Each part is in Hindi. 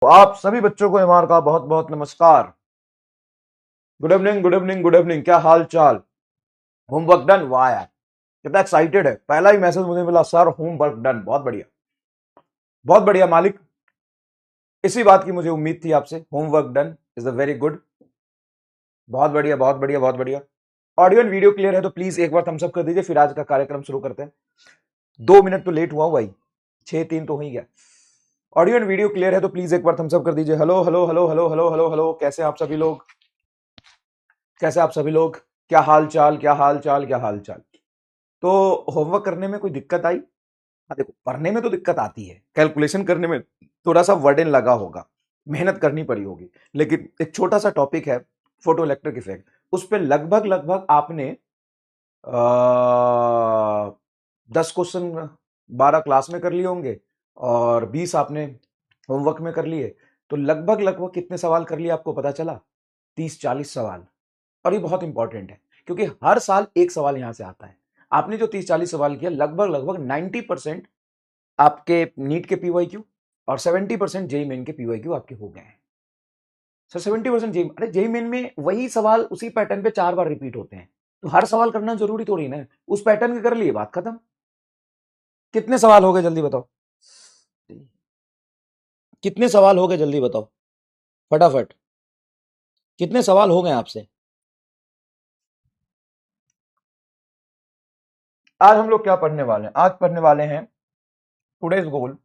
तो आप सभी बच्चों को एमआर का बहुत बहुत नमस्कार। Good evening, good evening, good evening. क्या हाल चाल? Homework done? वाह यार, कितना एक्साइटेड है। पहला ही मैसेज मुझे मिला, सर होमवर्क डन। बहुत बढ़िया, बहुत बढ़िया मालिक। इसी बात की मुझे उम्मीद थी आपसे। Homework done is a very good. बहुत बढ़िया, बहुत बढ़िया, बहुत बढ़िया। ऑडियो एंड वीडियो क्लियर है तो प्लीज एक बार थम्स अप कर दीजिए, फिर आज का कार्यक्रम शुरू करते हैं। 2 मिनट तो लेट हुआ हूं भाई, 6-3 तो हो ही गया। ऑडियो एंड वीडियो क्लियर है तो प्लीज एक बार थम्स अप कर दीजिए। Hello hello hello hello hello hello hello, कैसे आप सभी लोग? कैसे आप सभी लोग? क्या हाल चाल, क्या हाल चाल, क्या हाल चाल? तो होमवर्क करने में कोई दिक्कत आई? हाँ देखो, पढ़ने में तो दिक्कत आती है, कैलकुलेशन करने में थोड़ा सा वर्डन लगा होगा, मेहनत करनी पड़ी होगी। लेकिन एक छोटा सा टॉपिक है, फोटो इलेक्ट्रिक इफेक्ट। उस पर लगभग लगभग आपने 10 क्वेश्चन 12 क्लास में कर लिए होंगे और 20 आपने होमवर्क में कर लिए। तो लगभग लगभग कितने सवाल कर लिए आपको पता चला? 30-40 सवाल। और ये बहुत इंपॉर्टेंट है क्योंकि हर साल एक सवाल यहां से आता है। आपने जो 30-40 सवाल किया, लगभग लगभग 90% आपके नीट के पीवाईक्यू और 70% जेई मेन के पीवाईक्यू आपके हो गए हैं। सर 70% जेई, अरे जेई मेन में वही सवाल उसी पैटर्न पे 4 बार रिपीट होते हैं, तो हर सवाल करना जरूरी थोड़ी ना है। उस पैटर्न के कर लिए, बात खत्म। कितने सवाल हो गए जल्दी बताओ? कितने सवाल हो गए जल्दी बताओ, फटाफट। कितने सवाल हो गए आपसे? आज हम लोग क्या पढ़ने वाले हैं? आज पढ़ने वाले हैं टुडेज गोल।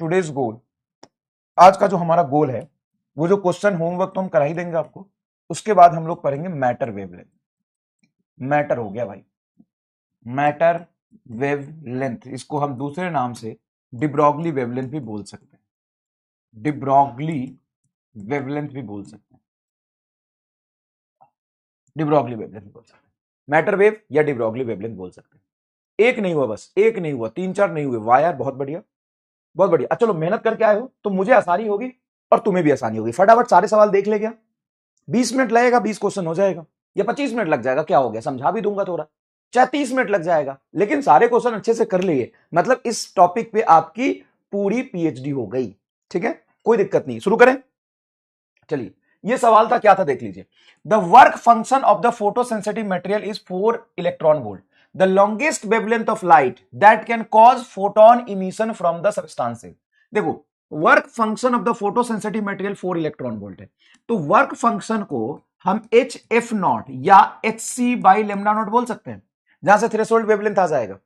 टुडेज गोल, आज का जो हमारा गोल है, वो जो क्वेश्चन होमवर्क तो हम करा ही देंगे आपको। उसके बाद हम लोग पढ़ेंगे मैटर वेवलेंथ। मैटर हो गया भाई, मैटर वेवलेंथ। इसको हम दूसरे नाम से डिब्रॉगली वेवलेंथ भी बोल सकते हैं। डिब्रॉगली वेवलेंथ भी बोल सकते हैं। डिब्रॉगली वेवलेंथ बोल सकते हैं, मैटर वेव या डिब्रॉगली वेवलेंथ बोल सकते हैं। एक नहीं हुआ, बस एक नहीं हुआ, 3-4 नहीं हुए। वाह यार, बहुत बढ़िया, बहुत बढ़िया। चलो, मेहनत करके आए हो तो मुझे आसानी होगी और तुम्हें भी आसानी होगी। फटाफट सारे सवाल देख ले। क्या 20 मिनट लगेगा? 20 क्वेश्चन हो जाएगा, या 25 मिनट लग जाएगा, क्या हो गया, समझा भी दूंगा थोड़ा। चाहे 30 मिनट लग जाएगा, लेकिन सारे क्वेश्चन अच्छे से कर लिए, मतलब इस टॉपिक पे आपकी पूरी पीएचडी हो गई। ठीक है, कोई दिक्कत नहीं। शुरू करें? चलिए, ये सवाल था, क्या था देख लीजिए। The work function of the photo sensitive material is 4 electron volt. The longest wavelength of light that can cause photon emission from the substances. देखो, work function of the photo sensitive material 4 electron volt है, तो वर्क फंक्शन को हम एच एफ नॉट या H C by lambda not बोल सकते हैं, जहां से थ्रेशोल्ड वेवलेंथ आ जाएगा।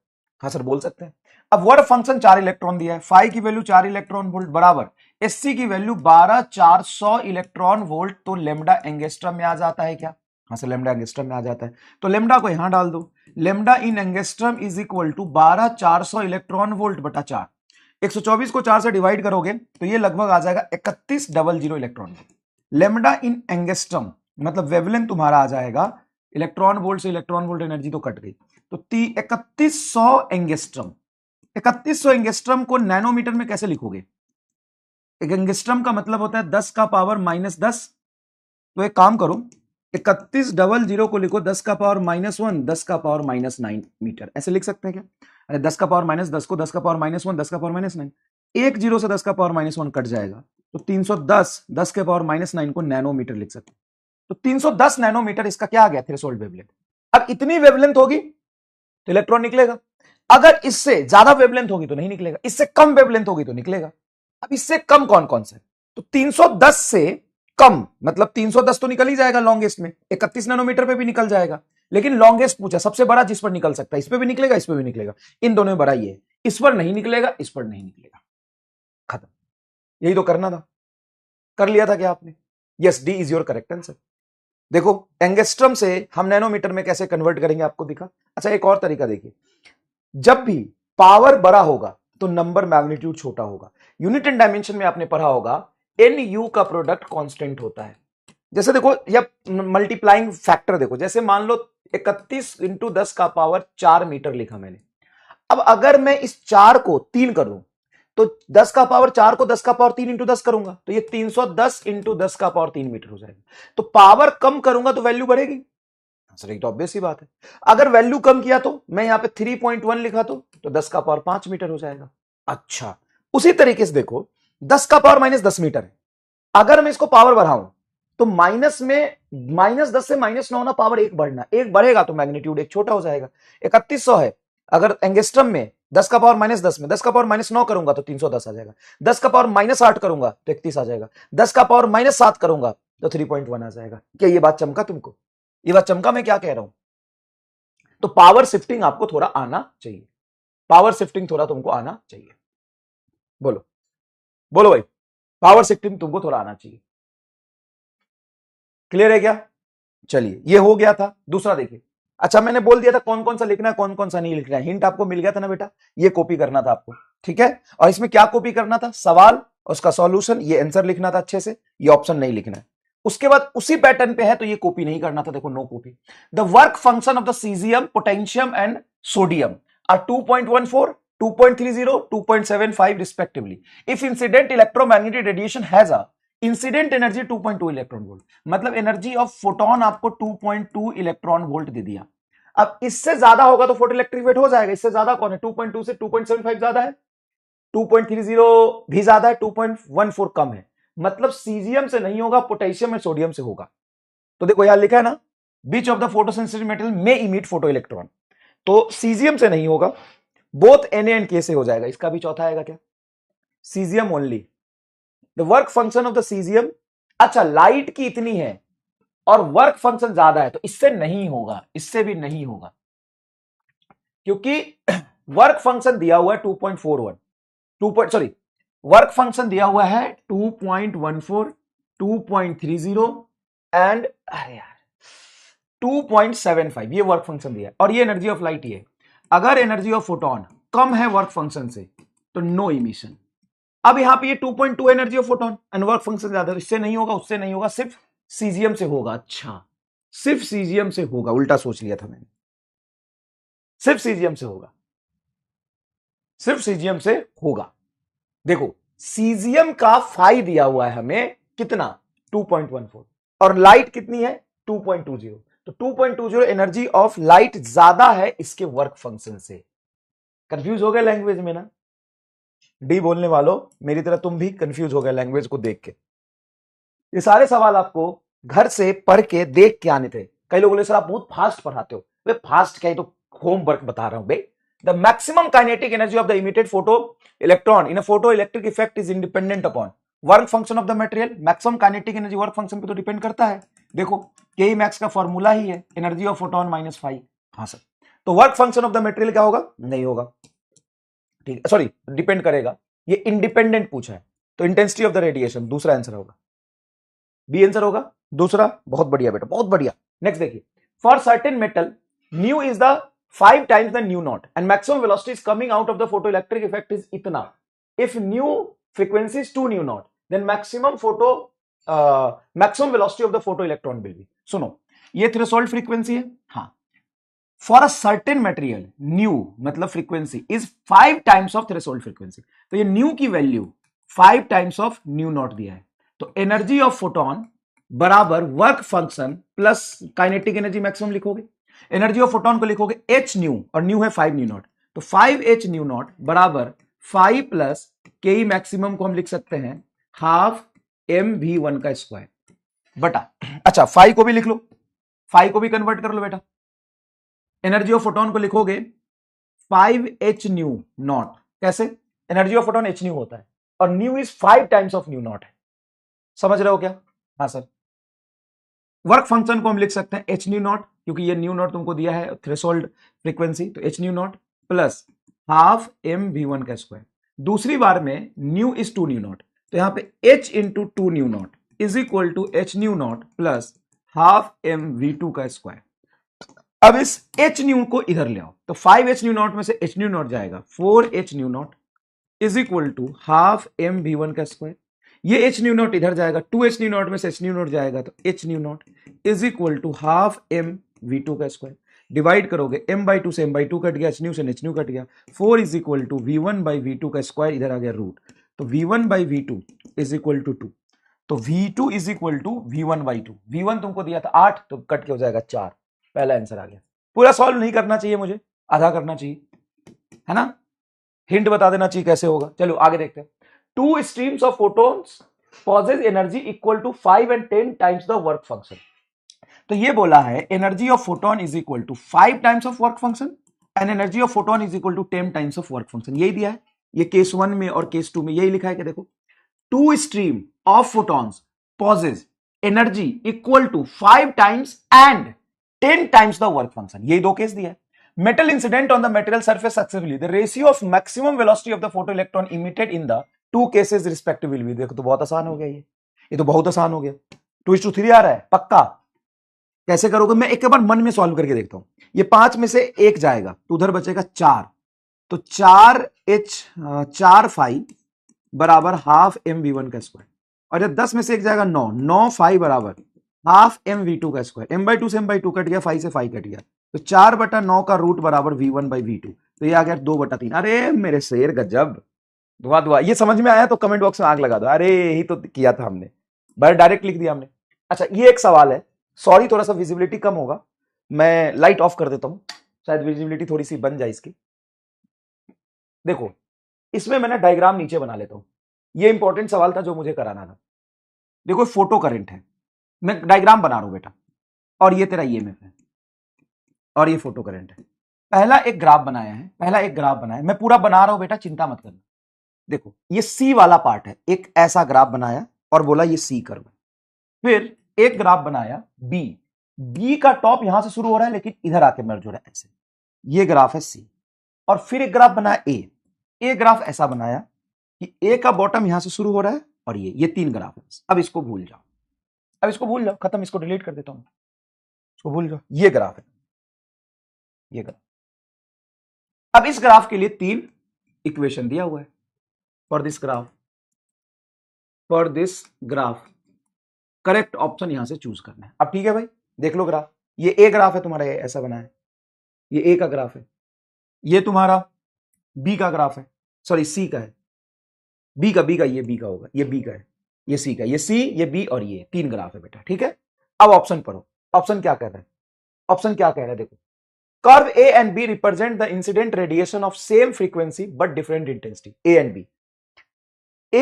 हाँ सर, बोल सकते हैं। अब वर्क फंक्शन 4 इलेक्ट्रॉन दिया है, फाई की वैल्यू 4 इलेक्ट्रॉन वोल्ट बराबर एससी की वैल्यू 12400 इलेक्ट्रॉन वोल्ट, तो लेमडा एंगस्ट्रम में आ जाता है क्या? हाँ सर, लेमडा एंगस्ट्रम में आ जाता है। तो लेमडा को यहां डाल दो। Lambda in angstrom is equal to 12400 electron volt बटा 4। 124 को 4 से डिवाइड करोगे तो ये लगभग आ जाएगा 3100 electron volt. Lambda in angstrom मतलब वेवलेंथ तुम्हारा आ जाएगा, इलेक्ट्रॉन वोल्ट से इलेक्ट्रॉन वोल्ट एनर्जी तो कट गई, तो 3100 एंगस्ट्रम। 3100 एंगस्ट्रम को नैनोमीटर में कैसे लिखोगे? एक एंगस्ट्रम का मतलब होता है 10 का पावर -10। तो एक काम करो, 3100 को लिखो 10 का पावर -1, 10 का पावर -9 मीटर, ऐसे लिख सकते हैं क्या? अरे 10 का पावर -10 को 10 का पावर -1, 10 का पावर -9, एक जीरो से 10 का पावर -1 कट जाएगा, तो 310 10 के पावर -9 को नैनोमीटर लिख सकते हैं। तो 310 नैनोमीटर इसका क्या आ गया? Threshold wavelength. अब इतनी वेवलेंथ होगी तो इलेक्ट्रॉन निकलेगा। अगर इससे ज्यादा वेवलेंथ होगी तो नहीं निकलेगा, इससे कम वेवलेंथ होगी तो निकलेगा। अब इससे कम कौन कौन से? तो 310 से कम मतलब 310 तो निकल ही जाएगा लॉन्गेस्ट में, 31 नैनोमीटर पे भी निकल जाएगा। लेकिन लॉन्गेस्ट पूछा, सबसे बड़ा जिस पर निकल सकता है, इस पे भी निकलेगा, इस पे भी निकलेगा, इन दोनों में बड़ा ये है। इस पर नहीं निकलेगा, इस पर नहीं निकलेगा, खत्म। यही तो करना था, कर लिया था क्या आपने? Yes, D is your correct answer. देखो, एंगस्ट्रम से हम नैनोमीटर में कैसे कन्वर्ट करेंगे आपको दिखा। अच्छा, एक और तरीका देखिए, जब भी पावर बड़ा होगा तो नंबर मैग्नीट्यूड छोटा होगा। यूनिट एंड डायमेंशन में आपने पढ़ा होगा, एन यू का प्रोडक्ट कांस्टेंट होता है। जैसे देखो, या मल्टीप्लाइंग फैक्टर देखो, जैसे मान लो 31 इंटू 10 का पावर 4 मीटर लिखा मैंने। अब अगर मैं इस 4 को 3 कर दूं, तो 10 का पावर 4 को 10 का पावर 3 इंटू 10 करूंगा तो ये 310 इंटू 10 का पावर 3 मीटर हो जाएगा। तो पावर कम करूंगा तो वैल्यू बढ़ेगी। सर एक तो ऑब्वियस ही बात है। अगर वैल्यू कम किया तो मैं यहां पे 3.1 लिखा तो 10 का पावर 5 मीटर हो जाएगा। अच्छा, उसी तरीके से देखो 10 का पावर -10 मीटर है, अगर मैं इसको पावर बढ़ाऊं तो माइनस में -10 से -9 ना, पावर 1 बढ़ना, 1 बढ़ेगा तो मैग्नीट्यूड 1 छोटा हो जाएगा। 3100 है, अगर एंगस्ट्रम में 10 का पावर -10 में 10 का पावर -9 करूंगा तो 310 आ जाएगा, 10 का पावर -8 करूंगा तो 31 आ जाएगा, 10 का पावर -7 करूंगा तो 3.1 आ जाएगा। क्या ये बात चमका तुमको? ये बात चमका मैं क्या कह रहा हूं? तो पावर शिफ्टिंग आपको थोड़ा आना चाहिए, पावर शिफ्टिंग थोड़ा तुमको आना चाहिए। बोलो बोलो भाई, पावर शिफ्टिंग तुमको थोड़ा आना चाहिए। क्लियर है क्या? चलिए ये हो गया था। दूसरा देखिए, अच्छा मैंने बोल दिया था कौन कौन सा लिखना है कौन कौन सा नहीं लिखना है, हिंट आपको मिल गया था ना बेटा, ये कॉपी करना था आपको, ठीक है। और इसमें क्या कॉपी करना था? सवाल, उसका सॉल्यूशन, ये आंसर लिखना था अच्छे से, ये ऑप्शन नहीं लिखना है। उसके बाद उसी पैटर्न पे है तो ये कॉपी नहीं करना था, देखो no copy. The work function of the caesium, potassium and sodium are 2.14, 2.30, 2.75 respectively. If incident electromagnetic radiation has a incident energy 2.2 electron volt, मतलब एनर्जी ऑफ फोटोन आपको 2.2 इलेक्ट्रॉन वोल्ट दे दिया। अब इससे ज्यादा होगा तो फोटो इलेक्ट्रिक वेट हो जाएगा, इससे ज्यादा कौन है? 2.2 से 2.75 ज्यादा है, 2.30 भी ज्यादा है, 2.14 कम है, मतलब सीजियम से नहीं होगा, पोटेशियम और सोडियम से होगा। तो देखो यहां लिखा है ना, बीच ऑफ द फोटोसेंसिटिव मेटल में इमिट फोटो इलेक्ट्रॉन, तो सीजियम से नहीं होगा, बोथ Na एंड K से हो जाएगा। इसका भी चौथा आएगा क्या? Caesium only. The work function of the caesium, अच्छा लाइट की इतनी है और वर्क फंक्शन ज्यादा है तो इससे नहीं होगा, इससे भी नहीं होगा, क्योंकि वर्क फंक्शन दिया हुआ है 2.41, सॉरी वर्क फंक्शन दिया हुआ है 2.14, 2.30 एंड अरे यार 2.75, ये वर्क फंक्शन दिया है और ये एनर्जी ऑफ लाइट ही है। अगर एनर्जी ऑफ फोटोन कम है वर्क फंक्शन से तो नो इमिशन। अब यहां पे ये 2.2 energy of photon and work function ज्यादा, इससे नहीं होगा, उससे नहीं होगा, सिर्फ सीजियम से होगा। अच्छा सिर्फ सीजियम से होगा, उल्टा सोच लिया था मैंने, सिर्फ सीजियम से होगा, सिर्फ सीजियम से होगा। देखो सीजियम का फाई दिया हुआ है हमें कितना? 2.14 और लाइट कितनी है? 2.20, तो 2.20 एनर्जी ऑफ लाइट ज्यादा है इसके वर्क फंक्शन से। कंफ्यूज हो गए लैंग्वेज में ना? डी बोलने वालों मेरी तरह तुम भी कंफ्यूज हो गए लैंग्वेज को देख के। ये सारे सवाल आपको घर से पढ़ के देख के आने थे। कई लोग बोले सर आप बहुत फास्ट पढ़ाते हो, वे फास्ट क्या, तो होमवर्क बता रहा हूं बे। The maximum kinetic energy of the emitted photo electron in a photo electric effect is independent upon work function of the material. Maximum kinetic energy work function पे तो डिपेंड करता है। देखो के मैक्स का फॉर्मूला ही है एनर्जी ऑफ फोटोन -5। हाँ सर, तो work function of the material क्या होगा? नहीं होगा, ठीक है, सॉरी डिपेंड करेगा, ये इंडिपेंडेंट पूछा है, तो इंटेंसिटी ऑफ द रेडिएशन दूसरा आंसर होगा, बी आंसर होगा दूसरा। बहुत बढ़िया बेटा, बहुत बढ़िया। नेक्स्ट देखिए, for certain metal new is the 5 times the nu naught and maximum velocity is coming out of the photoelectric effect is itna. If nu frequency is 2 nu naught, then maximum velocity of the photoelectron will be. सुनो, ये थ्रेशोल्ड फ्रीक्वेंसी है, हाँ। For a certain material nu मतलब frequency is 5 times of threshold frequency, तो ये न्यू की value 5 times of nu not दिया है, तो एनर्जी ऑफ फोटोन बराबर work function plus kinetic energy maximum लिखोगे। एनर्जी ऑफ फोटोन को लिखोगे एच न्यू और न्यू है 5 न्यू नॉट, तो 5h न्यू नॉट बराबर 5 प्लस के मैक्सिमम को हम लिख सकते हैं हाफ mv1 का स्क्वायर बटा, अच्छा 5 को भी लिख लो, 5 को भी कन्वर्ट कर लो बेटा। एनर्जी ऑफ फोटोन को लिखोगे 5h न्यू नॉट, कैसे? Energy of photon h new होता है और new is 5 times of nu not है, समझ रहे हो क्या? हाँ सर। वर्क फंक्शन को हम लिख सकते हैं एच न्यू नॉट, क्योंकि ये न्यू नॉट तुमको दिया है थ्रेशोल्ड फ्रीक्वेंसी, तो H nu naught plus half mv1 का स्क्वायर। दूसरी बार में न्यू इज 2 न्यू नॉट, तो यहां पे h into 2 nu naught is equal to h nu naught plus half mv2 का स्क्वायर। अब इस h न्यू को इधर ले आओ, तो 5h न्यू नॉट में से h न्यू नॉट जाएगा, 4h nu naught is equal to half mv1 का स्क्वायर। ये एच न्यू नॉट इधर जाएगा, 2h न्यू नॉट में से h न्यू नॉट जाएगा, तो h nu naught is equal to half mv2 का स्क्वायर। डिवाइड करोगे m/2 से m/2 कट गया, h न्यू से h न्यू कट गया, 4 इज इक्वल टू v1/v2 का स्क्वायर, इधर आ गया रूट, तो v1/v2 इज इक्वल टू 2, तो v2 is equal to v1/2। v1 तुमको दिया था 8, तो कट के हो जाएगा 4, पहला आंसर आ गया। पूरा सॉल्व नहीं करना चाहिए मुझे, आधा करना चाहिए, है ना? हिंट बता देना चाहिए कैसे होगा। चलो आगे देखते हैं। 2 streams of photons possess energy equal to 5 and 10 times the work function. तो ये बोला है energy of photon is equal to 5 times of work function and energy of photon is equal to 10 times of work function. यही दिया है, ये केस 1 में और केस 2 में यही लिखा है कि देखो 2 stream of photons possess energy equal to 5 times and 10 times the work function. यही दो केस दिया है। Metal incident on the material surface successfully, the ratio of maximum velocity of the photo electron emitted in the 2 cases respectively. देखो तो बहुत आसान हो गया, ये तो बहुत आसान हो गया। 2:3 आ रहा है पक्का। कैसे करोगे, मैं एक बार मन में सॉल्व करके देखता हूं। ये 5 में से 1 जाएगा तो उधर बचेगा 4, तो 4 फाई बराबर हाफ mv1 का स्क्वायर, और जब 10 में से 1 जाएगा 9 फाई बराबर हाफ mv2 का स्क्वायर। m/2 से m/2 कट गया, फाई से फाई कट गया, तो 4/9 का रूट बराबर v1/v2, तो ये आ गया 2/3। अरे मेरे शेर गजब, दुआ दुआ। ये समझ में आया तो कमेंट बॉक्स में आग लगा दो, अरे यही तो किया था हमने, बस डायरेक्ट लिख दिया हमने। अच्छा ये एक सवाल है, सॉरी थोड़ा सा विजिबिलिटी कम होगा, मैं लाइट ऑफ कर देता हूं, शायद विजिबिलिटी थोड़ी सी बन जाए इसकी। देखो इसमें मैंने डायग्राम नीचे बना लेता हूं, ये इंपॉर्टेंट सवाल था जो मुझे कराना था। देखो फोटो करंट है, मैं डायग्राम बना रहा हूं बेटा, और ये तेरा ईएमएफ है और ये फोटो करंट है। पहला एक ग्राफ बनाया है, मैं पूरा बना रहा हूं बेटा, चिंता मत करना। देखो ये सी वाला पार्ट है, एक ऐसा ग्राफ बनाया और बोला ये सी कर्व है। फिर एक ग्राफ बनाया बी का टॉप यहां से शुरू हो रहा है लेकिन इधर आके मर्ज हो रहा है ऐसे, ये ग्राफ है सी। और फिर एक ग्राफ बनाया ए ग्राफ ऐसा बनाया कि ए का बॉटम यहां से शुरू हो रहा है और ये 3 ग्राफ है। अब इसको भूल जाओ, खत्म, इसको डिलीट कर देता हूं, इसको भूल जाओ। ये ग्राफ है, ये ग्राफ। अब इस ग्राफ के लिए 3 इक्वेशन दिया हुआ है for this graph correct option यहां से चूज करना है। अब ठीक है भाई, देख लो ग्राफ, ये ए ग्राफ है तुम्हारा, ये ऐसा बना है, ये ए का ग्राफ है, ये तुम्हारा बी का ग्राफ है, सॉरी सी का है, बी का ये बी का होगा, ये बी का है, ये सी का, ये सी, ये बी और ये 3 ग्राफ है बेटा, ठीक है। अब ऑप्शन पढ़ो, ऑप्शन क्या कह रहा है, देखो curve A and B represent the incident radiation of same frequency but different intensity. A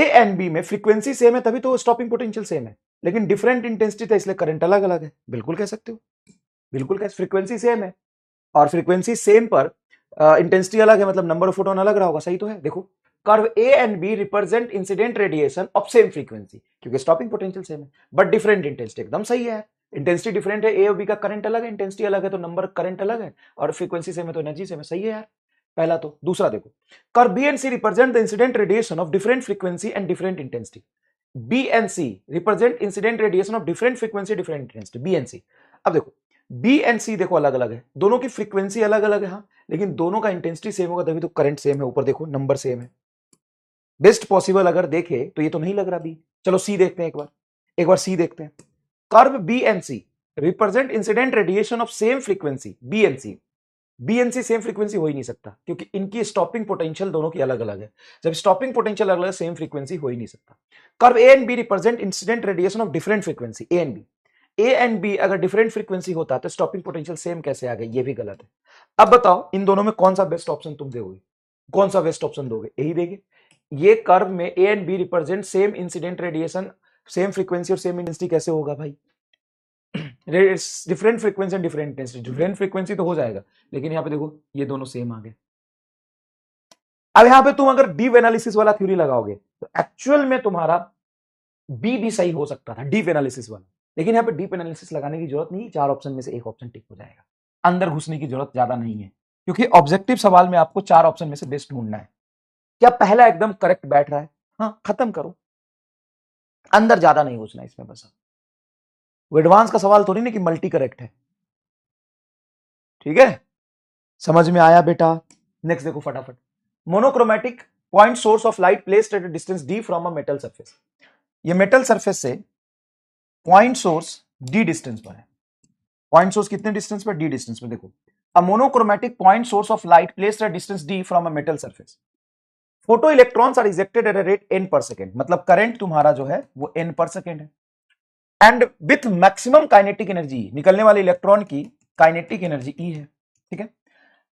and B में फ्रीक्वेंसी सेम है तभी तो स्टॉपिंग पोटेंशियल सेम है, लेकिन डिफरेंट इंटेंसिटी था इसलिए करंट अलग अलग है। बिल्कुल कह सकते हो, बिल्कुल कह, फ्रीक्वेंसी सेम है और फ्रीक्वेंसी सेम पर इंटेंसिटी अलग है, मतलब नंबर ऑफ फोटोन अलग रहा होगा, सही तो है। देखो curve A and B represent incident radiation of same frequency, क्योंकि स्टॉपिंग पोटेंशियल सेम है बट डिफरेंट इंटेंसिटी, एकदम सही है। इंटेंसिटी डिफरेंट है, ए और बी का करंट अलग है, इंटेंसिटी अलग है तो नंबर करंट अलग है, और फ्रीक्वेंसी सेम है तो एनर्जी सेम है, सही है यार पहला तो। दूसरा देखो, curve B and C represent the incident radiation of different frequency and different intensity. B and C represent incident radiation of different frequency different intensity, B and C. अब देखो बी एंड सी देखो अलग अलग है, दोनों की फ्रीक्वेंसी अलग अलग है, हाँ, लेकिन दोनों का इंटेंसिटी सेम होगा तभी तो करंट सेम है। ऊपर देखो नंबर सेम है, बेस्ट पॉसिबल अगर देखे तो ये तो नहीं लग रहा बी। चलो सी देखते हैं, एक बार सी देखते हैं। Curve B and C represent incident radiation of same frequency, B and C same frequency हो ही नहीं सकता क्योंकि इनकी स्टॉपिंग पोटेंशियल दोनों की अलग अलग है। जब स्टॉपिंग पोटेंशियल अलग अलग सेम फ्रीक्वेंसी हो ही नहीं सकता। Curve A and B represent incident radiation of different frequency, A and B अगर डिफरेंट फ्रीक्वेंसी होता तो स्टॉपिंग पोटेंशियल सेम कैसे आ गई, ये भी गलत है। अब बताओ इन दोनों में कौन सा बेस्ट ऑप्शन तुम दोगे, कौन सा बेस्ट ऑप्शन दोगे, यही देंगे। ये कर्व में A and B represent same incident radiation, same frequency और सेम इंटेंसिटी, कैसे होगा भाई, different frequency and different intensity, different frequency तो हो जाएगा, लेकिन यहां पे देखो ये दोनों सेम आ गए। अब यहां पे तुम अगर डीप एनालिसिस वाला थ्योरी लगाओगे तो एक्चुअल में तुम्हारा बी भी सही हो सकता था, डीप एनालिसिस वाला, लेकिन यहां पे डीप एनालिसिस लगाने की जरूरत नहीं, 4 ऑप्शन में से एक ऑप्शन टिक हो जाएगा, अंदर घुसने की जरूरत ज्यादा नहीं है, क्योंकि ऑब्जेक्टिव सवाल में आपको 4 ऑप्शन में से बेस्ट ढूंढना है। क्या पहला एकदम करेक्ट बैठ रहा है, हाँ खत्म करो, अंदर ज्यादा नहीं घुसना इसमें बस। वो एडवांस का सवाल थोड़ी ना कि मल्टी करेक्ट है, ठीक है, समझ में आया बेटा। नेक्स्ट देखो फटाफट, monochromatic point source of light placed at a distance D from a metal surface. ये मेटल सरफेस से पॉइंट सोर्स डी डिस्टेंस पर है, पॉइंट सोर्स कितने डिस्टेंस पर, डी डिस्टेंस पर। देखो a monochromatic point source of light placed at distance D from a metal surface, photo electrons are ejected at a rate n per second, मतलब करंट तुम्हारा जो है वो n पर सेकेंड है, and with maximum kinetic energy, निकलने वाले इलेक्ट्रॉन की काइनेटिक एनर्जी E है, ठीक है।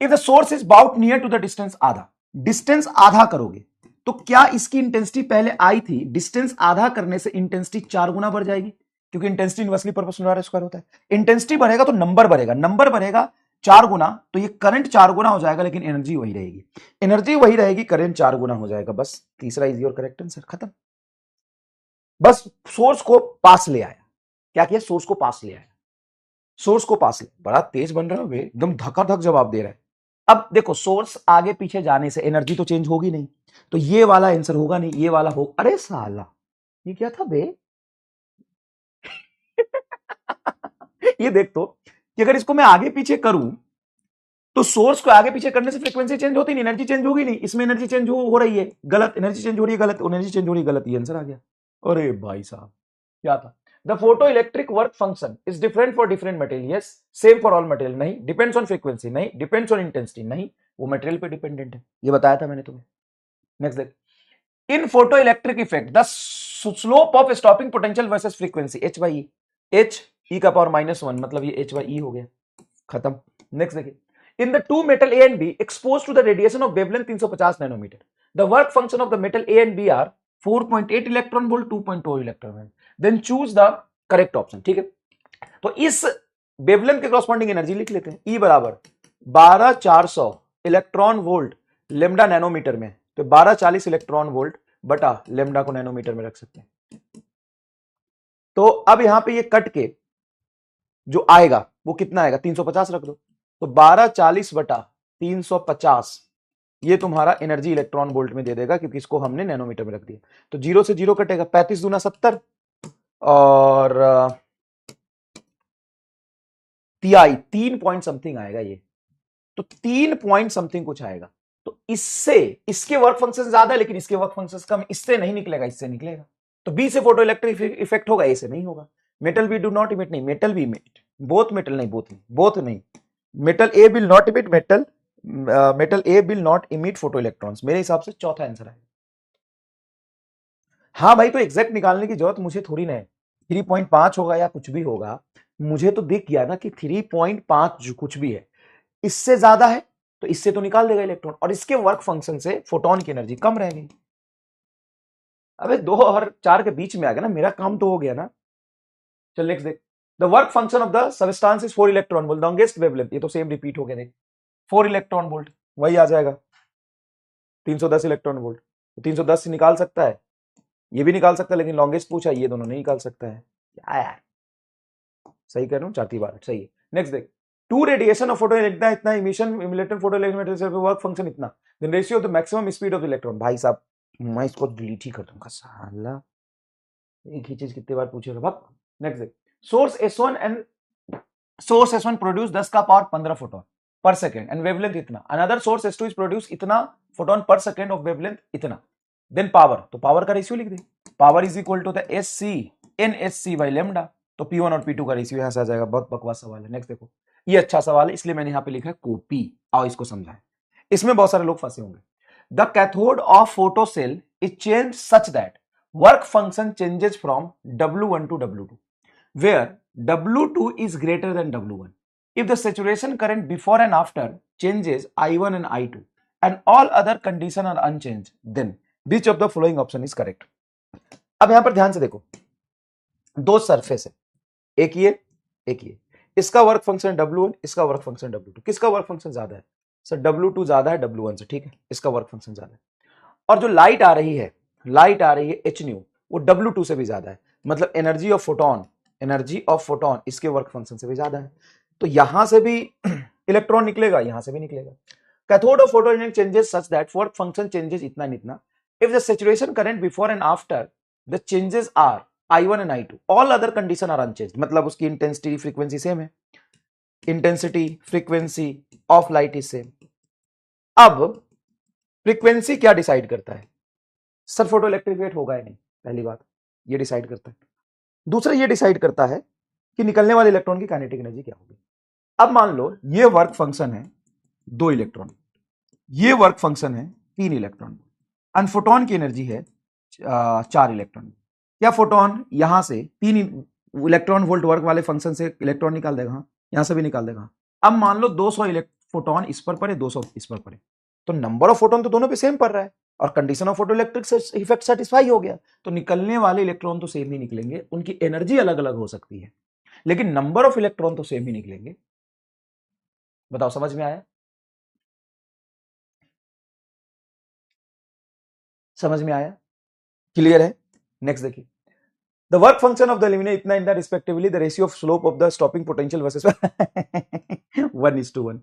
If the source is about near to the distance आधा, डिस्टेंस आधा करोगे तो क्या इसकी इंटेंसिटी पहले आई थी, डिस्टेंस आधा करने से इंटेंसिटी 4 गुना बढ़ जाएगी, क्योंकि इंटेंसिटी इनवर्सली प्रोपोर्शनल स्क्वायर होता है। इंटेंसिटी बढ़ेगा तो नंबर बढ़ेगा, नंबर बढ़ेगा 4 गुना, तो ये करंट 4 गुना हो जाएगा, लेकिन एनर्जी वही रहेगी। एनर्जी वही रहेगी, करंट 4 गुना हो जाएगा। बस तीसरा इज योर करेक्ट आंसर, खत्म। बस सोर्स को पास ले आया। क्या किया? सोर्स को पास ले आया, सोर्स को पास ले। बड़ा तेज बन रहा है, एकदम धकाधक जवाब दे रहा है। अब देखो, सोर्स आगे पीछे जाने से एनर्जी तो चेंज होगी नहीं, तो ये वाला आंसर होगा नहीं, ये वाला हो। अरे साला, ये क्या था बे? ये देख तो कि अगर इसको मैं आगे पीछे करूं तो सोर्स को आगे पीछे करने से फ्रीक्वेंसी चेंज होती नहीं, एनर्जी चेंज होगी नहीं। इसमें एनर्जी चेंज हो रही है, गलत। एनर्जी चेंज हो रही है, गलत। एनर्जी चेंज हो रही है, गलत। ये आंसर आ गया। अरे भाई साहब, क्या था? The photo electric work function is different for different material. Yes, same for all material. नहीं। Depends on frequency. नहीं। Depends on intensity. नहीं, वो मटेरियल पे डिपेंडेंट है, ये बताया था मैंने तुम्हें। नेक्स्ट देख, in photo electric effect the slope of stopping potential versus frequency H by E. H E का पावर -1, मतलब ये एच बाई ई हो गया, खत्म। नेक्स्ट देखिए, in the two metal A and B exposed to the radiation of wavelength 350 nanometer, the work function of the metal A and B are 4.8 electron volt, 2.2 electron volt. Then choose the correct option. ठीक है, तो इस वेवलेंथ के कॉरस्पॉन्डिंग एनर्जी लिख लेते हैं। E बराबर 12400 इलेक्ट्रॉन वोल्ट लेमडा नैनोमीटर में, तो 1240 इलेक्ट्रॉन वोल्ट बटा लेमडा को नैनोमीटर में रख सकते हैं। तो अब यहां पे ये कट के जो आएगा वो कितना आएगा? 350 रख दो, तो 1240 बटा 350 ये तुम्हारा एनर्जी इलेक्ट्रॉन वोल्ट में दे देगा, क्योंकि इसको हमने नैनोमीटर में रख दिया। तो 0 से 0 कटेगा, 35 दूना 70 और तिहाई 3 पॉइंट समथिंग आएगा ये, तो 3 पॉइंट समथिंग कुछ आएगा। तो इससे इसके वर्क फंक्शन ज्यादा है, लेकिन इसके वर्क फंक्शन कम। इससे नहीं निकलेगा, इससे निकलेगा। तो बी से फोटो इलेक्ट्रिक इफेक्ट होगा, ए से नहीं होगा। Metal B do not emit, नहीं, metal B emit, both metal नहीं, बोथ नहीं। Metal A will not emit metal A will not emit photoelectrons. मेरे हिसाब से चौथा आंसर है। हाँ भाई, तो एग्जैक्ट निकालने की जरूरत मुझे थोड़ी ना है। 3.5 होगा या कुछ भी होगा, मुझे तो दिख गया ना कि 3.5 जो कुछ भी है, इससे ज्यादा है तो इससे तो निकाल देगा इलेक्ट्रॉन, और इसके वर्क फंक्शन से फोटोन की एनर्जी कम रह गई। अबे 2 और 4 के बीच में आ गया ना, मेरा काम तो हो गया ना। चल नेक्स्ट देख, the work function of the substance is 4 electron volt, longest wavelength. ये तो सेम रिपीट हो गया, देख 4 इलेक्ट्रॉन वोल्ट वही आ जाएगा, 310 इलेक्ट्रॉन वोल्ट। तो 310 से निकाल सकता है, ये भी निकाल सकता है, लेकिन लॉन्गेस्ट पूछा, ये दोनों नहीं निकाल सकता है। क्या यार, सही कर रहा हूँ, 4 बार सही है। नेक्स्ट देख, टू रेडिएशन ऑफ फोटो इतना emission emulated photoelectron work function इतना, then ratio of the maximum speed of electron. भाई साहब, मैं इसको डिलीट ही कर दूंगा साला, एक ही चीज कितने बार पूछेगा भाग। नेक्स्ट देख, सोर्स S1 प्रोड्यूस 10 का power 15 photon per second and wavelength इतना। Another source S2 is produce इतना photon per second of wavelength इतना। देन पावर, तो पावर का रेशियो लिख दे, power is equal to the SC NSC by lambda. तो P1 और P2 का रेशियो यहां से आ जाएगा। बहुत बकवास सवाल है। नेक्स्ट देखो, ये अच्छा सवाल है, इसलिए मैंने यहां पे लिखा है कॉपी। आओ इसको समझाएं, इसमें बहुत सारे लोग फंसे होंगे। The cathode of photo cell is change such that work function changes from W1 to W2, where W2 is greater than W1. If the saturation current before and after changes I1 and I2 and all other conditions are unchanged, then which of the following option is correct? अब यहां पर ध्यान से देखो, दो सरफेस है, एक ये एक ये, इसका वर्क फंक्शन W1, इसका वर्क फंक्शन W2। किसका वर्क फंक्शन ज्यादा है? सर W2 ज्यादा है W1 से, ठीक है, इसका वर्क फंक्शन ज्यादा है। और जो लाइट आ रही है h न्यू, वो W2 से भी ज्यादा है, मतलब एनर्जी ऑफ फोटोन इसके वर्क फंक्शन से भी ज्यादा है। तो यहां से भी इलेक्ट्रॉन निकलेगा, यहां से भी निकलेगा। Cathode of photon changes such that work function changes इतना and इतना if the saturation current before and after the changes are I1 and I2, all other condition are unchanged, मतलब उसकी इंटेंसिटी फ्रीक्वेंसी सेम है, intensity frequency of light is same. अब फ्रीक्वेंसी क्या डिसाइड करता है? सर फोटो इलेक्ट्रिफिकेट होगा या नहीं, पहली बात ये डिसाइड करता है। दूसरा ये डिसाइड करता है कि निकलने वाले इलेक्ट्रॉन की काइनेटिक एनर्जी क्या होगी। अब मान लो ये वर्क फंक्शन है 2 इलेक्ट्रॉन, ये वर्क फंक्शन है 3 इलेक्ट्रॉन, और फोटोन की एनर्जी है 4 इलेक्ट्रॉन। क्या फोटोन यहां से 3 इलेक्ट्रॉन वोल्ट वर्क वाले फंक्शन से इलेक्ट्रॉन निकाल देगा? यहां से भी निकाल देगा। अब मान लो 200 फोटोन इस पर पड़े, 200 इस पर पड़े, तो नंबर ऑफ फोटोन तो दोनों पे सेम पड़ रहा है और condition of photoelectric effect satisfy हो गया, तो निकलने वाले इलेक्ट्रॉन तो सेम ही निकलेंगे, उनकी एनर्जी अलग अलग हो सकती है लेकिन नंबर ऑफ इलेक्ट्रॉन तो सेम ही निकलेंगे। बताओ समझ में आया? समझ में आया? क्लियर है? नेक्स्ट देखिए, the work function of the aluminium इतना in the respectively the ratio of slope of the stopping potential versus 1:1।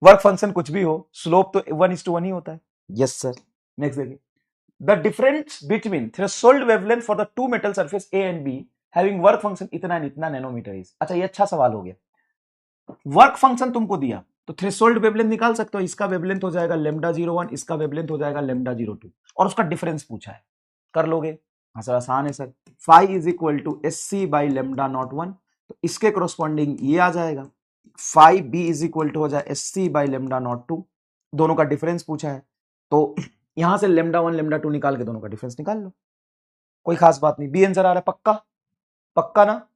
Work function कुछ भी हो, स्लोप तो 1:1 ही होता है। Yes sir. नेक्स्ट देखिए, the difference between threshold wavelength for the two metal surface A and B having work function इतना एंड इतना नैनोमीटर इज। अच्छा ये अच्छा सवाल हो गया। वर्क फंक्शन तुमको दिया तो थ्रेशोल्ड वेवलेंथ निकाल सकते हो, इसका वेवलेंथ हो जाएगा λ01, इसका वेवलेंथ हो जाएगा λ02 और उसका डिफरेंस पूछा है, कर लोगे? हाँ सर आसान है sir. Phi is equal to SC by λ01, तो इसके कोरोस्पॉन्डिंग ये आ जाएगा। Phi B is equal to हो जाए SC बाई λ02, दोनों का डिफरेंस पूछा है तो यहां से λ1 λ2 निकाल के दोनों का डिफरेंस निकाल लो, कोई खास बात नहीं। बी आंसर आ रहा है पक्का? पक्का ना,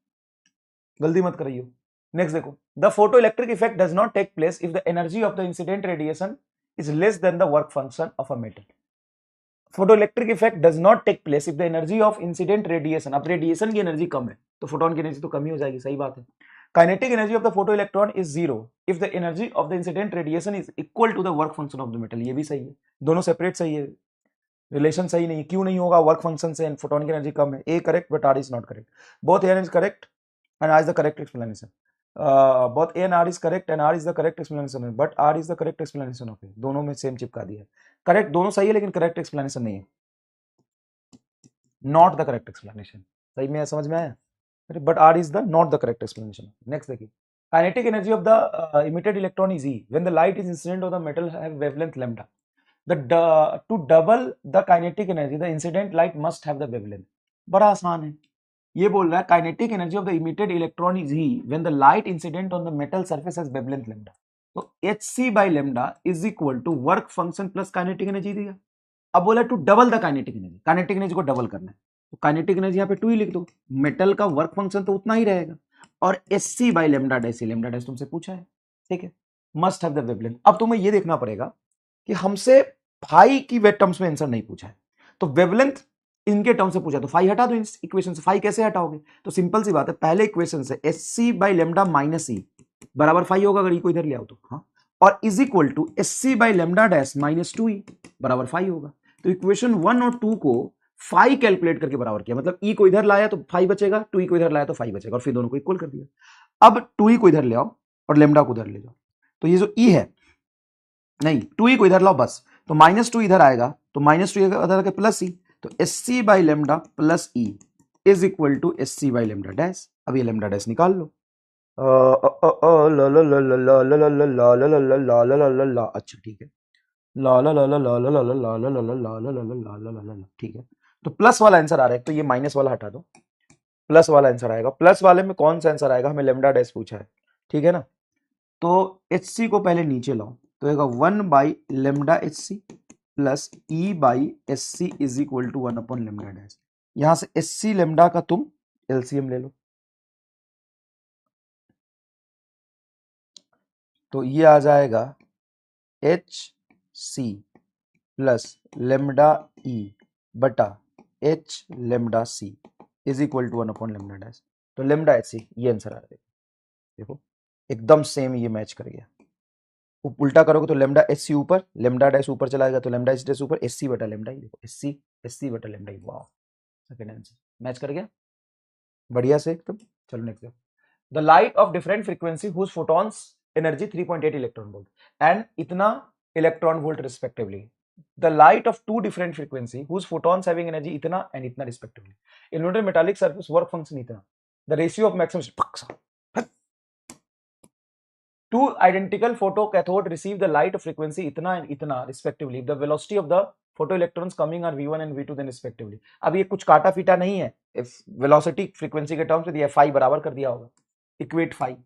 जल्दी मत करिए। नेक्स्ट देखो, the photo electric effect does not take place if the energy of the incident radiation is less than the work function of a metal. Photo electric effect does not take place if the energy of incident radiation, अब रेडिएशन की एनर्जी कम है तो फोटोन की एनर्जी तो कम ही हो जाएगी, सही बात है। Kinetic energy of the photo electron is zero if the energy of the incident radiation is equal to the work function of the metal, ये भी सही है, दोनों सेपरेट सही है, रिलेशन सही नहीं है। क्यों नहीं होगा? वर्क फंक्शन से फोटोन की एनर्जी कम है। A correct but R is not correct. Both A is correct and R is the correct explanation. Both A and R is correct and R is the correct explanation, but R is the correct explanation of A. दोनों में सेम चिपका दिया है, करेक्ट दोनों सही है लेकिन करेक्ट एक्सप्लेनेशन नहीं है, नॉट द करेक्ट एक्सप्लेनेशन। सही में समझ में आया? But R is the not the correct explanation. Next देखिए, kinetic energy of the emitted electron is E when the light is incident on the metal have wavelength lambda. To double the kinetic energy the incident light must have the wavelength। बड़ा आसान है, ये बोल रहा है kinetic energy of the emitted electron is he when the light incident on the metal surface has wavelength lambda, तो hc by lambda is equal to work function plus kinetic energy दिया। अब बोला to double the kinetic energy, kinetic energy को डबल करना है तो काइनेटिक एनर्जी यहाँ पे 2 ही लिख दो, मेटल का वर्क फंक्शन तो उतना ही रहेगा और hc by lambda dash, lambda dash तुमसे पूछा है, ठीक है, मस्ट हैव द वेवलेंथ। अब तुम्हें ये देखना पड़ेगा कि हमसे फाई की वेट टर्म्स में आंसर नहीं पूछा है तो वेवलेंथ इनके टर्म से पूछा, तो फाई हटा दो इस इक्वेशन से। फाई कैसे हटाओगे? तो सिंपल सी बात है, पहले इक्वेशन से SC बाई लेमडा माइनस ई बराबर फाई होगा, अगर ई को इधर ले आओ तो, हाँ, और is equal to SC by lambda dash minus 2e बराबर फाई होगा। तो इक्वेशन 1 और 2 को फाई कैलकुलेट करके बराबर किया, मतलब ई को इधर लाया तो फाई बचेगा, 2e को इधर लाया तो फाई बचेगा और फिर दोनों को इक्वल कर दिया। अब 2e को इधर ले आओ और लेमडा को इधर ले जाओ, तो ये जो ई है, नहीं 2e को इधर लाओ बस, तो माइनस 2 इधर आएगा तो माइनस 2 इधर आके प्लस ई, तो SC by lambda plus E is equal to SC by lambda dash. अब ये लेमडा डैश निकाल लो, अच्छा ठीक है, ठीक है, तो प्लस वाला आंसर आ रहा है, तो ये माइनस वाला हटा दो, प्लस वाला आंसर आएगा। प्लस वाले में कौन सा आंसर आएगा? हमें लेमडा डैश पूछा है, ठीक है ना, तो HC को पहले नीचे लाओ तो आएगा 1 by lambda HC plus E by SC is equal to 1 upon lambda dash. यहां से SC लेमडा का तुम एलसीएम ले लो, तो ये आ जाएगा HC प्लस लेमडा ई बटा H lambda C is equal to 1 upon lambda dash. तो लेमडा HC ये आंसर आ रहा है, देखो एकदम सेम ये मैच कर गया। उल्टा करोगे तो लेमडा HC ऊपर, लेमडा डैश ऊपर चलाएगा तो लेमडा HC डैश ऊपर, SC बटा लेमडा ई, देखो SC बटा लेमडा ई, वाह सेकंड आंसर मैच कर गया बढ़िया से एकदम। चलो next, the light of different frequency whose photons energy 3.8 electron volt and इतना electron volt respectively, the light of two different frequency whose photons having energy इतना एंड इतना respectively, inverted metallic surface work function इतना, the ratio of maximum two identical photocathode receive the light of frequency इतना एंड इतना respectively, the velocity of the photoelectrons coming are v1 and v2 then respectively. अब ये कुछ काटा फीटा नहीं है, वेलोसिटी फ्रीक्वेंसी के टर्म्स में दिया, फाई बराबर कर दिया होगा, इक्वेट फाई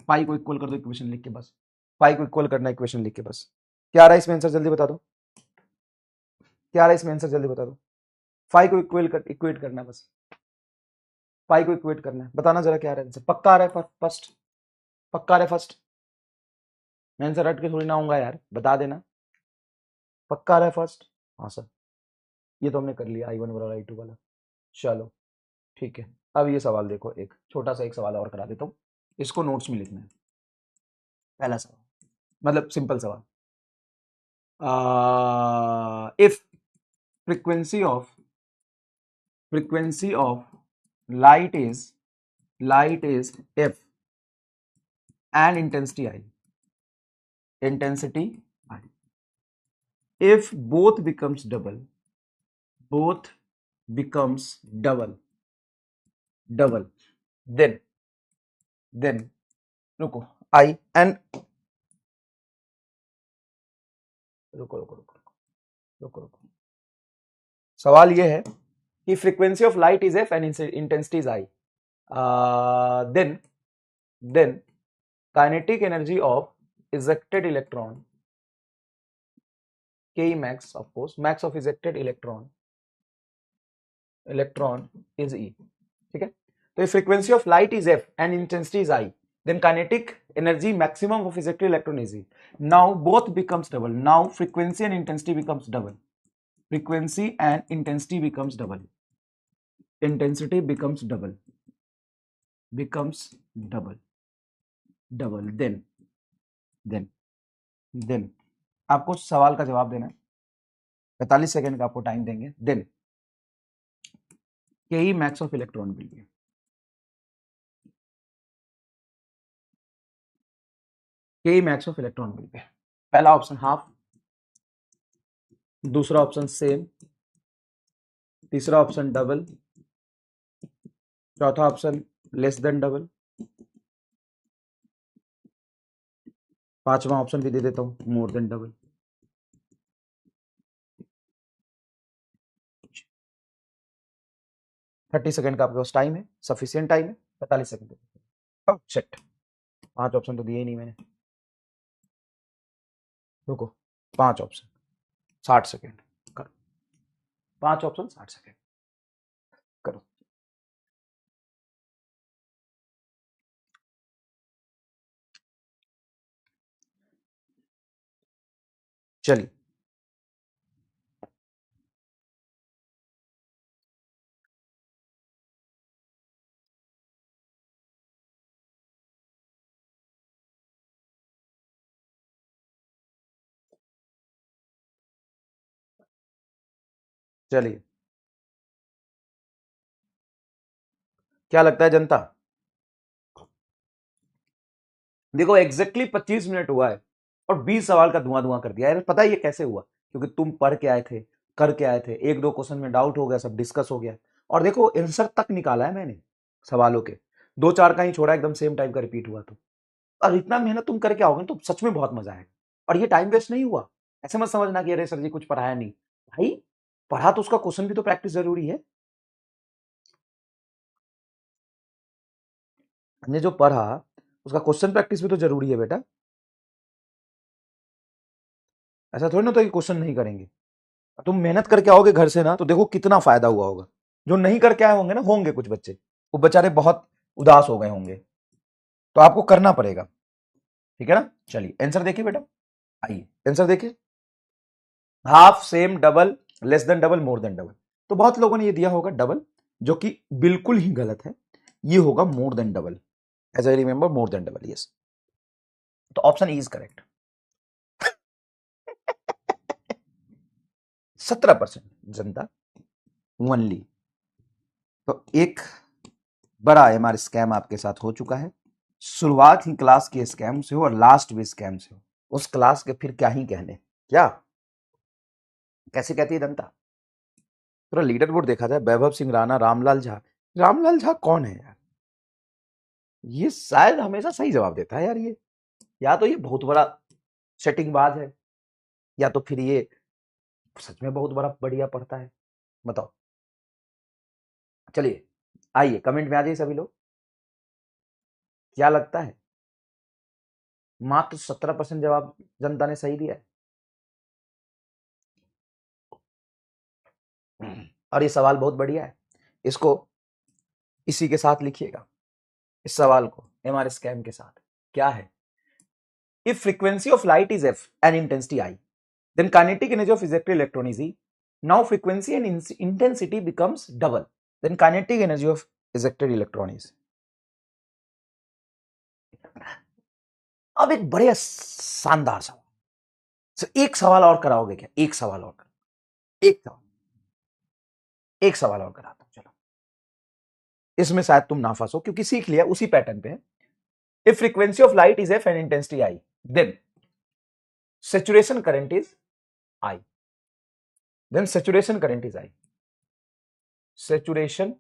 पाई को इक्वल कर दो इक्वेशन लिख के, बस पाई को इक्वल करना इक्वेशन लिख के, बस क्या आ रहा है इसमें आंसर जल्दी बता दो, क्या आ रहा है इसमें आंसर जल्दी बता दो। फाई को इक्वेट करना है, बस पाई को इक्वेट करना है, बताना जरा क्या आ रहा है आंसर। पक्का आ रहा है फर्स्ट, पक्का आ रहा है फर्स्ट, मैं आंसर रट के थोड़ी ना आऊंगा यार, बता देना। पक्का रहा है फर्स्ट? हाँ सर, ये तो हमने कर लिया I1 वाला I2 वाला। चलो ठीक है, अब ये सवाल देखो, एक छोटा सा एक सवाल और करा देता हूँ, इसको नोट्स में लिखना है। पहला सवाल मतलब सिंपल सवाल, if frequency of light is f and intensity I, if both becomes double then रुको I and रुको सवाल ये है कि frequency of light is f and intensity is I, then kinetic energy of ejected electron Ke max, of course max of ejected electron is E, ठीक है। तो frequency of light is f and intensity is I, then kinetic energy maximum of ejected electron is E. Now both becomes double, now frequency and intensity becomes double, intensity becomes double, then आपको सवाल का जवाब देना है, 45 सेकंड का आपको टाइम देंगे। Then Ke max of electron will be, Ke max of electron will be, पहला ऑप्शन हाफ, दूसरा ऑप्शन सेम, तीसरा ऑप्शन डबल, चौथा ऑप्शन लेस देन डबल, पांचवा ऑप्शन भी दे देता हूं मोर देन डबल। थर्टी सेकेंड का आपके पास टाइम है, सफिशियंट टाइम है, 45 सेकेंड। अब सेट, पांच ऑप्शन तो दिए ही नहीं मैंने, रुको, पांच ऑप्शन 60 सेकेंड करो, पांच ऑप्शन 60 सेकेंड करो। चलिए चलिए, क्या लगता है जनता? देखो एग्जैक्टली 25 मिनट हुआ है और 20 सवाल का धुआं धुआं कर दिया है। पता है ये कैसे हुआ? क्योंकि तुम पढ़ के आए थे, करके आए थे, एक दो क्वेश्चन में डाउट हो गया, सब डिस्कस हो गया, और देखो आंसर तक निकाला है मैंने सवालों के, दो चार का ही छोड़ा एकदम सेम टाइम का रिपीट हुआ। तो और इतना मेहनत तुम करके आओगे तो सच में बहुत मजा आएगा, और ये टाइम वेस्ट नहीं हुआ। ऐसे मत समझना कि अरे सर जी कुछ पढ़ाया नहीं, भाई पढ़ा तो उसका क्वेश्चन भी तो प्रैक्टिस जरूरी है। हमने जो पढ़ा उसका क्वेश्चन प्रैक्टिस भी तो जरूरी है बेटा। ऐसा थोड़ी ना तो ये क्वेश्चन नहीं करेंगे, तुम मेहनत करके आओगे घर से ना तो देखो कितना फायदा हुआ होगा। जो नहीं करके आए होंगे ना, होंगे कुछ बच्चे, वो बेचारे बहुत उदास हो गए होंगे, तो आपको करना पड़ेगा, ठीक है ना। चलिए आंसर देखिए बेटा, आइए आंसर देखिए, half, same, double, less than double, मोर देन डबल। तो बहुत लोगों ने ये दिया होगा डबल, जो कि बिल्कुल ही गलत है, ये होगा more than double, as I remember more than double, yes. तो ऑप्शन ई इज करेक्ट। 17% जनता ओनली। तो एक बड़ा एमआर स्कैम आपके साथ हो चुका है। शुरुआत ही क्लास के स्कैम से हो और लास्ट भी स्कैम से हो, उस क्लास के फिर क्या ही कहने। क्या कैसे कहती है जनता? पूरा लीडर बोर्ड देखा जाए, वैभव सिंह राणा, रामलाल झा। रामलाल झा कौन है यार? ये शायद हमेशा सही जवाब देता है यार ये, या तो ये बहुत बड़ा सेटिंगबाज है, या तो फिर ये सच में बहुत बड़ा बढ़िया पढ़ता है, बताओ। चलिए आइए कमेंट में आ जाइए सभी लोग, क्या लगता है? मात्र 17% जवाब जनता ने सही दिया है। और ये सवाल बहुत बढ़िया है, इसको इसी के साथ लिखिएगा, इस सवाल को एमआर स्कैम के साथ। क्या है? If frequency of light is f and intensity I, then kinetic energy of ejected electron is E. Now frequency and intensity becomes double. Then kinetic energy of ejected electron is. अब एक बड़े शानदार सवाल, एक सवाल और कराओगे क्या? एक सवाल और एक सवाल और कराता हूं, चलो इसमें शायद तुम ना फंसो क्योंकि सीख लिया उसी पैटर्न पे। If frequency of light is F and intensity I, then saturation current is I. Then saturation current is I. Saturation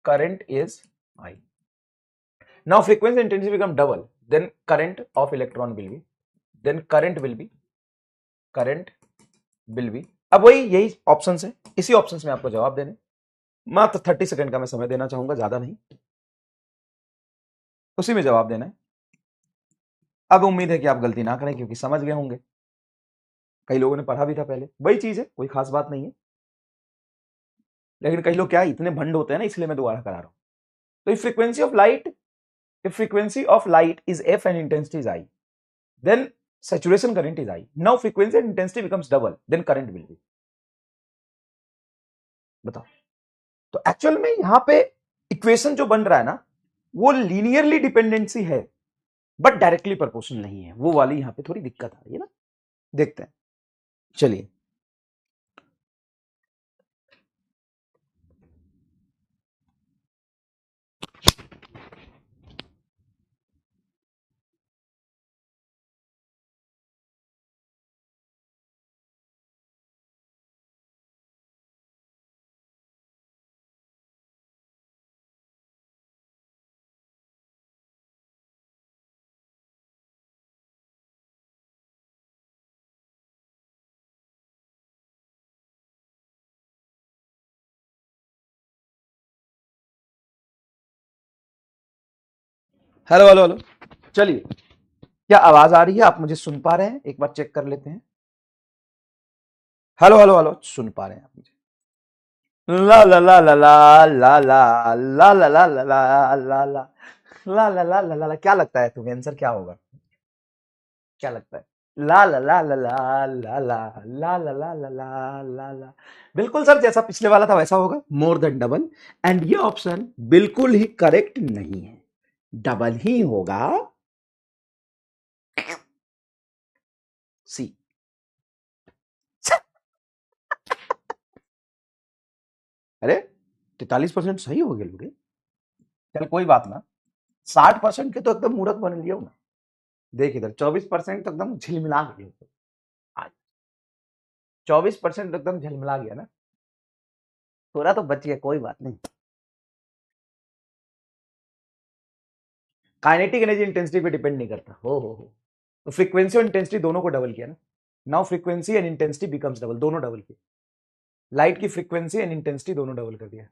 current is I. Now frequency and intensity become double. Then current of electron will be. Then current will be. अब वही यही ऑप्शन है, इसी ऑप्शन में आपको जवाब देने। मात्र 30 सेकंड का मैं समय देना चाहूंगा, ज्यादा नहीं, उसी में जवाब देना है। अब उम्मीद है कि आप गलती ना करें क्योंकि समझ गए होंगे, कई लोगों ने पढ़ा भी था पहले, वही चीज है, कोई खास बात नहीं है। लेकिन कई लोग क्या इतने भंड होते हैं ना, इसलिए मैं दोबारा करा रहा हूं। तो if frequency of light is F and intensity is I, then saturation current is I. Now frequency and intensity becomes double, then current will be. बताओ, तो एक्चुअल में यहां पे इक्वेशन जो बन रहा है ना, वो लीनियरली डिपेंडेंसी है बट डायरेक्टली प्रोपोर्शनल नहीं है, वो वाली यहां पे थोड़ी दिक्कत आ रही है ना, देखते हैं। चलिए हेलो हेलो हेलो, चलिए क्या आवाज आ रही है? आप मुझे सुन पा रहे हैं? एक बार चेक कर लेते हैं। हेलो हेलो हेलो, सुन पा रहे हैं आप मुझे? ला ला ला ला ला ला ला ला ला ला ला ला ला ला ला ला ला ला। क्या लगता है तुम्हें आंसर क्या होगा? क्या लगता है? ला ला ला ला ला ला ला ला ला ला ला ला ला ला। बिल्कुल सर, जैसा पिछले वाला था वैसा होगा, मोर देन डबल। एंड ये ऑप्शन बिल्कुल ही करेक्ट नहीं है, डबल ही होगा सी। अरे 43% सही हो गए लोगे, चल कोई बात ना। 60% के तो एकदम मूर्ख बन लिया ना, देख इधर 24% तो एकदम झिलमिला गए, 24% तो एकदम झिलमिला गया ना, थोड़ा तो बच गया, कोई बात नहीं। काइनेटिक एनर्जी इंटेंसिटी पे डिपेंड नहीं करता, हो तो फ्रीक्वेंसी और इंटेंसिटी दोनों को डबल किया ना, now frequency and intensity becomes double, दोनों डबल किया, लाइट की फ्रीक्वेंसी एंड इंटेंसिटी दोनों डबल कर दिया।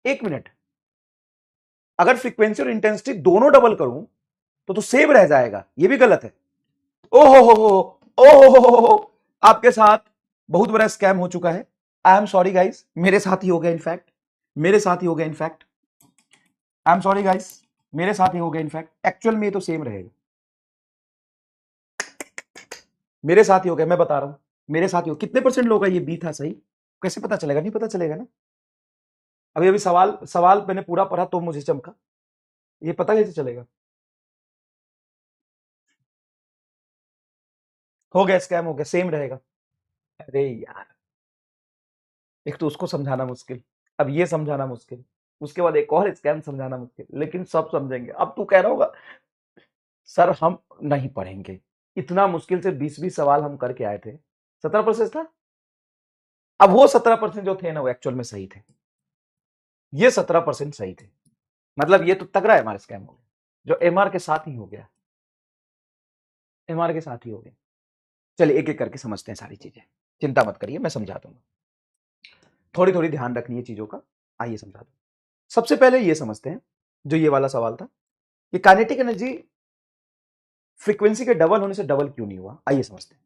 एक मिनट, अगर फ्रीक्वेंसी और इंटेंसिटी दोनों डबल करूं तो सेम रह जाएगा, ये भी गलत है। ओहो, आपके साथ बहुत बड़ा स्कैम हो चुका है। आई एम सॉरी गाइस, मेरे साथ ही हो गया in fact, I am sorry guys, मेरे साथ ही हो गया इनफैक्ट। एक्चुअल में ये तो सेम रहेगा, मेरे साथ ही हो गया, मैं बता रहा हूं मेरे साथ ही हो। कितने परसेंट लोग का ये बी था सही, कैसे पता चलेगा? नहीं पता चलेगा ना, अभी सवाल मैंने पूरा पढ़ा तो मुझे चमका, ये पता कैसे चलेगा? हो गया, स्कैम हो गया, सेम रहेगा। अरे यार, एक तो उसको समझाना मुश्किल, अब ये समझाना मुश्किल, उसके बाद एक और स्कैम समझाना मुश्किल, लेकिन सब समझेंगे। अब तू कह रहा होगा सर हम नहीं पढ़ेंगे, इतना मुश्किल से 20-20 सवाल हम करके आए थे, 17% था। अब वो 17% जो थे ना, वो एक्चुअल में सही थे, ये 17% सही थे, मतलब ये तो तगड़ा एमआर स्कैम हो गया, जो एमआर के साथ ही हो गया, एमआर के साथ ही हो गया। चलिए एक एक करके समझते हैं सारी चीजें, चिंता मत करिए, मैं समझा दूंगा, थोड़ी थोड़ी ध्यान रखनी है चीजों का। आइए समझा दूं। सबसे पहले ये समझते हैं, जो ये वाला सवाल था कि काइनेटिक एनर्जी फ्रीक्वेंसी के डबल होने से डबल क्यों नहीं हुआ। आइए समझते हैं,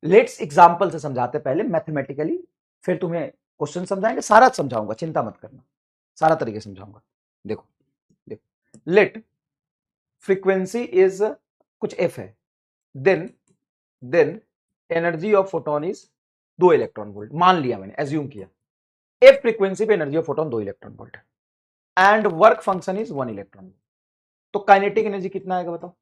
लेट्स एग्जांपल से समझाते हैं पहले मैथमेटिकली, फिर तुम्हें क्वेश्चन समझाएंगे, सारा समझाऊंगा, चिंता मत करना, सारा तरीके समझाऊंगा। देखो लेट फ्रीक्वेंसी इज कुछ एफ है, then energy of photon is 2 electron volt, मान लिया मैंने, एज्यूम किया एफ फ्रीक्वेंसी पे energy of photon 2 electron volt and work function is 1 electron volt. तो काइनेटिक एनर्जी कितना आएगा बताओ,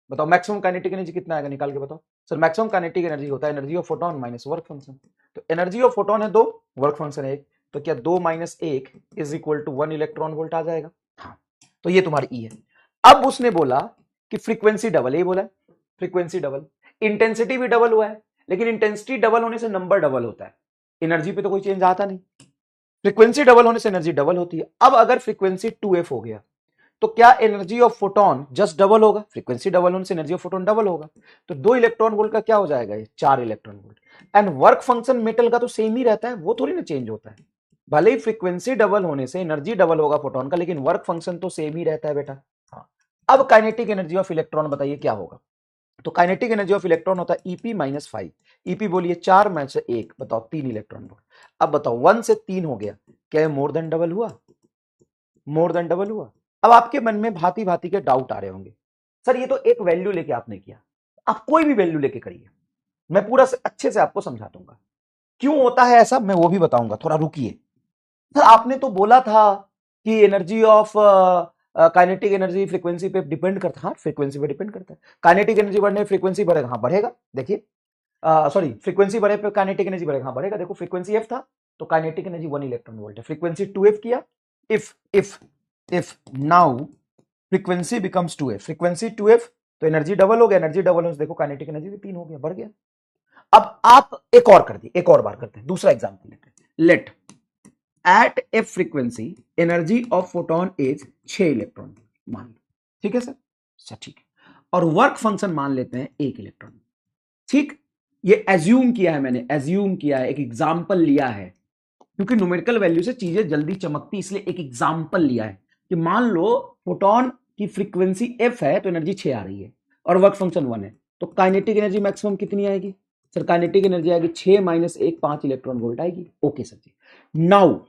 बताओ मैक्सिमम काइनेटिक एनर्जी कितना आएगा, निकाल के बताओ। सर मैक्सिमम काइनेटिक एनर्जी होता है energy of photon minus work function. तो एनर्जी ऑफ फोटोन है 2, वर्क फंक्शन है 1, तो क्या 2 minus 1 is equal to 1 electron volt आ जाएगा। हाँ, तो ये तुम्हारी ई है। अब उसने बोला कि फ्रीक्वेंसी डबल, यही बोला फ्रीक्वेंसी डबल, इंटेंसिटी भी डबल हुआ है, लेकिन इंटेंसिटी डबल होने से नंबर डबल होता है, एनर्जी पे तो कोई चेंज आता नहीं। फ्रीक्वेंसी डबल होने से एनर्जी डबल होती है। अब अगर फ्रीक्वेंसी 2f हो गया तो क्या energy of photon just double होगा, फ्रीक्वेंसी डबल होने से एनर्जी ऑफ फोटोन डबल होगा, तो 2 इलेक्ट्रॉन वोल्ट का क्या हो जाएगा, ये 4 electron volt. And work function metal का तो सेम ही रहता है, वो थोड़ी ना चेंज होता है। भले ही फ्रीक्वेंसी डबल होने से एनर्जी डबल होगा फोटोन का, लेकिन वर्क फंक्शन तो सेम ही रहता है बेटा। हाँ, अब काइनेटिक एनर्जी ऑफ इलेक्ट्रॉन बताइए क्या होगा। तो काइनेटिक एनर्जी ऑफ इलेक्ट्रॉन होता है ep माइनस 5, ईपी बोलिए 4 में से 1, बताओ 3 इलेक्ट्रॉन वोल्ट। अब बताओ 1 से 3 हो गया, क्या मोर देन डबल हुआ, मोर देन डबल हुआ। अब आपके मन में भांति भांति के डाउट आ रहे होंगे, सर ये तो एक वैल्यू लेके आपने किया, आप कोई भी वैल्यू लेके करिए, मैं पूरा अच्छे से आपको समझा दूंगा क्यों होता है ऐसा, मैं वो भी बताऊंगा, थोड़ा रुकिए। सर आपने तो बोला था कि energy of kinetic energy frequency पे डिपेंड करता है। हाँ, फ्रीक्वेंसी पे डिपेंड करता है। काइनेटिक एनर्जी बढ़ने फ्रीक्वेंसी बढ़ेगा, हाँ बढ़ेगा, देखिए सॉरी फ्रीक्वेंसी बढ़े पे काइनेटिक एनर्जी बढ़ेगा, हाँ बढ़ेगा। देखो फ्रीक्वेंसी एफ था तो काइनेटिक एनर्जी 1 इलेक्ट्रॉन वोल्ट है, फ्रीक्वेंसी 2f किया, if now frequency becomes 2f, frequency 2f तो एनर्जी डबल हो गया, एनर्जी डबल हो देखो काइनेटिक एनर्जी भी 3 हो गया, बढ़ गया। अब आप एक और कर दिए, एक और बार करते हैं, दूसरा एग्जांपल लेते हैं। Let at F frequency energy of photon is 6 electron मान लो, ठीक है सर, ठीक है, और वर्क फंक्शन मान लेते हैं 1 इलेक्ट्रॉन, ठीक। ये एज्यूम किया है मैंने, एज्यूम किया है, एक एग्जाम्पल लिया है, क्योंकि न्यूमेरिकल वैल्यू से चीजें जल्दी चमकती, इसलिए एक एग्जाम्पल लिया है कि मान लो फोटोन की फ्रीक्वेंसी एफ है तो एनर्जी 6 आ रही है और वर्क फंक्शन 1 है, तो काइनेटिक एनर्जी मैक्सिमम कितनी आएगी सर, काइनेटिक एनर्जी आएगी 6 माइनस 1, 5 इलेक्ट्रॉन वोल्ट आएगी। ओके सर जी। नाउ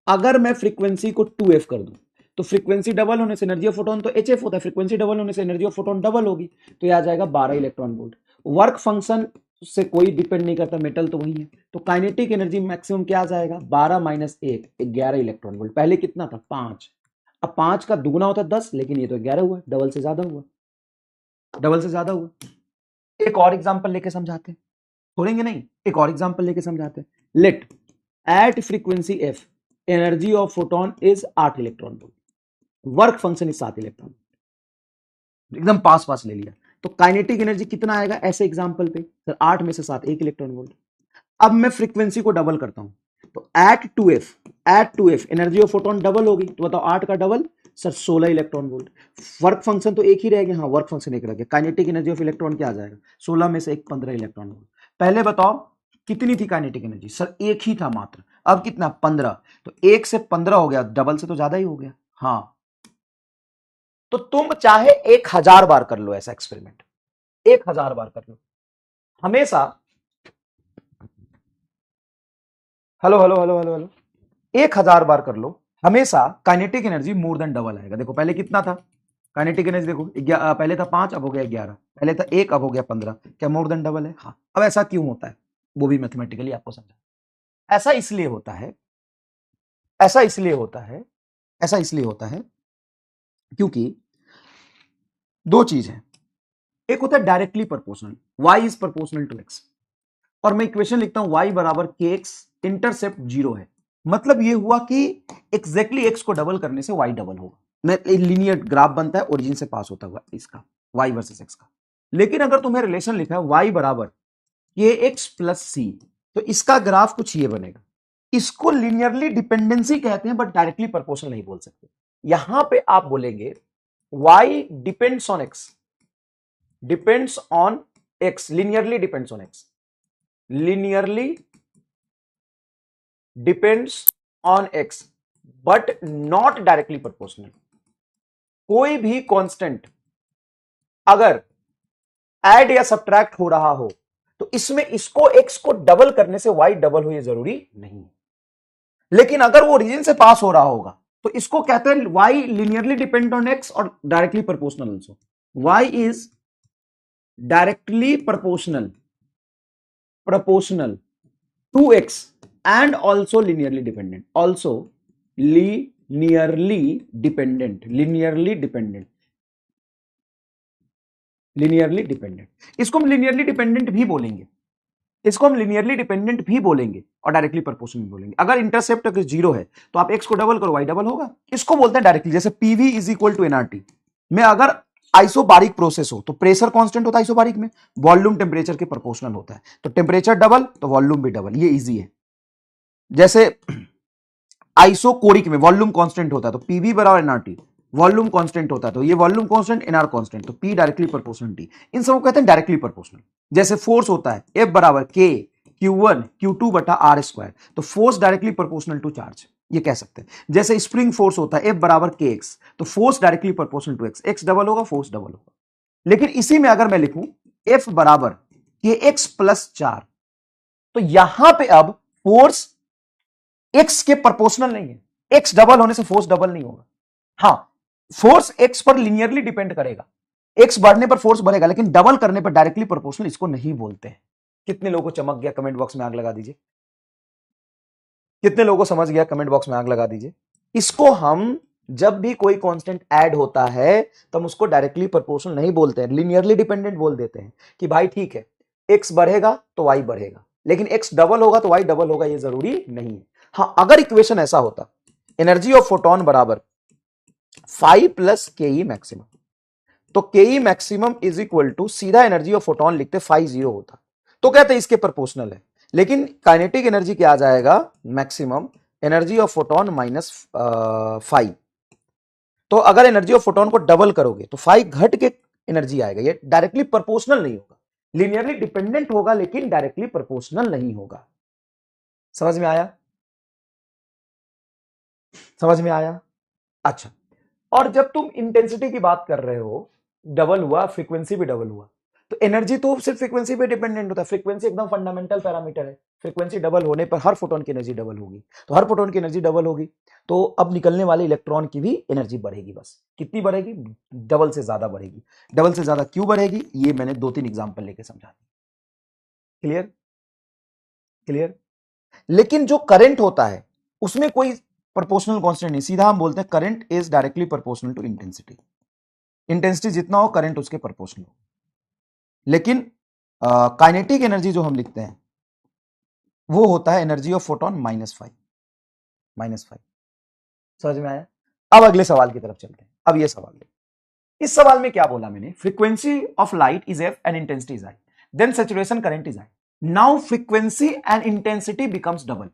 अगर मैं फ्रीक्वेंसी को 2f कर दूं तो फ्रीक्वेंसी डबल होने से एनर्जी ऑफ फोटोन तो hf होता है, फ्रीक्वेंसी डबल होने से एनर्जी ऑफ फोटोन डबल होगी, तो यह आ जाएगा 12 इलेक्ट्रॉन वोल्ट। वर्क फंक्शन से कोई डिपेंड नहीं करता, मेटल तो वही है, तो काइनेटिक एनर्जी मैक्सिमम क्या आ जाएगा, 12 माइनस 1, 11 इलेक्ट्रॉन वोल्ट। पहले कितना था 5, अब 5 का दुगना होता 10, लेकिन ये तो 11 हुआ, डबल से ज्यादा हुआ, डबल से ज्यादा हुआ। एक और एग्जांपल लेके समझाते हैं, छोड़ेंगे नहीं, एक और एग्जांपल लेके समझाते हैं। Let at frequency F energy of photon is 8 electron volt, work function is 7 electron, एकदम पास पास ले लिया। तो काइनेटिक एनर्जी कितना आएगा ऐसे एग्जांपल पे सर, 8 में से 7, 1 इलेक्ट्रॉन वोल्ट। अब मैं फ्रीक्वेंसी को डबल करता हूं तो at 2f energy of photon double होगी, तो बताओ 8 का double sir 16 electron volt. Work function तो एक ही रह गया, हाँ वर्क फंक्शन एक रह गया, काइनेटिक एनर्जी ऑफ इलेक्ट्रॉन क्या आ जाएगा, 16 में से 1 15 इलेक्ट्रॉन वोल्ट। पहले बताओ कितनी थी काइनेटिक एनर्जी सर, एक ही था मात्र, अब कितना 15, तो 1 से 15 हो गया, डबल से तो ज्यादा ही हो गया। हाँ, तो तुम चाहे 1000 बार कर लो ऐसा एक्सपेरिमेंट, 1000 बार कर लो, हमेशा hello hello hello hello hello 1000 बार कर लो, हमेशा काइनेटिक एनर्जी मोर देन डबल आएगा। देखो पहले कितना था काइनेटिक एनर्जी, देखो पहले था 5, अब हो गया 11, पहले था 1, अब हो गया 15, क्या मोर देन डबल है। हाँ, अब ऐसा क्यों होता है वो भी मैथमेटिकली आपको समझा। ऐसा इसलिए होता है, ऐसा इसलिए होता है, ऐसा इसलिए होता है क्योंकि दो चीज है, एक होता है directly proportional, y is proportional to x, और मैं इक्वेशन लिखता हूं y बराबर kx, इंटरसेप्ट 0 है, मतलब ये हुआ कि एग्जैक्टली x को डबल करने से y डबल होगा, मैं लीनियर ग्राफ बनता है ओरिजिन से पास होता हुआ इसका y वर्सेस x का। लेकिन अगर तुम्हें रिलेशन लिखा है y बराबर kx प्लस c, तो इसका ग्राफ कुछ ये बनेगा, इसको लीनियरली डिपेंडेंसी कहते हैं बट डायरेक्टली प्रोपोर्शनल नहीं बोल सकते। यहां पे आप बोलेंगे y depends on x, depends on x, linearly depends on x, linearly depends on x but not directly proportional। कोई भी कांस्टेंट अगर ऐड या सब्ट्रैक्ट हो रहा हो तो इसमें इसको x को डबल करने से y डबल हो ये जरूरी नहीं है, लेकिन अगर वो ओरिजिन से पास हो रहा होगा तो इसको कहते हैं y linearly depend on x और directly proportional also. y is directly proportional to x and also linearly dependent, linearly dependent। इसको हम linearly dependent भी बोलेंगे, इसको हम linearly dependent भी बोलेंगे और डायरेक्टली प्रोपोर्शनल भी बोलेंगे। अगर इंटरसेप्ट अगर 0 है तो आप x को डबल करो y डबल होगा। इसको बोलते हैं डायरेक्टली, जैसे PV is equal to nRT में अगर आइसोबारिक प्रोसेस हो तो प्रेशर कांस्टेंट होता है आइसोबारिक में, वॉल्यूम टेम्परेचर के प्रोपोर्शनल होता है, तो टेम्परेचर डबल तो वॉल्यूम भी डबल, ये इजी है। जैसे आइसोकोरिक में वॉल्यूम कांस्टेंट होता है तो पीवी बराबर एनआरटी, वॉल्यूम कांस्टेंट होता है तो ये वॉल्यूम कांस्टेंट एनआर कांस्टेंट, तो पी डायरेक्टली प्रोपोर्शनल टी, इन सबको कहते हैं डायरेक्टली प्रोपोर्शनल। जैसे फोर्स होता है एफ बराबर के Q1 Q2 बटा आर स्क्वायर, तो force directly proportional to charge, ये कह सकते हैं। जैसे स्प्रिंग फोर्स होता है एफ बराबर के एक्स, तो force directly proportional to X, X double होगा फोर्स डबल होगा। लेकिन इसी में अगर मैं लिखूं एफ बराबर के एक्स प्लस 4, तो यहां पे अब फोर्स एक्स के प्रोपोर्शनल नहीं है, एक्स डबल होने से फोर्स डबल नहीं होगा। हाँ, फोर्स एक्स पर लिनियरली डिपेंड करेगा, एक्स बढ़ने पर फोर्स बढ़ेगा, लेकिन डबल करने पर डायरेक्टली प्रोपोर्शनल इसको नहीं बोलते हैं। कितने लोगों को चमक गया? कमेंट बॉक्स में आग लगा दीजिए। कितने लोगों को समझ गया? कमेंट बॉक्स में आग लगा दीजिए। इसको हम जब भी कोई कांस्टेंट ऐड होता है तो हम उसको डायरेक्टली प्रोपोर्शनल नहीं बोलते हैं, लिनियरली डिपेंडेंट बोल देते हैं कि भाई ठीक है, एक्स बढ़ेगा तो वाई बढ़ेगा, लेकिन एक्स डबल होगा तो वाई डबल होगा, ये जरूरी नहीं है। हाँ, अगर इक्वेशन ऐसा होता एनर्जी ऑफ फोटोन बराबर 5 प्लस के मैक्सिमम, तो के मैक्सिमम इज इक्वल टू सीधा एनर्जी ऑफ फोटोन लिखते 5 0 होता, तो कहते इसके प्रोपोर्शनल है। लेकिन काइनेटिक एनर्जी क्या आ जाएगा? Maximum energy of photon minus 5। तो अगर एनर्जी ऑफ फोटोन को डबल करोगे तो 5 घट के एनर्जी आएगा, ये डायरेक्टली प्रोपोर्शनल नहीं होगा, लिनियरली डिपेंडेंट होगा लेकिन डायरेक्टली प्रोपोर्शनल नहीं होगा। समझ में आया? समझ में आया? अच्छा, और जब तुम इंटेंसिटी की बात कर रहे हो, डबल हुआ, फ्रीक्वेंसी भी डबल हुआ, तो एनर्जी तो सिर्फ फ्रीक्वेंसी पे डिपेंडेंट होता है। फ्रीक्वेंसी एकदम फंडामेंटल पैरामीटर है, फ्रीक्वेंसी डबल होने पर हर फोटोन की एनर्जी डबल होगी, तो हर फोटोन की एनर्जी डबल होगी तो अब निकलने वाले इलेक्ट्रॉन की भी एनर्जी बढ़ेगी। बस कितनी बढ़ेगी? डबल से ज्यादा बढ़ेगी। डबल से ज्यादा क्यों बढ़ेगी? ये मैंने 2-3 एग्जाम्पल लेके समझा दी। क्लियर? क्लियर? लेकिन जो करंट होता है उसमें कोई प्रोपोर्शनल कांस्टेंट नहीं, सीधा हम बोलते हैं current is directly proportional to intensity. Intensity जितना हो करंट उसके प्रोपोर्शनल हो। लेकिन काइनेटिक एनर्जी जो हम लिखते हैं वो होता है एनर्जी ऑफ फोटोन -5। समझ में आया? अब अगले सवाल की तरफ चलते हैं। अब ये सवाल है, इस सवाल में क्या बोला मैंने? Frequency of light is F and intensity is I, then saturation current is I, now frequency and intensity becomes double.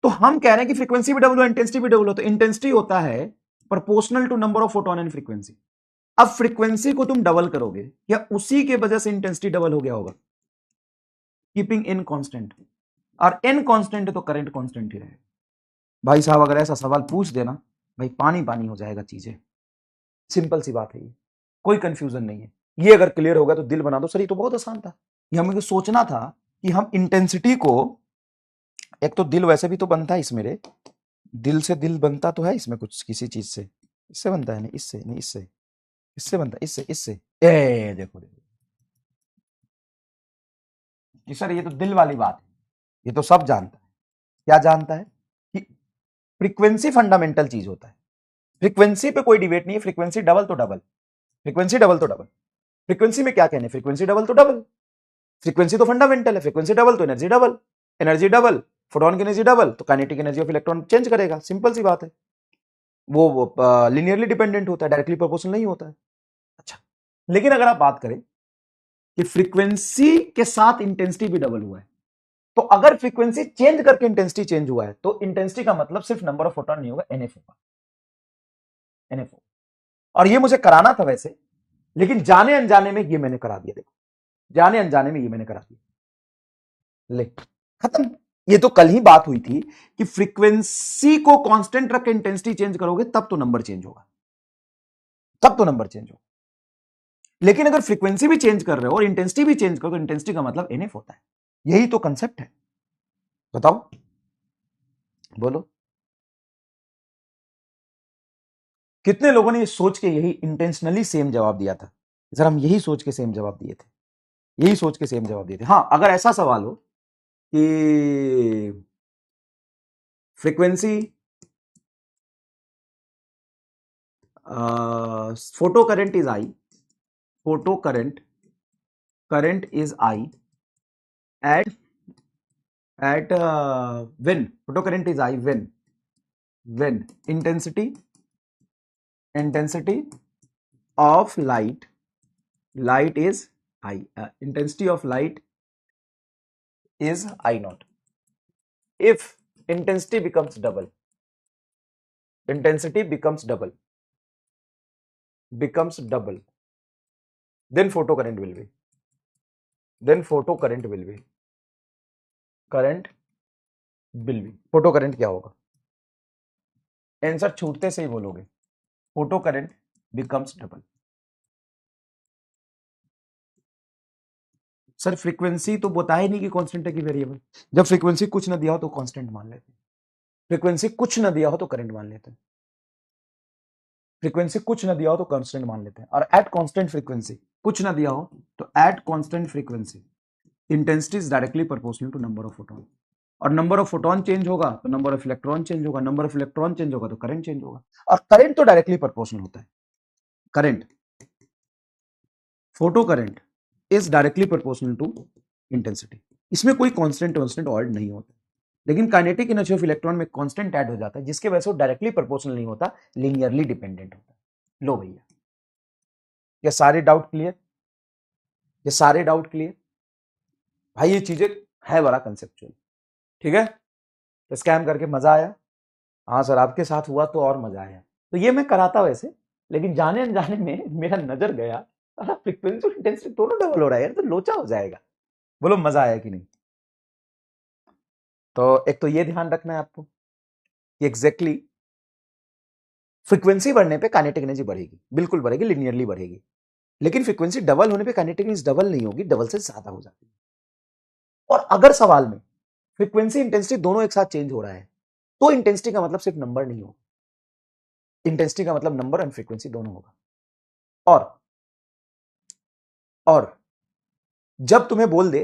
तो हम कह रहे हैं कि फ्रीक्वेंसी भी डबल हो, इंटेंसिटी भी डबल हो, तो इंटेंसिटी होता है proportional to number of photon and frequency. अब फ्रीक्वेंसी को तुम डबल करोगे या उसी के वजह से इंटेंसिटी डबल हो गया होगा, कीपिंग एन कांस्टेंट, और एन कांस्टेंट है तो करंट कांस्टेंट ही रहेगा। भाई साहब अगर ऐसा सवाल पूछ देना, भाई पानी पानी हो जाएगा चीजें। सिंपल सी बात है, ये कोई कंफ्यूजन नहीं है। ये अगर क्लियर होगा तो दिल बना दो। सर ये तो बहुत आसान था, ये हमें सोचना था कि हम इंटेंसिटी को, एक तो दिल वैसे भी तो बनता है इसमें रे, दिल से दिल बनता तो है इसमें कुछ किसी चीज से, इससे बनता है, नहीं इससे, नहीं इससे, इससे बनता है, इससे ए देखो कि सर ये तो दिल वाली बात है, ये तो सब जानता है। क्या जानता है? कि फ्रीक्वेंसी फंडामेंटल चीज होता है, फ्रीक्वेंसी पे कोई डिबेट नहीं है, फ्रीक्वेंसी डबल तो डबल, फ्रीक्वेंसी डबल तो डबल। फ्रीक्वेंसी में क्या कहने? फ्रीक्वेंसी डबल तो डबल, फ्रीक्वेंसी तो फंडामेंटल है, फ्रीक्वेंसी डबल तो energy double, energy double, photon की एनर्जी डबल तो kinetic energy of electron change करेगा। सिंपल सी बात है, वो लिनियरली डिपेंडेंट होता है, डायरेक्टली प्रोपोर्शनल नहीं होता है। अच्छा, लेकिन अगर आप बात करें कि फ्रीक्वेंसी के साथ इंटेंसिटी भी डबल हुआ है, तो अगर फ्रीक्वेंसी चेंज करके इंटेंसिटी चेंज हुआ है तो इंटेंसिटी का मतलब सिर्फ नंबर ऑफ फोटोन नहीं होगा, एनएफ होगा, एनएफ होगा। और ये मुझे कराना था वैसे, लेकिन जाने अनजाने में ये मैंने करा दिया। देखो, जाने अनजाने में ये मैंने करा दिया, ले खत्म। ये तो कल ही बात हुई थी कि फ्रीक्वेंसी को कांस्टेंट रख के इंटेंसिटी चेंज करोगे तब तो नंबर चेंज होगा, तब तो नंबर चेंज होगा। लेकिन अगर फ्रीक्वेंसी भी चेंज कर रहे हो और इंटेंसिटी भी चेंज करो तो इंटेंसिटी का मतलब एनएफ होता है। यही तो कंसेप्ट है। बताओ, बोलो। कितने लोगों ने ये सोच के यही इंटेंशनली सेम जवाब दिया था? सर हम यही सोच के सेम जवाब दिए थे, यही सोच के सेम जवाब दिए थे। हाँ, अगर ऐसा सवाल हो कि frequency photo current is I, photo current is I at when photo current is I, when intensity of light is I, intensity of light is I naught. If intensity becomes double, then photo current will be, photo current क्या होगा? आंसर छूटते से ही बोलोगे, photo current becomes double. Sir frequency तो बता ही नहीं कि कांस्टेंट है कि वेरिएबल। जब फ्रीक्वेंसी कुछ ना दिया हो तो कांस्टेंट मान लेते हैं, फ्रीक्वेंसी कुछ ना दिया हो तो करंट मान लेते हैं, फ्रीक्वेंसी कुछ ना दिया हो तो कांस्टेंट मान लेते हैं। और एट कांस्टेंट फ्रीक्वेंसी कुछ ना दिया हो तो at constant frequency intensity is directly proportional to number of photon, और नंबर ऑफ फोटोन चेंज होगा तो नंबर ऑफ इलेक्ट्रॉन चेंज होगा, नंबर ऑफ इलेक्ट्रॉन चेंज होगा तो करंट चेंज होगा, और करंट तो डायरेक्टली प्रोपोर्शनल होता है। Current, photo current is directly proportional to intensity. इसमें कोई कांस्टेंट ऐड नहीं होता, लेकिन काइनेटिक एनर्जी ऑफ इलेक्ट्रॉन में कांस्टेंट ऐड हो जाता है, जिसके वजह से वो डायरेक्टली प्रोपोर्शनल नहीं होता, लीनियरली डिपेंडेंट होता है। लो भैया, ये सारे डाउट क्लियर, ये सारे डाउट क्लियर भाई, ये चीजें है बड़ा कंसेप्चुअल। ठीक है, तो स्कैम करके मजा आया? हाँ सर, आपके साथ हुआ तो और मजा आया। तो ये मैं कराता वैसे, लेकिन जाने अनजाने में मेरा नजर गया, फ्रीक्वेंसी और इंटेंसिटी दोनों डबल हो रहा है यार, तो लोचा हो जाएगा। बोलो मजा आया कि नहीं? तो एक तो ये ध्यान रखना है आपको कि एग्जैक्टली फ्रीक्वेंसी बढ़ने पे काइनेटिक एनर्जी बढ़ेगी, बिल्कुल बढ़ेगी, लिनियरली बढ़ेगी। लेकिन फ्रीक्वेंसी डबल होने पे काइनेटिक एनर्जी डबल नहीं होगी, डबल से ज्यादा हो जाती है। और अगर सवाल में फ्रीक्वेंसी इंटेंसिटी दोनों एक साथ चेंज हो रहा है, तो इंटेंसिटी का मतलब सिर्फ नंबर नहीं होगा, इंटेंसिटी का मतलब नंबर एंड फ्रीक्वेंसी दोनों होगा। और जब तुम्हें बोल दे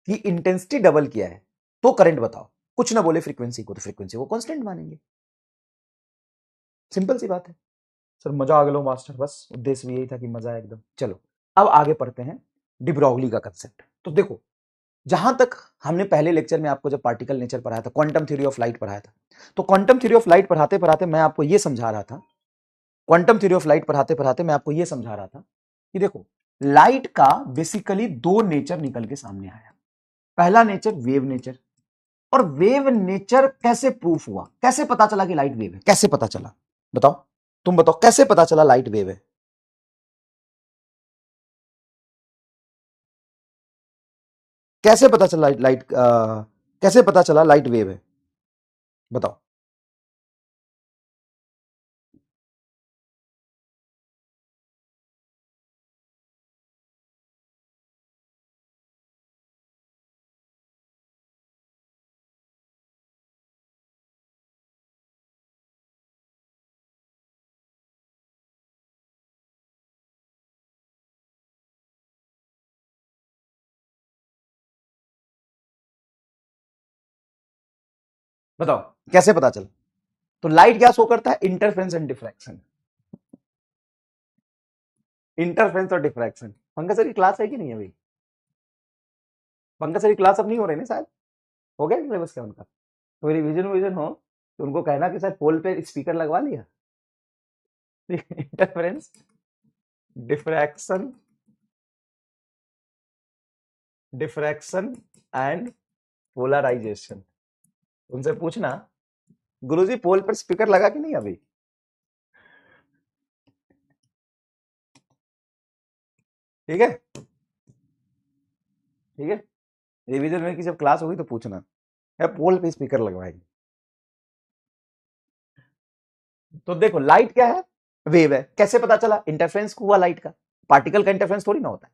कि इंटेंसिटी डबल किया है तो करंट बताओ, कुछ ना बोले फ्रीक्वेंसी को, तो फ्रीक्वेंसी को कांस्टेंट मानेंगे। सिंपल सी बात है। सर मजा आ गया मास्टर, बस उद्देश्य भी यही था कि मजा आए एकदम। चलो अब आगे पढ़ते हैं डी ब्रॉगली का कंसेप्ट। तो देखो, जहां तक हमने पहले लेक्चर में आपको जब पार्टिकल नेचर पढ़ाया था, क्वांटम थ्योरी ऑफ लाइट पढ़ाया था, तो क्वांटम थ्योरी ऑफ लाइट पढ़ाते पढ़ाते मैं आपको यह समझा रहा था, क्वांटम थ्योरी ऑफ लाइट पढ़ाते पढ़ाते मैं आपको यह समझा रहा था कि देखो, लाइट का बेसिकली दो नेचर निकल के सामने आया। पहला नेचर वेव नेचर, और वेव नेचर कैसे प्रूफ हुआ, कैसे पता चला कि लाइट वेव है, कैसे पता चला? बताओ, तुम बताओ कैसे पता चला लाइट वेव है? कैसे पता चला कैसे पता चला लाइट वेव है? बताओ। बताओ कैसे पता चला? तो लाइट क्या शो करता है? इंटरफेरेंस एंड डिफ्रैक्शन, इंटरफेरेंस और डिफ्रैक्शन। पंकज सर की क्लास है कि नहीं अभी? पंकज सर की क्लास अब नहीं हो रही ना शायद, हो गया सिलेबस क्या उनका? तो रिवीजन विजन हो तो उनको कहना कि सर पोल पे स्पीकर लगवा लिया। Interference, diffraction, diffraction and polarisation. उनसे पूछना गुरुजी पोल पर स्पीकर लगा कि नहीं अभी? ठीक है, ठीक है, रिवीजन में की जब क्लास होगी तो पूछना है पोल पे स्पीकर लगवाएंगे। तो देखो लाइट क्या है? वेव है। कैसे पता चला? इंटरफेरेंस हुआ लाइट का। पार्टिकल का इंटरफेरेंस थोड़ी ना होता है,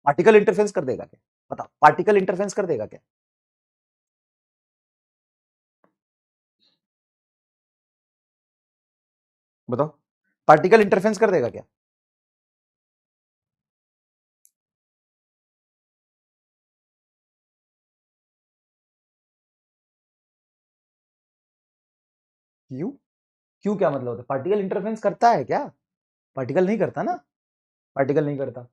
पार्टिकल इंटरफेरेंस कर देगा क्या? बताओ, पार्टिकल इंटरफेरेंस कर देगा क्या? बताओ। पार्टिकल इंटरफेरेंस कर देगा क्या? क्यों? क्यों क्या मतलब होता है? पार्टिकल इंटरफेरेंस करता है क्या? पार्टिकल नहीं करता ना, पार्टिकल नहीं करता।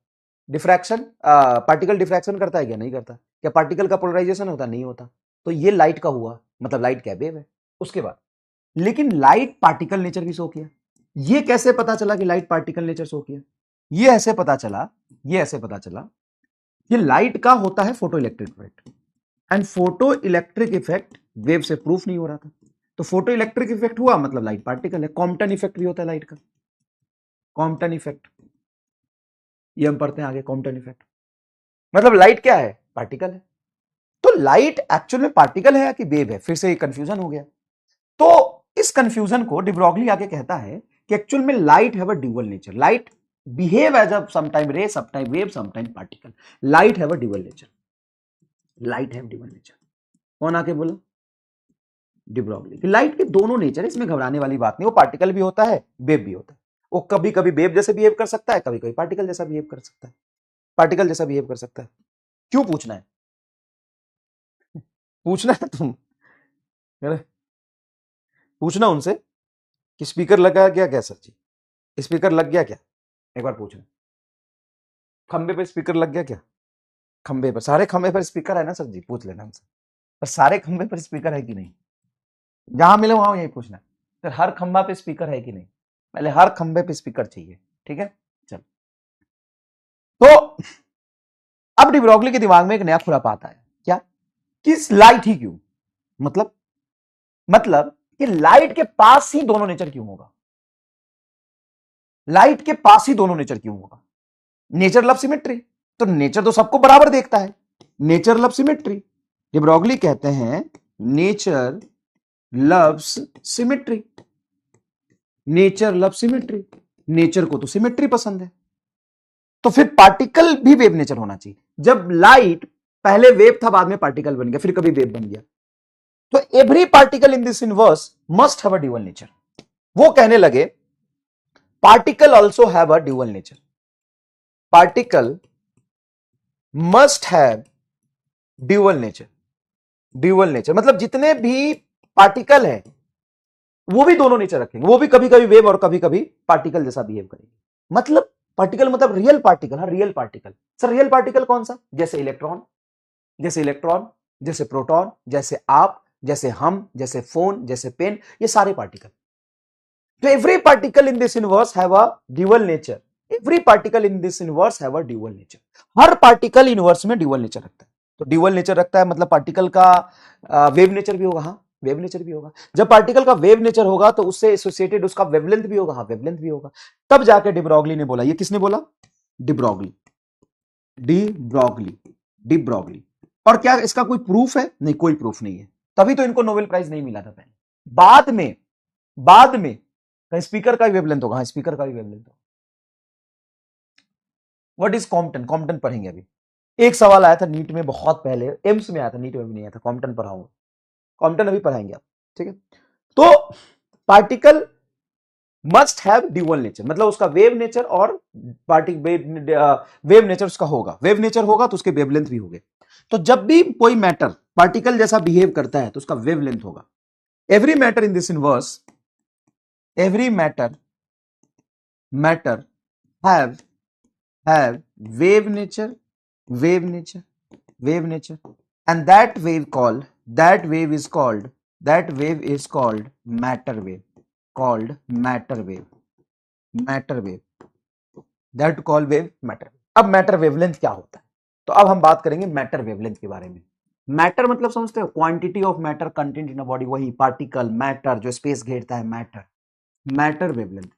डिफ्रैक्शन, पार्टिकल डिफ्रैक्शन करता है क्या? नहीं करता। क्या पार्टिकल का पोलराइजेशन होता? नहीं होता। तो ये लाइट का हुआ, मतलब लाइट क्या वेव है। उसके बाद लेकिन लाइट पार्टिकल नेचर भी शो किया। ये कैसे पता चला कि लाइट पार्टिकल नेचर शो किया? ये ऐसे पता चला, ये ऐसे पता चला कि लाइट का होता है photo electric effect, and photo electric effect wave से प्रूफ नहीं हो रहा था। तो फोटो इलेक्ट्रिक इफेक्ट हुआ मतलब लाइट पार्टिकल है। कॉम्पटन इफेक्ट भी होता है लाइट का, कॉम्पटन इफेक्ट, ये हम पढ़ते हैं आगे। कॉम्पटन इफेक्ट मतलब लाइट क्या है? पार्टिकल है। तो लाइट एक्चुअल में पार्टिकल है या कि वेव है? फिर से कंफ्यूजन हो गया। तो इस कंफ्यूजन को डी ब्रॉगली आगे कहता है कि एक्चुअल में light have a dual nature. Light behave as a sometime ray, sometime wave, sometime particle. Light have a dual nature, light have dual nature. कौन आके बोला? डी ब्रॉगली कि लाइट के दोनों नेचर है, इसमें घबराने वाली बात नहीं। वो पार्टिकल भी होता है, वेव भी होता है। वो कभी कभी वेव जैसे बिहेव कर सकता है, कभी कभी पार्टिकल जैसा बिहेव कर सकता है, पार्टिकल जैसा बिहेव कर सकता है। क्यों पूछना है? पूछना है तुम, पूछना उनसे कि स्पीकर लगा क्या? क्या सर जी, स्पीकर लग गया क्या? एक बार पूछना। खंबे पे स्पीकर लग गया क्या? खंबे पर, सारे खंबे पर स्पीकर है ना सर जी? पूछ लेना हमसे। पर सारे खंबे पर स्पीकर है कि नहीं? जहां मिले वहां यही पूछना। फिर हर खंबा पे स्पीकर है कि नहीं? पहले हर खंबे पे स्पीकर चाहिए, ठीक है। चल, तो अब डी ब्रॉगली के दिमाग में एक नया खुरापा आता है। क्या? कि लाइट ही क्यों? मतलब कि लाइट के पास ही दोनों नेचर क्यों होगा? लाइट के पास ही दोनों नेचर क्यों होगा? Nature love symmetry. तो नेचर तो सबको बराबर देखता है, nature love symmetry. De Broglie कहते हैं nature loves symmetry, nature love symmetry. Nature को तो सिमेट्री पसंद है। तो फिर पार्टिकल भी वेव नेचर होना चाहिए। जब लाइट पहले वेव था, बाद में पार्टिकल बन गया, फिर कभी वेव बन गया, तो every particle in this universe must have a dual nature. वो कहने लगे particle also have a dual nature, particle must have dual nature. Dual nature मतलब जितने भी पार्टिकल है वो भी दोनों नेचर रखेंगे, वो भी कभी कभी वेव और कभी कभी पार्टिकल जैसा बिहेव करेंगे। मतलब पार्टिकल मतलब रियल पार्टिकल। हाँ, real particle. Sir real particle कौन सा? जैसे इलेक्ट्रॉन, जैसे इलेक्ट्रॉन, जैसे प्रोटॉन, जैसे आप, जैसे हम, जैसे फोन, जैसे पेन, ये सारे पार्टिकल। तो every particle in this universe have a dual nature, every particle in this universe have a dual nature. Her particle universe में ड्यूअल नेचर रखता है। तो ड्यूअल नेचर रखता है मतलब पार्टिकल का वेव नेचर भी होगा। हाँ, वेव नेचर भी होगा। जब पार्टिकल का वेव नेचर होगा तो उससे एसोसिएटेड उसका वेवलेंथ भी होगा। हाँ, वेवलेंथ भी होगा। तब जाके डी ब्रॉगली ने बोला, ये किसने बोला? De Broglie, de Broglie, de Broglie. और क्या इसका कोई प्रूफ है? नहीं, कोई प्रूफ नहीं है। तभी तो इनको नोबेल प्राइज नहीं मिला था पहले। बाद में स्पीकर का भी वेवलेंथ होगा। हाँ, स्पीकर का भी वेवलेंथ होगा। What is Compton? कॉम्पटन पढ़ेंगे अभी। एक सवाल आया था नीट में बहुत पहले, एम्स में आया था, नीट में भी नहीं आया था। कॉम्पटन पढ़ाऊंगा, कॉम्पटन अभी पढ़ाएंगे आप, ठीक है। तो particle must have dual nature मतलब उसका वेव नेचर और वेव नेचर उसका होगा। वेव नेचर होगा तो उसके वेवलेंथ भी होंगे। तो जब भी कोई मैटर पार्टिकल जैसा बिहेव करता है तो उसका वेवलेंथ होगा। Every matter in this universe, every matter have wave nature, wave nature, wave nature, and that wave is called matter wave, called matter wave, matter wave, that call wave matter। अब मैटर वेवलेंथ क्या होता है? तो अब हम बात करेंगे मैटर वेवलेंथ के बारे में। मैटर मतलब समझते हो? Quantity of matter content in a body, वही पार्टिकल मैटर जो स्पेस घेरता है, मैटर। मैटर वेवलेंथ,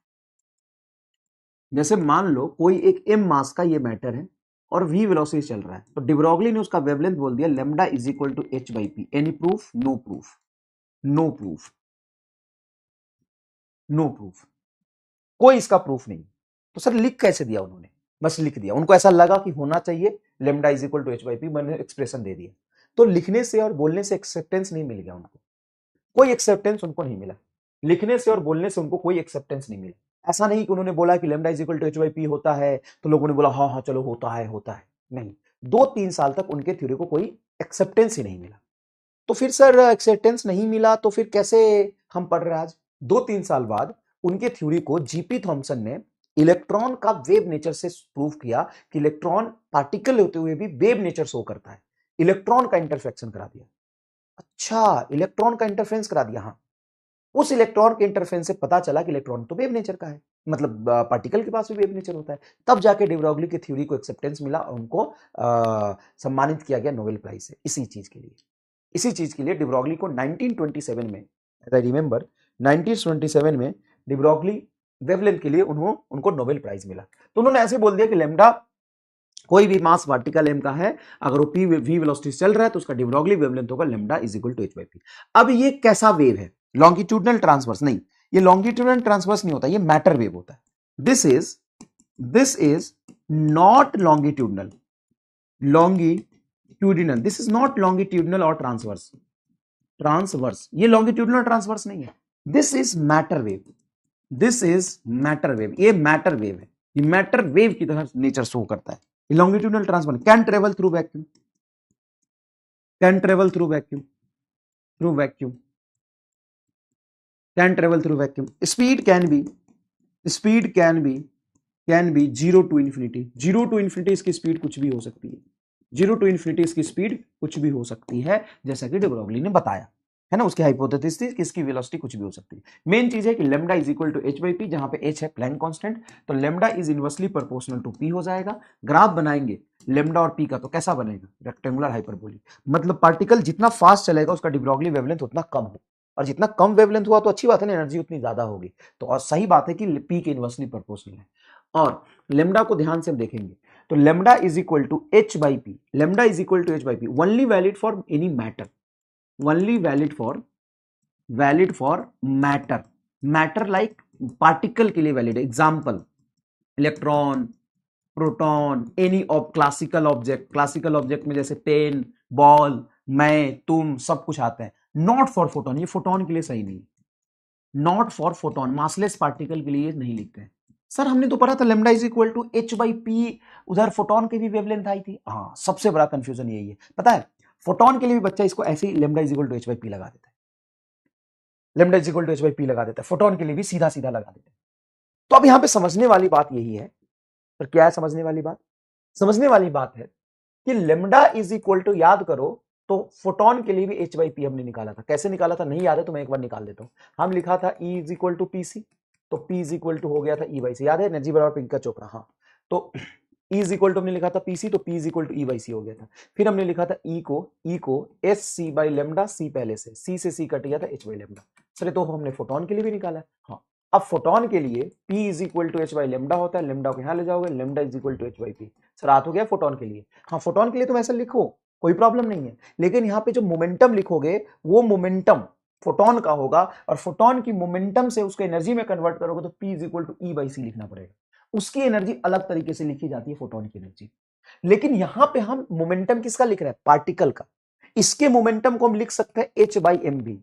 जैसे मान लो कोई एक m मास का ये मैटर है और v वेलोसिटी चल रहा है, तो डी ब्रॉगली ने उसका वेवलेंथ बोल दिया lambda is equal to h by P. Any proof? No proof, no proof, no proof, कोई इसका प्रूफ नहीं। तो सर लिख कैसे दिया उन्होंने? बस लिख दिया, उनको ऐसा लगा कि होना चाहिए lambda is equal to h by p, मैंने एक्सप्रेशन दे दिया। तो लिखने से और बोलने से एक्सेप्टेंस नहीं मिल गया उनको, कोई एक्सेप्टेंस उनको नहीं मिला। लिखने से और बोलने से उनको कोई एक्सेप्टेंस नहीं मिला। ऐसा नहीं कि उन्होंने बोला कि lambda is equal to h/p होता है तो लोगों ने बोला हाँ हाँ चलो होता है। नहीं, 2-3 साल तक उनके थ्योरी को कोई एक्सेप्टेंस ही नहीं मिला। तो फिर सर एक्सेप्टेंस नहीं मिला तो फिर कैसे हम पढ़ रहे हैं आज? 2-3 साल बाद उनके थ्योरी को जीपी थॉमसन ने इलेक्ट्रॉन का वेव नेचर से प्रूव किया कि इलेक्ट्रॉन पार्टिकल होते हुए भी वेव नेचर शो करता है। इलेक्ट्रॉन का इंटरसेक्शन करा दिया। अच्छा, इलेक्ट्रॉन का इंटरफेरेंस करा दिया। हाँ, उस इलेक्ट्रॉन के इंटरफेरेंस से पता चला कि इलेक्ट्रॉन तो वेव नेचर का है, मतलब पार्टिकल के पास भी वेव नेचर होता है। तब जाके डे ब्रॉगली की थ्योरी को एक्सेप्टेंस मिला और उनको सम्मानित किया गया नोबेल प्राइज से इसी चीज के लिए। इसी चीज के लिए डे ब्रॉगली को 1927 में, एज आई रिमेंबर 1927 में डे ब्रॉगली वेवलेंथ के लिए उनको नोबेल प्राइज मिला। तो उन्होंने ऐसे बोल दिया कि लैम्डा कोई भी मास पार्टिकल m का है, अगर वो p v वेलोसिटी चल रहा है तो उसका डे ब्रॉगली वेवलेंथ होगा lambda is equal to h/p। अब ये कैसा वेव है? लॉन्गिट्यूडनल ट्रांसवर्स नहीं, ये लॉन्गिट्यूडनल ट्रांसवर्स नहीं होता, ये मैटर वेव होता है। This is not longitudinal, this is not longitudinal और ट्रांसवर्स, ये लॉन्गिट्यूडनल ट्रांसवर्स नहीं है। दिस इज मैटर वेव, ये मैटर वेव है, ये मैटर वेव की तरह नेचर शो करता है। longitudinal transfer can travel through vacuum, speed can be 0 to infinity, इसकी स्पीड कुछ भी हो सकती है, 0 to infinity इसकी स्पीड कुछ भी हो सकती है, जैसा कि डे ब्रॉगली ने बताया है ना। उसकी हाइपोथेसिस थी कि इसकी वेलोसिटी कुछ भी हो सकती है। मेन चीज है कि lambda is equal to h/p, जहां पे h है प्लैंक कांस्टेंट, तो lambda is inversely proportional to p हो जाएगा। ग्राफ बनाएंगे लैम्डा और p का तो कैसा बनेगा? रेक्टेंगुलर हाइपरबोलिक, मतलब पार्टिकल जितना फास्ट चलेगा उसका डे ब्रॉगली वेवलेंथ उतना कम हो, और जितना कम वेवलेंथ हुआ तो अच्छी बात है ना, एनर्जी उतनी ज्यादा होगी। तो और सही बात है कि p के इनवर्सली प्रोपोर्शनल है। और लैम्डा को ध्यान से हम देखेंगे तो lambda is equal to h/p, lambda is equal to h/p only valid for any matter, only valid for matter like particle के लिए valid. Example electron, proton, any of classical object में जैसे पेन, बॉल, मैं, तुम, सब कुछ आता है। नॉट फॉर फोटोन, ये फोटोन के लिए सही नहीं, not for photon, massless particle के लिए नहीं लिखते हैं। सर हमने तो पढ़ा था lambda is equal to h/p, उधर फोटोन की भी वेवलेंथ आई थी। हाँ, सबसे बड़ा कंफ्यूजन यही है, पता है फोटोन के लिए भी बच्चा इसको ऐसे ही lambda is equal to h/p लगा देता है, lambda is equal to h/p लगा देता है, फोटोन के लिए भी सीधा सीधा लगा देता है। तो अब यहां पे समझने वाली बात यही है, तो क्या है समझने वाली बात? समझने वाली बात है कि लैम्डा इज इक्वल टू, याद करो तो फोटोन के लिए भी h/p हमने निकाला था। कैसे निकाला था नहीं याद है तो मैं एक बार निकाल देता हूं। हम लिखा था E is equal to P c, तो P इज इक्वल टू हो गया था E/c, याद है एनर्जी बराबर पिंका चोपड़ा। हाँ, तो E इज इक्वल टू हमने लिखा था PC, तो P is equal to E/c हो गया था। फिर हमने लिखा था E को SC बाई लैम्डा, C पहले से, C से C कट गया था H बाई लैम्डा। सर तो हमने फोटोन के लिए भी निकाला है। हाँ, अब फोटोन के लिए P is equal to H by lambda होता है, लैम्डा को यहां ले जाओगे, lambda is equal to H/p। Sir याद हो गया फोटोन के लिए। हाँ, फोटोन के लिए तुम ऐसा लिखो, कोई प्रॉब्लम नहीं है, लेकिन यहाँ पे जो मोमेंटम लिखोगे वो मोमेंटम फोटोन का होगा, और फोटोन की मोमेंटम से उसको एनर्जी में कन्वर्ट करोगे तो P is equal to E/c लिखना पड़ेगा। उसकी एनर्जी अलग तरीके से लिखी जाती है फोटोन की एनर्जी, लेकिन यहां पे हम मोमेंटम किसका लिख रहे हैं? पार्टिकल का। इसके मोमेंटम को हम लिख सकते हैं h/mv,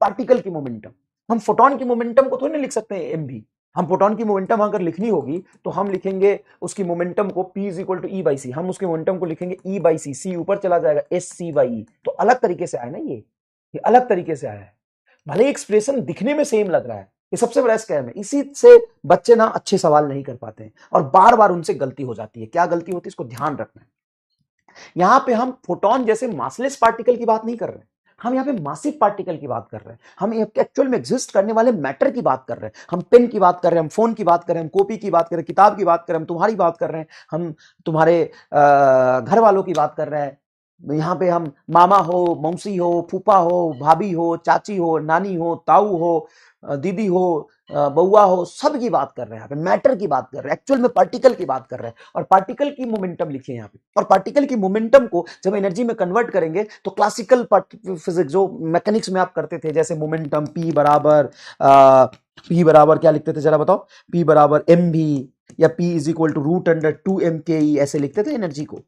पार्टिकल की मोमेंटम। हम फोटोन की मोमेंटम को थोड़ी ना लिख सकते हैं mv। हम फोटोन की मोमेंटम अगर लिखनी होगी तो हम लिखेंगे उसकी मोमेंटम को P is equal to E/c, हम उसके मोमेंटम को लिखेंगे E/c, C ऊपर चला जाएगा SC/e। तो अलग तरीके से आया ना, ये अलग तरीके से आया है, भले एक्सप्रेशन दिखने में सेम लग रहा है। ये सबसे बड़ा स्कैम है, इसी से बच्चे ना अच्छे सवाल नहीं कर पाते हैं और बार बार उनसे गलती हो जाती है। क्या गलती होती है इसको ध्यान रखना है। यहां पे हम फोटोन जैसे मासलेस पार्टिकल की बात नहीं कर रहे हैं, हम यहाँ पे मासिव पार्टिकल की बात कर रहे हैं, हम एक्चुअल में एग्जिस्ट करने वाले मैटर की बात कर रहे हैं। हम पेन की बात कर रहे हैं, हम फोन की बात कर रहे हैं, हम कॉपी की बात कर रहे हैं, किताब की बात कर रहे हैं, हम तुम्हारी बात कर रहे हैं, हम तुम्हारे घर वालों की बात कर रहे हैं। यहाँ पे हम मामा हो, मौसी हो, फूफा हो, भाभी हो, चाची हो, नानी हो, ताऊ हो, दीदी हो, बउआ हो, सब की बात कर रहे हैं। यहाँ पे मैटर की बात कर रहे हैं, एक्चुअल में पार्टिकल की बात कर रहे हैं, और पार्टिकल की मोमेंटम लिखिए यहाँ पे। और पार्टिकल की मोमेंटम को जब एनर्जी में कन्वर्ट करेंगे तो क्लासिकल फिजिक्स जो मैकेनिक्स में आप करते थे, जैसे मोमेंटम P बराबर क्या लिखते थे जरा बताओ? P बराबर mv या P is equal to √2 mke, ऐसे लिखते थे एनर्जी को।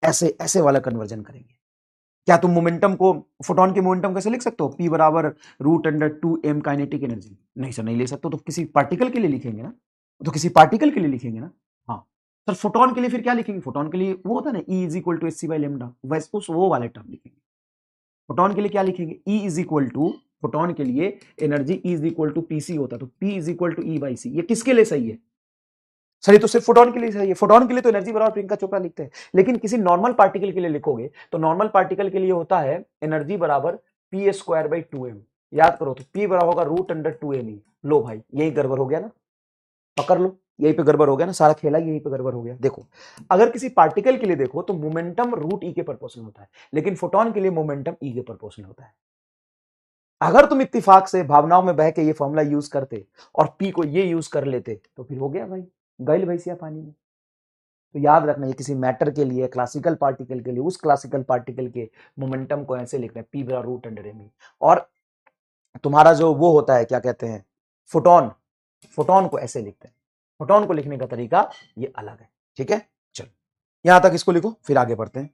ऐसे वाला कन्वर्जन करेंगे। क्या तुम मोमेंटम को, फोटोन के मोमेंटम कैसे लिख सकते हो? P बराबर √2m काइनेटिक एनर्जी? नहीं सर, नहीं ले सकते। तो किसी पार्टिकल के लिए लिखेंगे ना, तो किसी पार्टिकल के लिए लिखेंगे ना। हाँ सर, फोटोन के लिए फिर क्या लिखेंगे? फोटोन के लिए वो होता है ना, E is equal to H C by lambda, वैसे उस वो वाले टर्म लिखेंगे। फोटोन के लिए क्या लिखेंगे? E is equal to, photon के लिए energy E is equal to P C होता है, तो P is equal to E by C. ये किसके लिए सही है सर? ये तो सिर्फ फोटोन के लिए सही है। फोटोन के लिए तो एनर्जी बराबर प्रियंका चोपड़ा लिखते हैं, लेकिन किसी नॉर्मल पार्टिकल के लिए लिखोगे तो नॉर्मल पार्टिकल के लिए होता है एनर्जी बराबर पी स्क्वायर बाई 2m। याद करो, तो P बराबर होगा √2m। लो भाई, यही गड़बड़ हो गया ना, पकड़ लो, यही पे गड़बड़ हो गया ना, सारा खेला यही पे गड़बड़ हो गया। देखो, अगर किसी पार्टिकल के लिए देखो तो मोमेंटम √e के प्रोपोर्शनल होता है, लेकिन फोटोन के लिए मोमेंटम e के प्रोपोर्शनल होता है। अगर तुम इत्तेफाक से भावनाओं में बह के ये फॉर्मूला यूज करते और पी को ये यूज कर लेते तो फिर हो गया भाई, गैल भैंसिया पानी में। तो याद रखना, ये किसी मैटर के लिए, क्लासिकल पार्टिकल के लिए, उस क्लासिकल पार्टिकल के मोमेंटम को ऐसे लिखना है, पी बराबर √m। और तुम्हारा जो वो होता है, क्या कहते हैं, फोटोन, फोटोन को ऐसे लिखते हैं। फोटोन को लिखने का तरीका ये अलग है, ठीक है। चलो यहां तक इसको लिखो, फिर आगे बढ़ते हैं।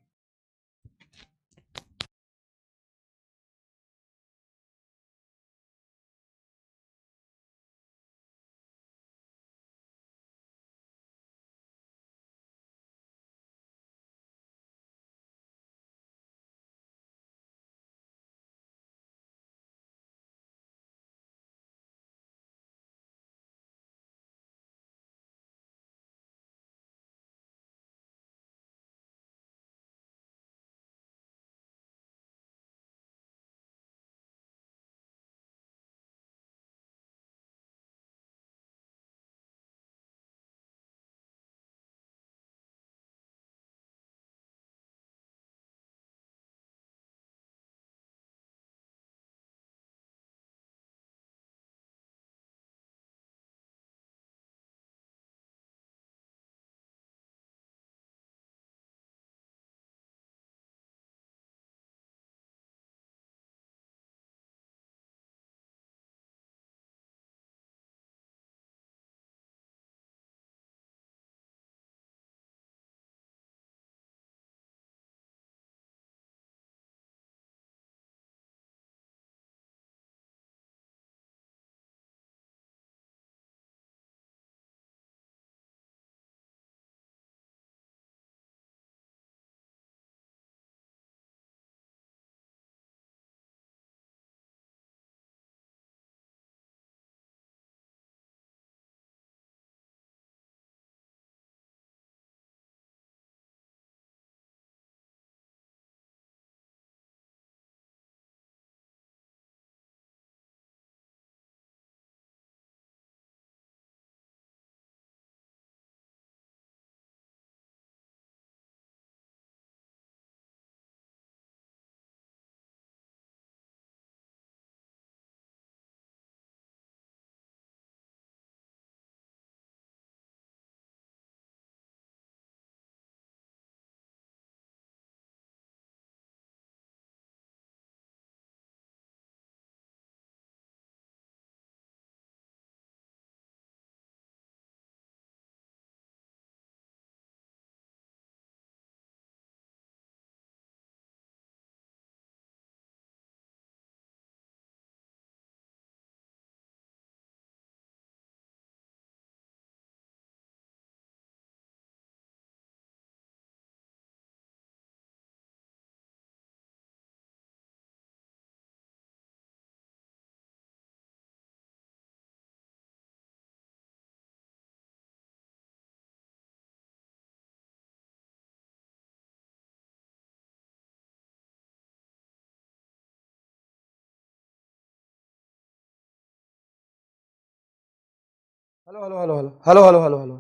Hello hello hello hello hello hello hello hello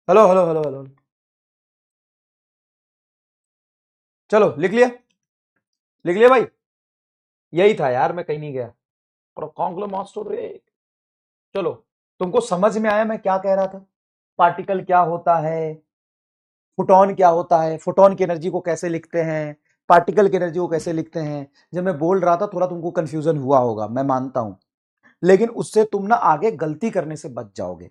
hello hello hello hello. चलो लिख लिया, लिख लिया भाई। यही था यार, मैं कहीं नहीं गया। और कॉन्क्लो मास्टर रे। चलो, तुमको समझ में आया मैं क्या कह रहा था? पार्टिकल क्या होता है, फोटोन क्या होता है, फोटोन की एनर्जी को कैसे लिखते हैं, पार्टिकल की एनर्जी को कैसे लिखते हैं। जब मैं बोल रहा था थोड़ा तुमको कंफ्यूजन हुआ होगा, मैं मानता हूं, लेकिन उससे तुम ना आगे गलती करने से बच जाओगे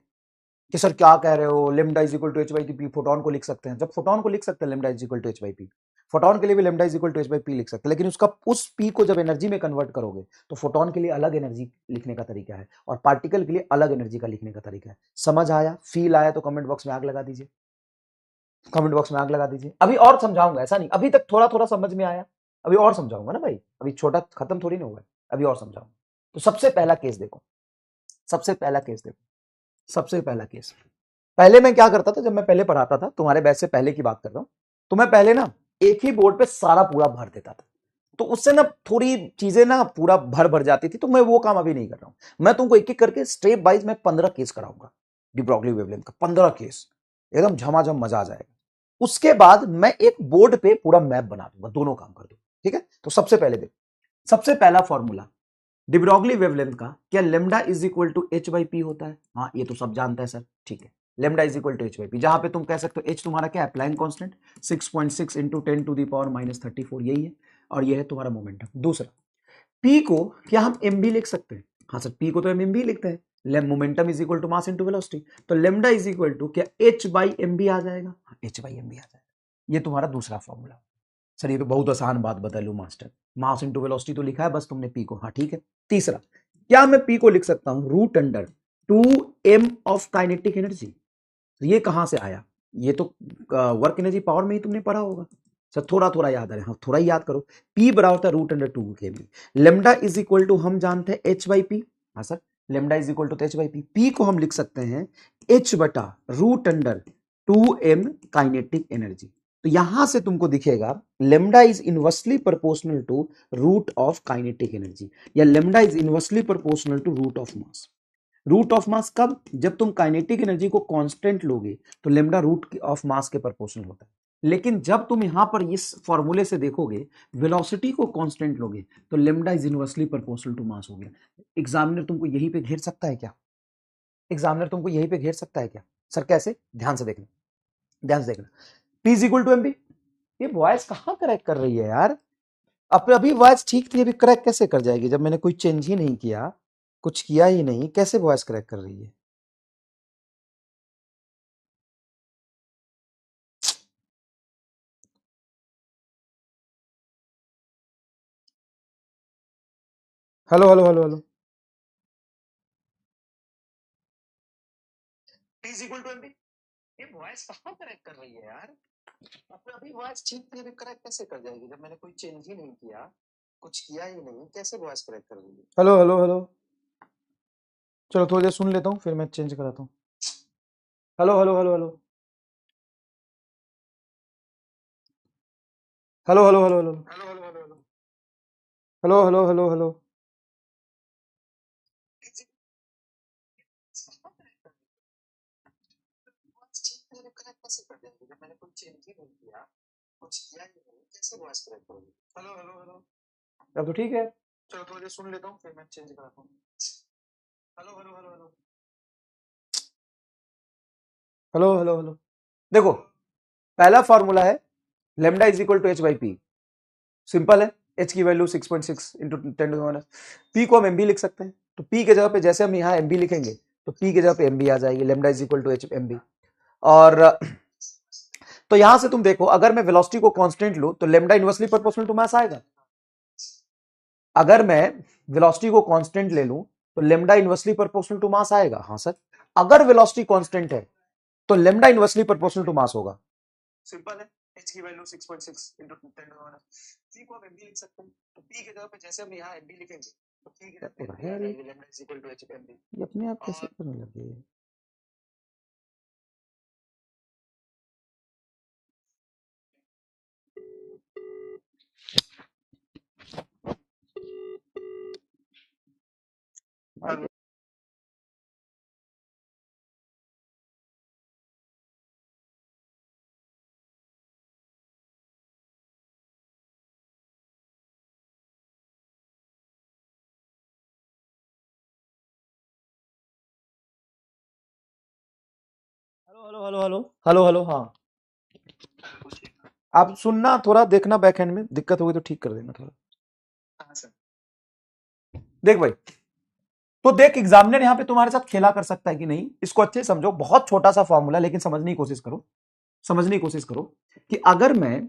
कि सर क्या कह रहे हो, lambda is equal to H by p, photon को लिख सकते हैं। जब फोटोन को लिख सकते हैं lambda is equal to H by p, photon के लिए भी lambda is equal to H by p लिख सकते हैं, लेकिन उसका उस पी को जब एनर्जी में कन्वर्ट करोगे तो फोटोन के लिए अलग एनर्जी लिखने का तरीका है और पार्टिकल के लिए अलग एनर्जी का लिखने का तरीका है। समझ आया, फील आया तो कमेंट बॉक्स में आग लगा दीजिए, कमेंट बॉक्स में आग लगा दीजिए। अभी और समझाऊंगा, ऐसा नहीं अभी तक थोड़ा थोड़ा समझ में आया, अभी और समझाऊंगा ना भाई, अभी छोटा खत्म थोड़ी ना हुआ है, अभी और समझाऊंगा। तो सबसे पहला केस देखो, सबसे पहला केस देखो, सबसे पहला केस। पहले मैं क्या करता था, जब मैं पहले पढ़ाता था, तुम्हारे बैच से पहले की बात कर रहा हूं, तो मैं पहले ना एक ही बोर्ड पे सारा पूरा भर देता था, तो उससे ना थोड़ी चीजें ना पूरा भर भर जाती थी, तो मैं वो काम अभी नहीं कर रहा हूं। मैं तुमको एक एक करके स्टेप वाइज मैं 15 केस कराऊंगा डी ब्रोगली वेवलेंथ का, 15 केस, एकदम झमाझम मजा आ जाएगा। उसके बाद मैं एक बोर्ड पे पूरा मैप बना दूंगा, दोनों काम कर दूंगा, ठीक है। तो सबसे पहले देखो, सबसे पहला फॉर्मूला डी ब्रोगली वेवलेंथ का, क्या lambda is equal to H by p होता है? हाँ ये तो सब जानता है सर, ठीक है। Lambda is equal to H by p, जहां पे तुम कह सकते हो एच तुम्हारा क्या है, Planck constant 6.6 into 10 to the power minus 34, यही है, और ये है तुम्हारा मोमेंटम। दूसरा, पी को क्या हम एम भी लिख सकते हैं? हाँ सर, पी को तो हम एम भी लिखते हैं, momentum is equal to mass into velocity, तो लेमडा इज इक्वल टू क्या एच बाई एम भी आ जाएगा? हाँ एच बाई एम भी आ जाएगा, ये तुम्हारा दूसरा फॉर्मूला। सर ये तो बहुत आसान बात बता लू मास्टर, मास इंटू वेलोसिटी तो लिखा है, बस तुमने पी को, हाँ ठीक है। तीसरा, क्या मैं पी को लिख सकता हूं root under 2m of kinetic energy? ये कहां से आया? ये तो वर्क एनर्जी पावर में ही तुमने पढ़ा होगा सर, थोड़ा थोड़ा याद है, हाँ थोड़ा ही याद करो। पी बराबर होता है root under 2 lambda is equal to हम जानते हैं एच बाई पी, हाँ sir, lambda is equal to H by p, p को हम लिख सकते हैं एच बटा root under 2m kinetic energy. तो यहां से तुमको दिखेगा lambda is inversely proportional to root of kinetic energy, या lambda is inversely proportional to root of mass. Root of mass कब? जब तुम काइनेटिक एनर्जी को कांस्टेंट लोगे तो लेमडा रूट ऑफ मास के प्रोपोर्शनल होता है, लेकिन जब तुम यहां पर इस फॉर्मूले से देखोगे वेलोसिटी को कांस्टेंट लोगे तो lambda is inversely proportional to mass हो गया। एग्जामिनर तुमको यहीं पे घेर सकता है क्या? एग्जामिनर तुमको यहीं पे घेर सकता है क्या? सर कैसे? ध्यान से देखना, ध्यान से देखना, P is equal to m b. ये वॉइस कहां करेक्ट कर रही है यार? अब अभी वॉइस ठीक थी, अभी करेक्ट कैसे कर जाएगी जब मैंने कोई चेंज ही नहीं किया, कुछ किया ही नहीं, कैसे वॉइस करेक्ट कर रही है? Hello hello hello hello, P is equal to m b. ये वॉइस कहां करेक्ट कर रही है यार? अब अभी वॉइस ठीक थी, अभी करेक्ट कैसे कर जाएगी जब मैंने कोई चेंज ही नहीं किया, कुछ किया ही नहीं, कैसे वॉइस करेक्ट कर रही है? हेलो हेलो हेलो, चलो थोड़ी देर सुन लेता हूँ फिर मैं चेंज कराता हूँ। Hello hello hello hello hello hello hello hello hello hello hello hello, अब तो ठीक है, चलो थोड़ी देर सुन लेता हूँ फिर मैं चेंज कराता हूँ। Hello hello hello hello hello hello hello, देखो पहला फॉर्मूला है lambda is equal to H by p, simple है, एच की वैल्यू 6.6 इंटू 10 पी को हम एम बी लिख सकते हैं, तो पी के जगह पे जैसे हम यहाँ एम बी लिखेंगे तो पी के जगह पे एम बी आ जाएगी, lambda is equal to h m b. और तो यहां से तुम देखो, अगर मैं वेलोसिटी को कांस्टेंट लूं तो lambda inversely proportional to mass आएगा। अगर मैं वेलोसिटी को कांस्टेंट ले लूं तो lambda inversely proportional to mass आएगा, हाँ सर। अगर वेलोसिटी कांस्टेंट है तो lambda inversely proportional to mass होगा, सिंपल है, h की वैल्यू 6.6 into 10 p को हम mb लिख सकते हैं, तो p की जगह पे जैसे हम यहाँ mb लिखेंगे तो p की जगह पे lambda is equal to h mb। ये अपने आप कैसे करने लगे? Hello hello hello hello hello hello, हाँ आप सुनना, थोड़ा देखना, बैक एंड में दिक्कत होगी तो ठीक कर देना थोड़ा। देख भाई, तो देख एग्जामिनर यहाँ पे तुम्हारे साथ खेला कर सकता है कि नहीं, इसको अच्छे से समझो, बहुत छोटा सा फॉर्मूला लेकिन समझने की कोशिश करो, समझने की कोशिश करो कि अगर मैं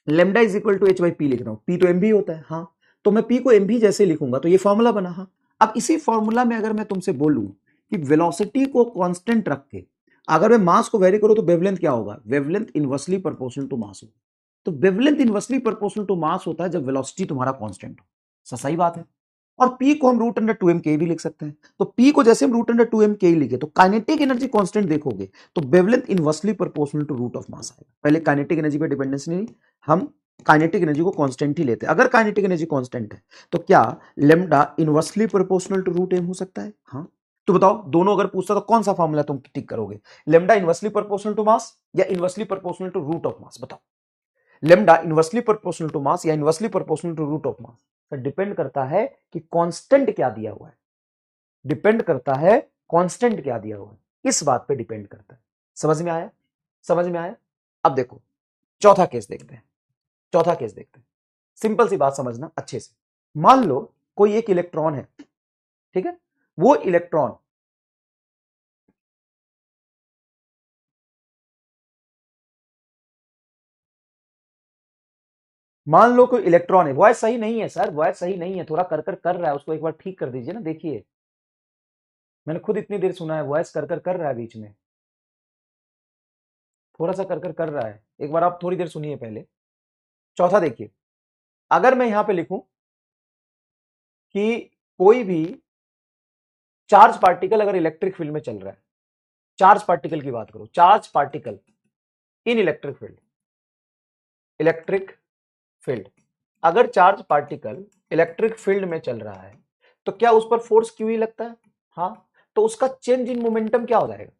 lambda is equal to H by p लिख रहा हूं, पी तो एम भी होता है, हाँ, तो मैं पी को एम भी जैसे लिखूंगा तो ये फॉर्मूला बना। हाँ, अब इसी फॉर्मूला में अगर मैं तुमसे बोलूं कि वेलोसिटी को कांस्टेंट रख के अगर मैं मास को वेरी करूं तो वेवलेंथ क्या होगा, wavelength inversely proportional to mass होगा। तो wavelength inversely proportional to mass होता है जब वेलोसिटी तुम्हारा कांस्टेंट हो। सही बात है। और पी को हम रूट अंडर 2m के भी लिख सकते हैं। तो पी को जैसे हम रूट अंडर 2m के लिखे तो काइनेटिक एनर्जी कांस्टेंट देखोगे तो wavelength inversely proportional to root of mass आएगा। पहले काइनेटिक एनर्जी पे डिपेंडेंस नहीं, हम काइनेटिक एनर्जी को कांस्टेंट ही लेते हैं। अगर काइनेटिक एनर्जी कांस्टेंट है तो क्या lambda inversely proportional to root m हो सकता है? हाँ, तो बताओ दोनों अगर पूछता तो कौन सा फॉर्मूला तुम टिक करोगे, lambda inversely proportional to mass या inversely proportional to root of mass? बताओ, lambda inversely proportional to mass या inversely proportional to root of mass? तो डिपेंड करता है कि कांस्टेंट क्या दिया हुआ है, डिपेंड करता है कांस्टेंट क्या दिया हुआ है, इस बात पे डिपेंड करता है। समझ में आया? समझ में आया? अब देखो चौथा केस देखते हैं, चौथा केस देखते हैं। सिंपल सी बात समझना अच्छे से। मान लो कोई एक इलेक्ट्रॉन है, ठीक है, वो इलेक्ट्रॉन मान लो कोई इलेक्ट्रॉन है, वॉइस सही नहीं है सर, वॉइस सही नहीं है, थोड़ा कर रहा है, उसको एक बार ठीक कर दीजिए ना। देखिए मैंने खुद इतनी देर सुना है, वॉइस कर रहा है बीच में, थोड़ा सा कर रहा है, एक बार आप थोड़ी देर सुनिए पहले। चौथा देखिए, अगर मैं यहां पे लिखूं कि कोई भी चार्ज पार्टिकल अगर इलेक्ट्रिक फील्ड में चल रहा है, चार्ज पार्टिकल की बात करो, charge particle in electric field, electric field, अगर चार्ज पार्टिकल इलेक्ट्रिक फील्ड में चल रहा है तो क्या उस पर फोर्स क्यू ही लगता है? हाँ, तो उसका चेंज इन मोमेंटम क्या हो जाएगा?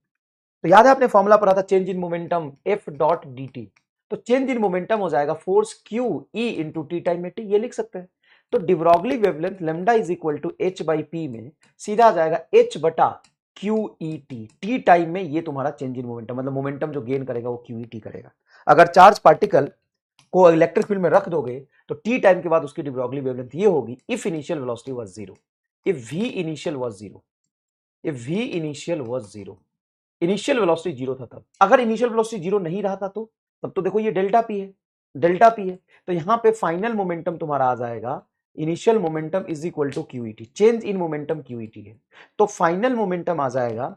तो याद है आपने फॉर्मूला पढ़ा था change in momentum F dot D T, तो चेंज इन मोमेंटम हो जाएगा force Q E into T time में टी, ये लिख सकते हैं। तो de Broglie wavelength lambda is equal to H by P में सीधा आ जाएगा एच बटा Q E T, T time में ये तुम्हारा चेंज इन मोमेंटम, मतलब मोमेंटम जो गेन करेगा वो क्यू ई टी करेगा। अगर चार्ज पार्टिकल को इलेक्ट्रिक फील्ड में रख दोगे तो टी टाइम के बाद उसकी डिब्रॉगली वेवलेंथ ये होगी if initial velocity was zero, if v initial was zero, if v initial was zero, initial velocity zero था तब। अगर इनिशियल वेलोसिटी जीरो नहीं रहा था तो तब तो देखो ये डेल्टा पी है, डेल्टा पी है, तो यहां पे फाइनल मोमेंटम तुम्हारा आ जाएगा initial momentum is equal to Q E T, change in momentum Q E T है, तो फाइनल मोमेंटम आ जाएगा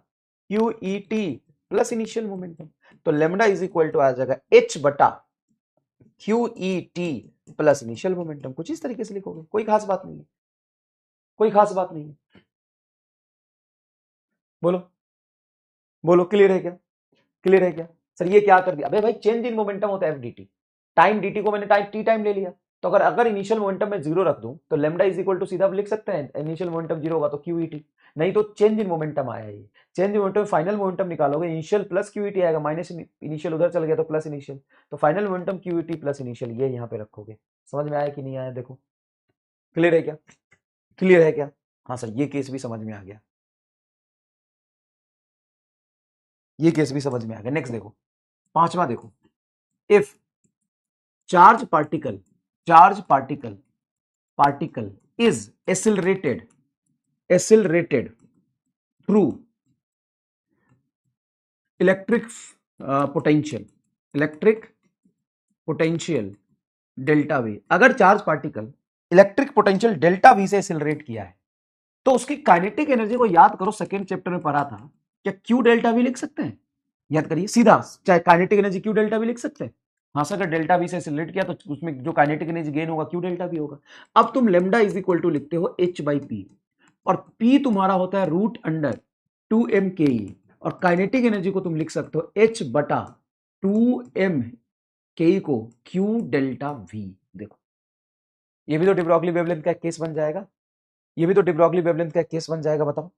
क्यूईटी प्लस इनिशियल मोमेंटम, तो लेमडा इज इक्वल टू आ जाएगा एच बटा क्यूईटी प्लस इनिशियल मोमेंटम। कुछ इस तरीके से लिखोगे, कोई खास बात नहीं है, कोई खास बात नहीं है। बोलो बोलो, क्लियर है क्या? क्लियर है क्या? सर ये क्या कर दिया? अबे भाई चेंज इन मोमेंटम होता है एफडीटी, टाइम डीटी को मैंने टाइम टी टाइम ले लिया, तो अगर अगर इनिशियल मोमेंटम में जीरो रख दूं तो लेमडा इज इक्वल टू सीधा लिख सकते हैं इनिशियल मोमेंटम जीरो होगा तो क्यूईटी, नहीं तो चेंज इन मोमेंटम आया, ये change in momentum final momentum निकालोगे इनिशियल प्लस क्यूईटी आएगा, माइनस इनिशियल उधर चल गया तो प्लस इनिशियल, तो फाइनल मोमेंटम क्यूईटी प्लस इनिशियल ये यहां पे रखोगे। समझ में आया कि नहीं आया? देखो क्लियर है क्या? क्लियर है क्या? हाँ सर ये केस भी समझ में आ गया, ये केस भी समझ में आ गया। नेक्स्ट देखो, पांचवा देखो, if charge particle, charge particle, particle is accelerated, accelerated through electric potential, electric potential delta V, अगर charge particle electric potential delta V से एक्सिलरेट किया है तो उसकी काइनेटिक एनर्जी को याद करो, सेकेंड चैप्टर में पढ़ा था, क्या क्यू डेल्टा वी लिख सकते हैं? याद करिए सीधा, चाहे kinetic energy Q delta we लिख एक्सलेट है। हाँ सर, अगर डेल्टा वी से एक्सेलरेट किया तो उसमें जो काइनेटिक एनर्जी गेन होगा क्यू डेल्टा वी होगा। अब तुम लेमडा इज इक्वल टू लिखते हो एच बाई पी, और पी तुम्हारा होता है रूट अंडर 2m के ई, और काइनेटिक एनर्जी को तुम लिख सकते हो एच बटा 2m के ई को क्यू डेल्टा वी। देखो ये भी तो डी ब्रॉगली वेवलेंथ का केस बन जाएगा, ये भी तो डी ब्रॉगली वेवलेंथ का केस बन जाएगा, बताओ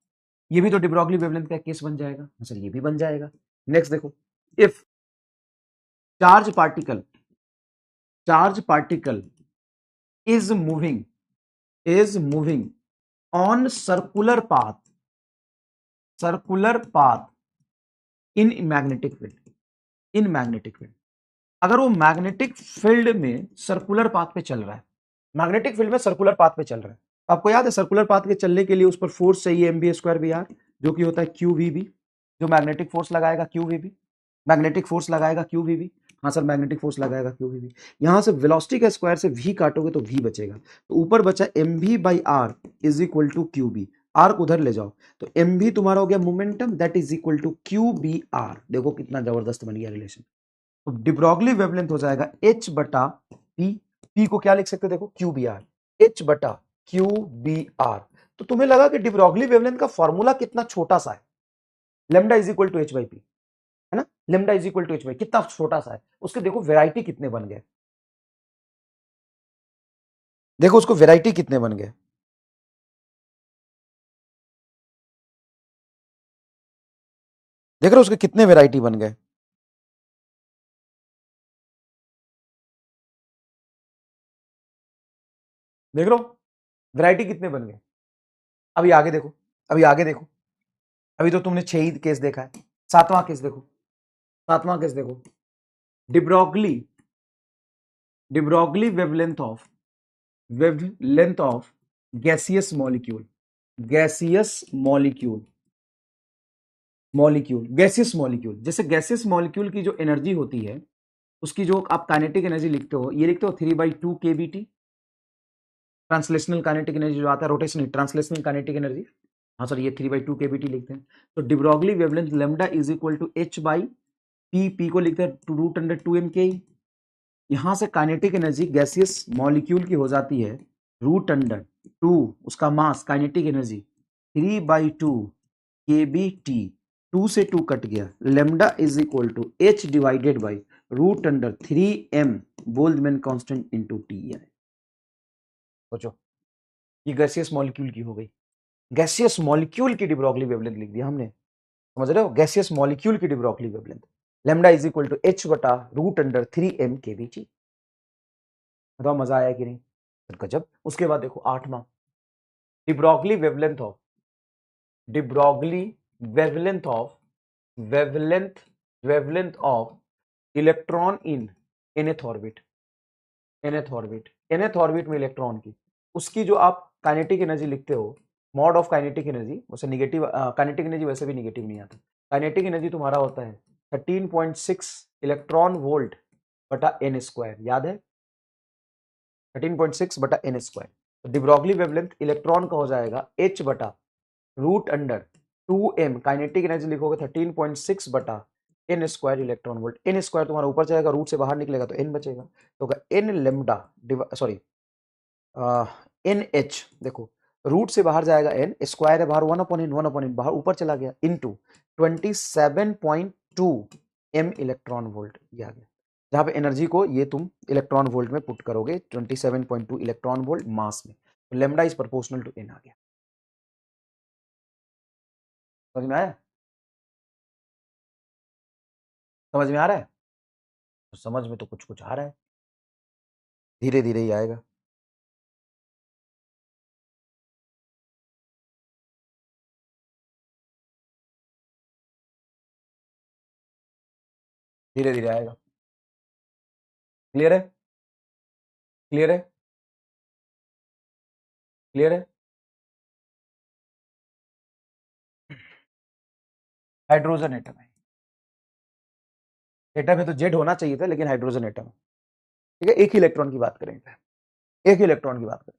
ये भी तो डी ब्रॉगली वेवलेंथ का केस बन जाएगा सर, ये भी बन जाएगा। नेक्स्ट देखो, if charge particle, charge particle is moving, is moving on circular path, circular path in magnetic field, in magnetic field, अगर वो मैग्नेटिक फील्ड में सर्कुलर पाथ पे चल रहा है, मैग्नेटिक फील्ड में सर्कुलर पाथ पे चल रहा है, आपको याद है सर्कुलर पाथ के चलने के लिए उस पर फोर्स चाहिए m b square b r, जो कि होता है क्यू वी बी, जो मैग्नेटिक फोर्स लगाएगा q v b, magnetic force लगाएगा क्यू वी बी। हाँ सर मैग्नेटिक फोर्स लगाएगा क्यों भी। यहां से वेलोसिटी के स्क्वायर से v काटोगे तो v बचेगा, तो ऊपर बचा mv by r is equal to q b. R उधर ले जाओ तो mv तुम्हारा हो गया momentum that is equal to q b r. देखो कितना जबरदस्त बन गया रिलेशन। तो डिब्रोगली वेवलेंथ हो जाएगा h बटा p। p को क्या लिख सकते हो देखो क्यू बी आर, h बटा क्यू बी आर। तो तुम्हें लगा कि डिब्रोगली वेवलेंथ का फॉर्मूला कितना छोटा सा है, lambda is equal to H by p, है ना। Lambda is equal to H by, कितना छोटा सा है, उसके देखो वेराइटी कितने बन गए, देखो उसको वेराइटी कितने बन गए। देख रहे हो उसके कितने वेराइटी बन गए। देख रहे हो वैरायटी कितने बन गए। अभी आगे देखो, अभी आगे देखो, अभी तो तुमने 6 ही केस देखा है, 7वां केस देखो, 7वां केस देखो। De Broglie de Broglie wavelength of gaseous molecule, gaseous molecule, molecule gaseous molecule. जैसे गैसियस मॉलिक्यूल की जो एनर्जी होती है उसकी जो आप काइनेटिक एनर्जी लिखते हो, ये लिखते हो 3/2 kBT, ट्रांसलेशनल काइनेटिक एनर्जी जो आता है, रोटेशनल ट्रांसलेशनल काइनेटिक एनर्जी। हाँ सर ये 3/2 kBT लिखते हैं। तो de Broglie wavelength lambda is equal to h by p, p को लिखते हैं √2m के। यहां से काइनेटिक एनर्जी गैसियस मॉलिक्यूल की हो जाती है √2, उसका मास काइनेटिक एनर्जी 3/2 kBT। 2 से 2 कट गया, lambda is equal to h divided by √3m Boltzmann constant into t है। सोचो ये गैसियस मॉलिक्यूल की हो गई, गैसियस मॉलिक्यूल की डिब्रोगली वेवलेंथ लिख दिया हमने, समझ रहे हो, गैसियस मॉलिक्यूल की de Broglie wavelength lambda is equal to h बटा √3m kBT। बताओ मजा आया कि नहीं, फिर गजब। उसके बाद देखो 8वां, de Broglie wavelength of de Broglie wavelength of wavelength wavelength of electron in nth orbit, nth orbit, nth orbit में इलेक्ट्रॉन की, उसकी जो आप काइनेटिक एनर्जी लिखते हो, मॉड ऑफ काइनेटिक एनर्जी, वैसे निगेटिव काइनेटिक एनर्जी वैसे भी निगेटिव नहीं आता, काइनेटिक एनर्जी तुम्हारा होता है 13.6 इलेक्ट्रॉन वोल्ट बटा एन स्क्वायर, याद है 13.6 बटा एन स्क्वायर। तो डिब्रोगली वेवलेंथ इलेक्ट्रॉन का हो जाएगा h बटा √2m, काइनेटिक एनर्जी लिखोगे 13.6 बटा n square electron volt. N square तुम्हारा ऊपर जाएगा, रूट से बाहर निकलेगा तो एन बचेगा, तो n lambda sorry n h, देखो रूट से बाहर जाएगा एन, स्क्वायर है बाहर 1/n, 1/n बाहर ऊपर चला गया, इनटू 27.2 m इलेक्ट्रॉन वोल्ट, ये आ गया। जहां पे एनर्जी को ये तुम इलेक्ट्रॉन वोल्ट में पुट करोगे 27.2 इलेक्ट्रॉन वोल्ट मास में, तो lambda is proportional to N आ गया। समझ में आया, समझ में आ रहा है, तो समझ में तो कुछ कुछ आ रहा है, धीरे धीरे ही आएगा। धीरे धीरे आएगा। क्लियर है, क्लियर है, क्लियर है। हाइड्रोजन एटम है, एटम है तो जेड होना चाहिए था, लेकिन हाइड्रोजन एटम है। ठीक है, एक ही इलेक्ट्रॉन की बात करेंगे, एक ही इलेक्ट्रॉन की बात करें।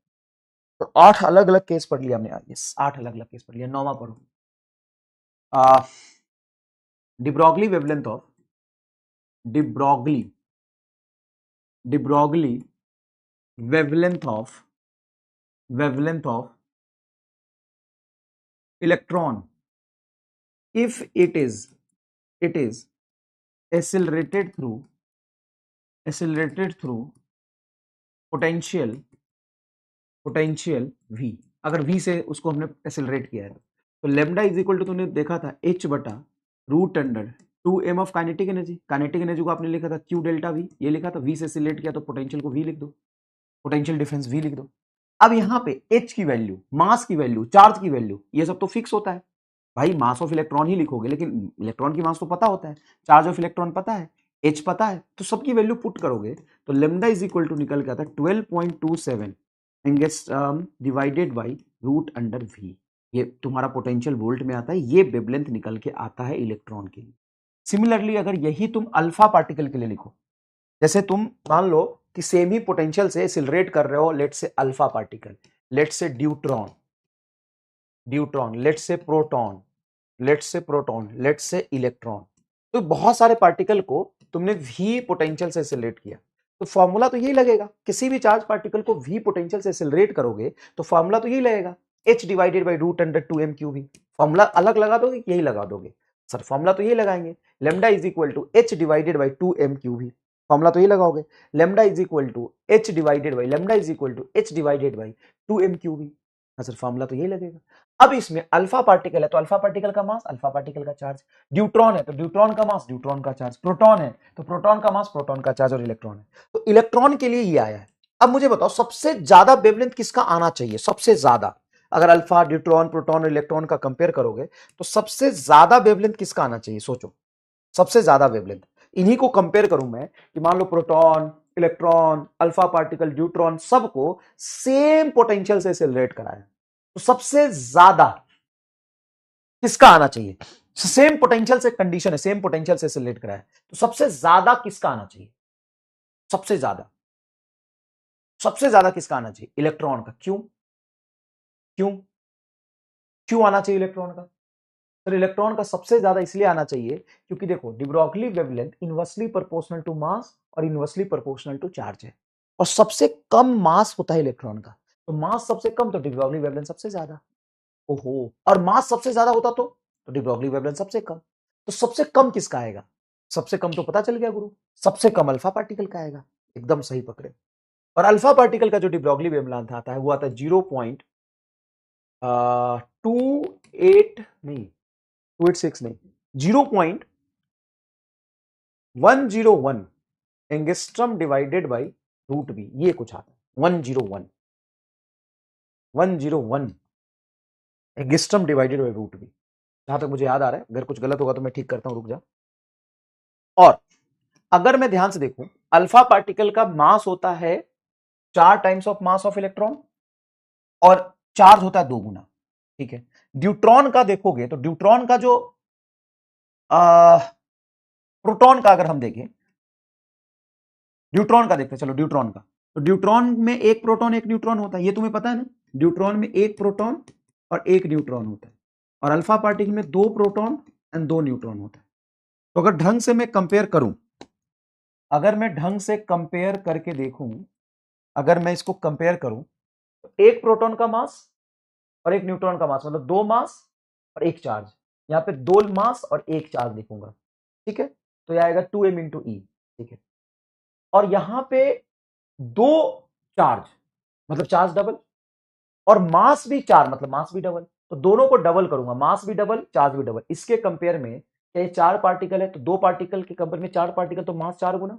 तो 8 अलग अलग केस पढ़ लिया हमने आज, यस 8 अलग अलग केस पढ़ लिया। 9वां पढ़ो, de Broglie wavelength of de Broglie de Broglie wavelength of electron if it is accelerated through potential v, अगर v से उसको हमने एक्सेलरेट किया है तो लेमडा इज इक्वल टू, तुमने देखा था h बटा √2m of kinetic energy, kinetic energy को आपने लिखा था q डेल्टा v, ये लिखा था v से एक्सेलरेट किया तो पोटेंशियल को v लिख दो, पोटेंशियल डिफरेंस v लिख दो। अब यहाँ पे h की वैल्यू, मास की वैल्यू, चार्ज की वैल्यू, ये सब तो फिक्स होता है भाई, मास ऑफ इलेक्ट्रॉन ही लिखोगे, लेकिन इलेक्ट्रॉन की मास तो पता होता है, चार्ज ऑफ इलेक्ट्रॉन पता है, h पता है, तो सबकी वैल्यू पुट करोगे तो लेमडा इज इक्वल टू निकल के आता है 12.27 डिवाइडेड बाई √v। ये तुम्हारा पोटेंशियल वोल्ट में आता है, ये वेवलेंथ निकल के आता है इलेक्ट्रॉन के लिए। सिमिलरली अगर यही तुम अल्फा पार्टिकल के लिए लिखो, जैसे तुम मान लो कि सेमी पोटेंशियल से एक्सिलरेट कर रहे हो, लेट से अल्फा पार्टिकल, लेट से ड्यूट्रॉन, लेट से प्रोटॉन, लेट से इलेक्ट्रॉन। तो बहुत सारे पार्टिकल को तुमने v पोटेंशियल से एक्सिलरेट किया, तो फॉर्मूला तो यही लगेगा। किसी भी चार्ज पार्टिकल को v पोटेंशियल से एक्सिलरेट करोगे तो फॉर्मूला तो यही लगेगा, h divided by root under 2m cube. Formula अलग लगा दोगे, यही लगा दोगे सर, फॉर्मूला तो यही लगाएंगे, lambda is equal to h divided by 2m cube ही, फॉर्मूला तो यही लगाओगे, lambda is equal to h divided by, lambda is equal to h divided by 2m cube ही। सर फॉर्मूला तो यही लगेगा। अब इसमें अल्फा पार्टिकल है तो अल्फा पार्टिकल का मास, अल्फा पार्टिकल का चार्ज, ड्यूट्रॉन है तो ड्यूट्रॉन का मास, ड्यूट्रॉन का चार्ज, प्रोटॉन है तो प्रोटॉन का मास, प्रोटॉन का चार्ज, और इलेक्ट्रॉन है तो इलेक्ट्रॉन के लिए ये आया है। अब मुझे बताओ सबसे ज्यादा वेवलेंथ किसका आना चाहिए, सबसे ज्यादा, अगर अल्फा, ड्यूट्रॉन, प्रोटॉन और इलेक्ट्रॉन का कंपेयर करोगे तो सबसे ज्यादा वेवलेंथ किसका आना चाहिए, सोचो सबसे ज्यादा वेवलेंथ। इन्हीं को कंपेयर करूं मैं कि मान लो proton, electron, alpha particle, deuteron सबको सेम पोटेंशियल से एक्सेलरेट कराया, तो सबसे ज्यादा किसका आना चाहिए, सेम पोटेंशियल से कंडीशन है, सेम पोटेंशियल से एक्सेलरेट कराया, तो सबसे ज्यादा किसका आना चाहिए, सबसे ज्यादा, सबसे ज्यादा किसका आना चाहिए, इलेक्ट्रॉन का। क्यों क्यों क्यों आना चाहिए इलेक्ट्रॉन का, तो इलेक्ट्रॉन का सबसे ज्यादा इसलिए आना चाहिए क्योंकि देखो de Broglie wavelength inversely proportional to mass और इनवर्सली प्रोपोर्शनल टू चार्ज है, और सबसे कम मास होता है इलेक्ट्रॉन का, तो मास सबसे कम तो डी ब्रोगली वेवलेंथ सबसे ज्यादा। ओहो, और मास सबसे ज्यादा होता तो डी ब्रोगली वेवलेंथ सबसे कम, तो सबसे कम किसका आएगा, सबसे कम तो पता चल गया गुरु, सबसे कम अल्फा पार्टिकल का आएगा, एकदम सही पकड़े। और अल्फा पार्टिकल का जो डी ब्रोगली वेवलेंथ आता है वो आता है 0.28 नहीं 286 नहीं 0.101 angstrom divided by root b, ये कुछ आता है 101 angstrom divided by root b, जहां तक मुझे याद आ रहा है, अगर कुछ गलत होगा तो मैं ठीक करता हूं, रुक जा। और अगर मैं ध्यान से देखूं, अल्फा पार्टिकल का मास होता है 4 times of mass of electron और चार्ज होता है 2 गुना, ठीक है। ड्यूट्रॉन का देखोगे तो ड्यूट्रॉन का जो प्रोटॉन का अगर हम देखें, ड्यूट्रॉन का देखते हैं, चलो ड्यूट्रॉन का, तो ड्यूट्रॉन में एक प्रोटॉन एक न्यूट्रॉन होता है, ये तुम्हें पता है ना, ड्यूट्रॉन में एक प्रोटॉन और एक न्यूट्रॉन होता है, और अल्फा पार्टिकल में 2 प्रोटॉन एंड 2 न्यूट्रॉन होता है। तो अगर ढंग से मैं कंपेयर करूं, अगर मैं ढंग से कंपेयर करके देखूं, अगर मैं इसको कंपेयर करूं तो एक प्रोटॉन का मास और एक न्यूट्रॉन का मास, मतलब 2 मास और एक चार्ज, यहां पे 2 मास और एक चार्ज लिखूंगा, ठीक है, तो यह आएगा 2m इंटू ई, ठीक है। और यहां पे 2 चार्ज मतलब चार्ज डबल, और मास भी 4 मतलब मास भी डबल, तो दोनों को डबल करूंगा, मास भी डबल चार्ज भी डबल। इसके कंपेयर में ये 4 पार्टिकल है तो 2 पार्टिकल के कंपेयर में 4 पार्टिकल तो मास 4 गुना,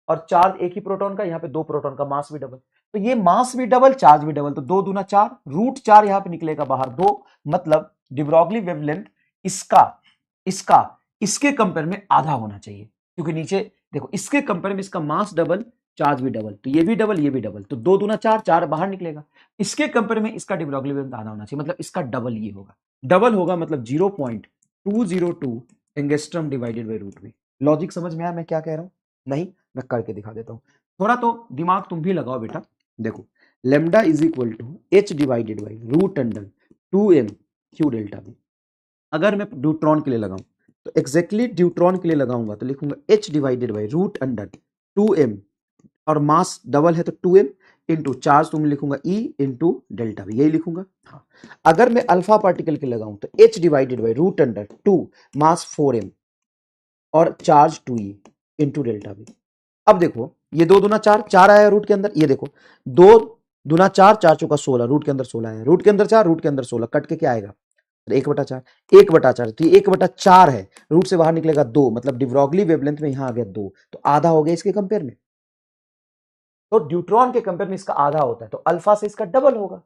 और चार्ज एक ही प्रोटॉन का, यहाँ पे 2 प्रोटॉन का, मास भी डबल, तो ये मास भी डबल चार्ज भी डबल, तो 2 दूना 4, रूट 4 यहां पे निकलेगा बाहर 2, मतलब डी ब्रोगली वेवलेंथ इसका इसका इसके कंपेयर में आधा होना चाहिए, क्योंकि नीचे देखो इसके कंपेयर में इसका मास डबल चार्ज भी डबल, तो ये भी डबल ये भी डबल, तो 2 दूना 4, 4 बाहर निकलेगा। इसके कंपेयर में इसका डी ब्रोगली वेवलेंथ आधा होना चाहिए, मतलब इसका डबल ये होगा, डबल होगा मतलब 0.202 angstrom divided by root b. Logic समझ में आया मैं क्या कह रहा हूं, नहीं मैं करके दिखा देता हूं, थोड़ा तो दिमाग तुम भी लगाओ बेटा। देखो lambda is equal to h divided by root under 2m q delta b. अगर मैं ड्यूट्रॉन के लिए लगाऊं तो एग्जैक्टली ड्यूट्रॉन के लिए लगाऊंगा तो लिखूंगा h divided by root under 2m, और मास डबल है तो 2m इंटू चार्ज तुम लिखूंगा E इंटू डेल्टा बी, यही लिखूंगा। हाँ, अगर मैं अल्फा पार्टिकल के लगाऊं तो h divided by root under 2 mass 4m और charge 2e into delta B. अब देखो ये 2 दूना 4, 4 आया रूट के अंदर, ये देखो 2 दूना 4, 4 चौका 16, रूट के अंदर 16 आया, रूट के अंदर 4, रूट के अंदर 16, कट के क्या आएगा 1/4, 1/4, तो ये 1/4 है, रूट से बाहर निकलेगा 2, मतलब डी ब्रोगली वेवलेंथ में यहां आ गया 2, तो आधा हो गया इसके कंपेयर में, तो ड्यूट्रॉन के कंपेयर में इसका आधा होता है, तो अल्फा से इसका डबल होगा।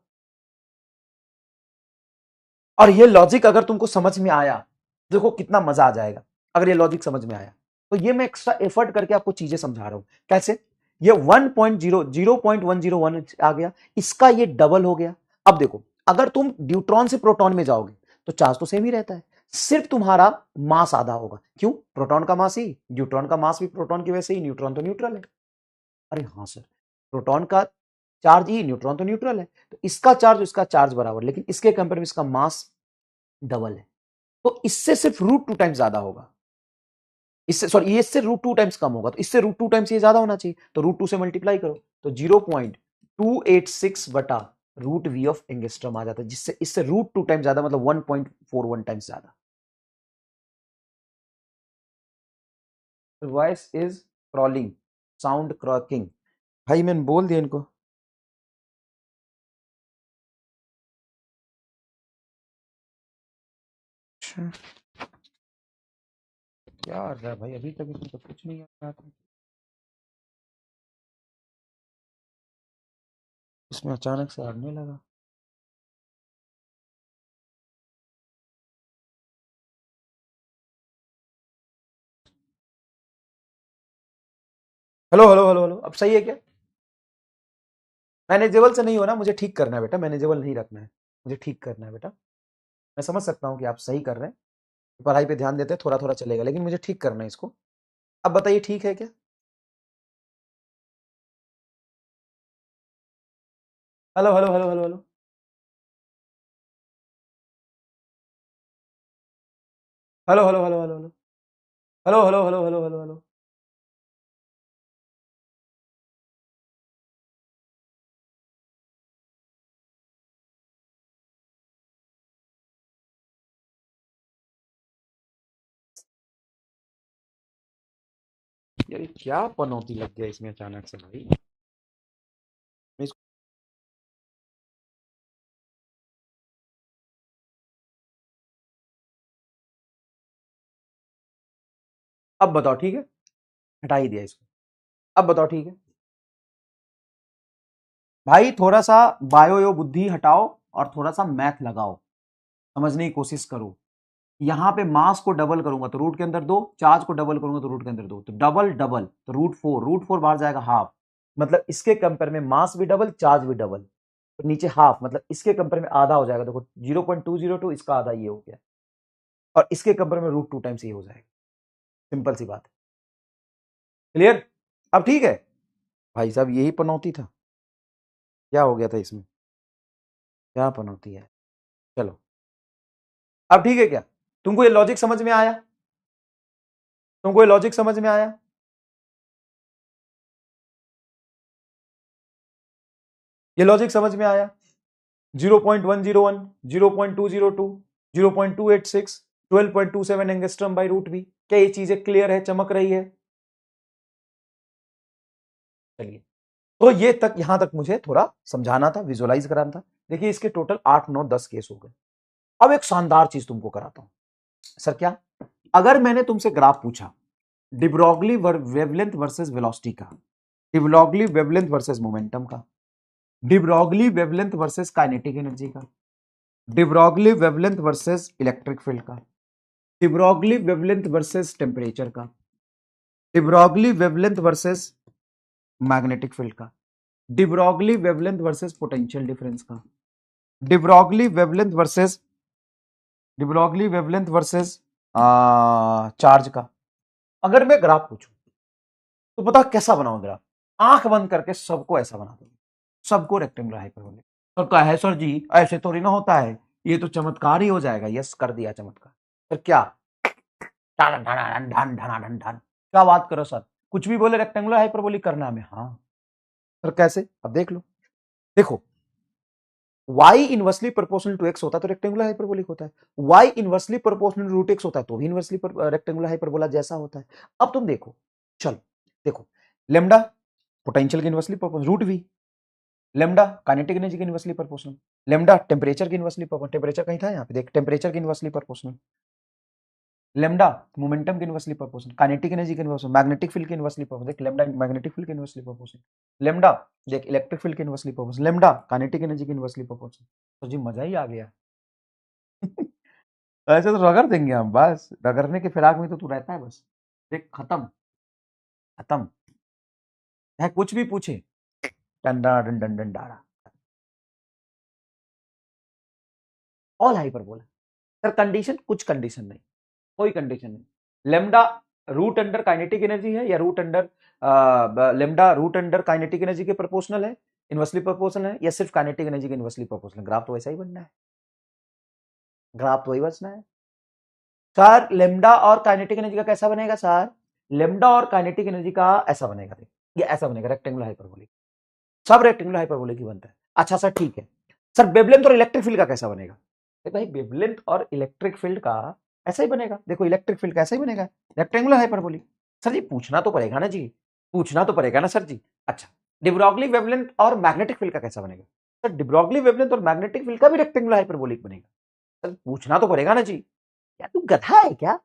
और ये लॉजिक अगर तुमको समझ में आया, देखो कितना मजा आ जाएगा अगर ये लॉजिक समझ में आया, तो ये मैं एक्स्ट्रा एफर्ट करके आपको चीजें समझा रहा हूं। कैसे, ये 0.101 आ गया, इसका ये डबल हो गया। अब देखो अगर तुम ड्यूट्रॉन से प्रोटॉन में जाओगे तो चार्ज तो सेम ही रहता है, सिर्फ तुम्हारा मास आधा होगा। क्यों? प्रोटॉन का मास ही, न्यूट्रॉन का मास भी प्रोटॉन की वैसे ही, न्यूट्रॉन तो न्यूट्रल है। अरे हाँ सर, प्रोटॉन का चार्ज ही, न्यूट्रॉन तो न्यूट्रल है, तो इसका चार्ज इसका चार्ज बराबर, लेकिन इसके कंपेयर में इसका मास डबल है, तो इससे सिर्फ √2 ज्यादा होगा। इससे सॉरी, ये इससे √2 कम होगा, तो इससे √2 ये ज्यादा होना चाहिए, तो √2 से मल्टीप्लाई करो तो 0.286 बटा √v ऑफ एंगस्ट्रॉम आ जाता है, जिससे इससे √2 ज्यादा, मतलब 1.41 टाइम्स ज्यादा। Voice is crawling, sound cracking. भाई मैंने बोल दिया इनको। अच्छा, क्या आ रहा है भाई, अभी तक इसमें तो कुछ नहीं आ रहा था, इसमें अचानक से आने लगा। हेलो हेलो हेलो हेलो, अब सही है क्या? मैनेजेबल से नहीं हो ना, मुझे ठीक करना है बेटा, मैनेजेबल नहीं रखना है, मुझे ठीक करना है बेटा। मैं समझ सकता हूँ कि आप सही कर रहे हैं, पढ़ाई पे ध्यान देते हैं, थोड़ा थोड़ा चलेगा, लेकिन मुझे ठीक करना है इसको। अब बताइए ठीक है क्या? Hello hello hello hello hello hello hello hello hello hello hello hello hello hello hello hello. यार ये क्या पनौती लग गया इसमें अचानक से भाई। मैं इसको अब बताओ ठीक है, हटा ही दिया इसको। अब बताओ ठीक है भाई, थोड़ा सा बायो यो बुद्धि हटाओ और थोड़ा सा मैथ लगाओ, समझने की कोशिश करो। यहां पे मास को डबल करूंगा तो रूट के अंदर दो, चार्ज को डबल करूंगा तो रूट के अंदर दो, तो डबल डबल तो √4 बाहर जाएगा हाफ, मतलब इसके कंपेयर में मास भी डबल, चार्ज भी डबल, तो नीचे हाफ, मतलब इसके कंपेयर में आधा हो जाएगा। देखो 0.202, इसका आधा ये हो गया, और इसके कंपेयर में √2 ये हो जाएगा। सिंपल सी बात है, क्लियर? अब ठीक है भाई साहब, यही पनौती था, क्या हो गया था इसमें, क्या पनौती है? चलो, अब ठीक है क्या? तुमको ये लॉजिक समझ में आया? तुमको ये लॉजिक समझ में आया? ये लॉजिक समझ में आया? 0.101, 0.202, 0.286, 12.27 एंगस्ट्रम बाई √v, क्या ये चीजें क्लियर है, चमक रही है? चलिए, तो ये तक, यहां तक मुझे थोड़ा समझाना था, विजुअलाइज कराना था। देखिए इसके टोटल 8 9 10 केस हो गए। अब एक शानदार चीज तुमको कराता हूं। सर क्या? अगर मैंने तुमसे ग्राफ पूछा डिब्रोगली वेवलेंथ वर्सेस वेलोसिटी का, डिब्रोगली वेवलेंथ वर्सेस मोमेंटम का, de Broglie wavelength versus kinetic energy का, de Broglie wavelength versus electric field का, डिब्रोगली वेवलेंथ वर्सेस टेम्परेचर का, de Broglie wavelength versus magnetic field का, de Broglie wavelength versus potential difference का, de Broglie wavelength versus, de Broglie wavelength versus charge का। अगर मैं ग्राफ पूछूं तो पता कैसा बनाओ ग्राफ? आंख बंद करके सबको ऐसा बना दो, सबको रेक्टेंगुलर हाइपरबोलिक। सर क्या है सर जी, ऐसे थोड़ी ना होता है, ये तो चमत्कार ही हो जाएगा। यस, कर दिया चमत्कार। सर क्या? धन धन धन धन धन धन, क्या बात करो सर, कुछ भी बोले रेक्टेंगुलर हाइपरबोलिक करना है हमें। हाँ सर, कैसे? अब देख लो, देखो y inversely proportional to x होता है तो रेक्टेंगुलर हाइपरबोलिक होता है, y inversely proportional to √x होता है तो भी इनवर्सली रेक्टेंगुलर हाइपरबोला जैसा होता है। अब तुम देखो, चलो देखो, लेमडा पोटेंशियल के inversely proportional, √v, lambda kinetic energy के इनवर्सली प्रोपोर्शनल, लेमडा टेम्परेचर के इनवर्सली प्रोपोर्शनल, टेम्परेचर कहीं था यहाँ पे, देख टेम्परेचर के इनवर्सली प्रोपोर्शनल, लेमडा मोमेंटम के इनवर्सली प्रोपोर्शनल, काइनेटिक एनर्जी के इनवर्सली, मैग्नेटिक फील्ड के इनवर्सली प्रोपोर्शनल, देख लेमडा मैग्नेटिक फील्ड के इनवर्सली प्रोपोर्शनल, लेमडा देख इलेक्ट्रिक फील्ड के inversely proportional, lambda kinetic energy के इनवर्सली प्रोपोर्शनल। तो जी मजा ही आ गया। ऐसे तो रगड़ देंगे हम, बस रगड़ने के फिराक में तो तू रहता है बस। देख खत्म, खत्म है, कुछ भी पूछे डंडा डंडन डंडारा, ऑल हाइपरबोला। सर कंडीशन, कुछ कंडीशन नहीं, कोई कंडीशन नहीं। Lambda root under kinetic energy है या root under lambda root under kinetic energy के प्रोपोर्शनल है, इनवर्सली प्रोपोर्शनल है, या सिर्फ काइनेटिक एनर्जी के इनवर्सली प्रोपोर्शनल? ग्राफ तो वैसा ही बनना है, ग्राफ तो वही बचना है। सर लेमडा और काइनेटिक एनर्जी का कैसा बनेगा सर? लेमडा और काइनेटिक एनर्जी का ऐसा बनेगा, देखिए ये ऐसा बनेगा, रेक्टेंगुलर हाइपरबोलिक, सब रेक्टेंगुलर हाइपरबोलिक ही बनता है। अच्छा सर ठीक है, सर वेवलेंथ और इलेक्ट्रिक फील्ड का कैसा बनेगा? भाई वेवलेंथ और इलेक्ट्रिक फील्ड का ऐसा ही बनेगा, देखो इलेक्ट्रिक फील्ड का ऐसा ही बनेगा, रेक्टेंगुलर हाइपरबोलिक। सर जी पूछना तो पड़ेगा ना जी, पूछना तो पड़ेगा ना सर जी। अच्छा de Broglie वेवलेंथ और मैग्नेटिक फील्ड का कैसा बनेगा? सर de Broglie वेवलेंथ और मैग्नेटिक फील्ड का भी रेक्टेंगुलर हाइपरबोलिक बनेगा। सर पूछना तो पड़ेगा ना जी। क्या तू गधा है क्या?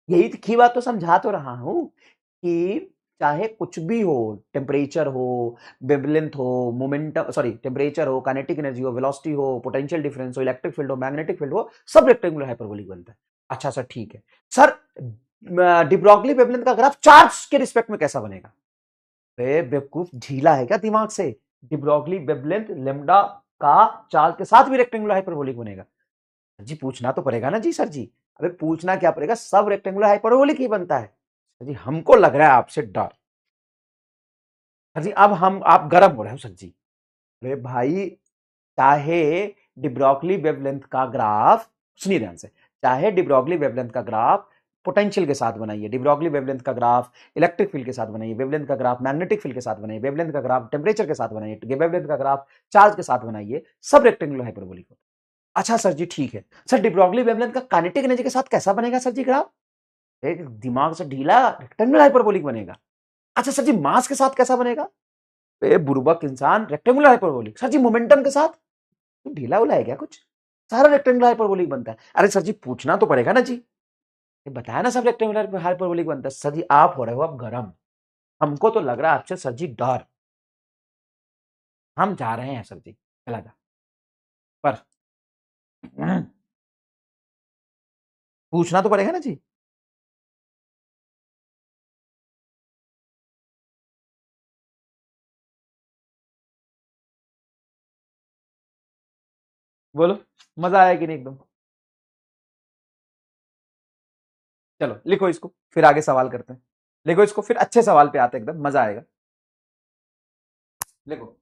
यही की बात तो समझा तो रहा हूं कि चाहे कुछ भी हो, टेम्परेचर हो, वेवलेंथ हो, मोमेंटम सॉरी टेम्परेचर हो, काइनेटिक एनर्जी हो, वेलोसिटी हो, पोटेंशियल डिफरेंस हो, इलेक्ट्रिक फील्ड हो, मैग्नेटिक फील्ड हो, सब रेक्टेंगुलर हाइपरबोलिक बनता है। अच्छा सर ठीक है, सर de Broglie वेवलेंथ का ग्राफ चार्ज के रिस्पेक्ट में कैसा बनेगा? बेवकूफ ढीला है क्या दिमाग से? de Broglie वेवलेंथ लेमडा का चार्ज के साथ भी रेक्टेंगुलर हाइपरबोलिक बनेगा। जी पूछना तो पड़ेगा ना जी सर जी। अबे पूछना क्या पड़ेगा, सब रेक्टेंगुलर हाइपरबोलिक ही बनता है। सर जी हमको लग रहा है आपसे डर। सर जी अब हम आप गर्म हो रहे हो सर जी। अरे भाई चाहे de Broglie वेवलेंथ का ग्राफ, सुनिए ध्यान से, चाहे de Broglie वेवलेंथ का ग्राफ पोटेंशियल के साथ बनाइए, de Broglie वेवलेंथ का ग्राफ इलेक्ट्रिक फील्ड के साथ बनाइए, वेवलेंथ का ग्राफ मैग्नेटिक फील्ड के साथ बनाइए, वेवलेंथ का ग्राफ टेम्परेचर के साथ बनाइए, वेवलेंथ का ग्राफ चार्ज के साथ बनाइए, सब रेक्टेंगुलर हाइपरबोलिक होता है। अच्छा सर जी ठीक है, सर de Broglie वेवलेंथ का काइनेटिक एनर्जी के साथ कैसा बनेगा सर जी ग्राफ? एक दिमाग से ढीला, रेक्टेंगुलर हाइपरबोलिक बनेगा। अच्छा सर जी मास के साथ कैसा बनेगा? बुर्बक इंसान, रेक्टेंगुलर हाइपरबोलिक। सर जी मोमेंटम के साथ? तो ढीला उला है क्या कुछ? सारा रेक्टेंगुलर हाइपरबोलिक बनता है। अरे सर जी पूछना तो पड़ेगा ना जी, ये बताया ना सब रेक्टेंगुलर हाइपरबोलिक बनता है। सर जी आप हो रहे हो अब गरम, हमको तो लग रहा है आपसे सर जी डर। हम जा रहे हैं सर जी, चला जा पर पूछना तो पड़ेगा ना जी। बोलो मजा आया कि नहीं एकदम? चलो लिखो इसको, फिर आगे सवाल करते हैं। लिखो इसको, फिर अच्छे सवाल पे आते हैं, एकदम मजा आएगा। लिखो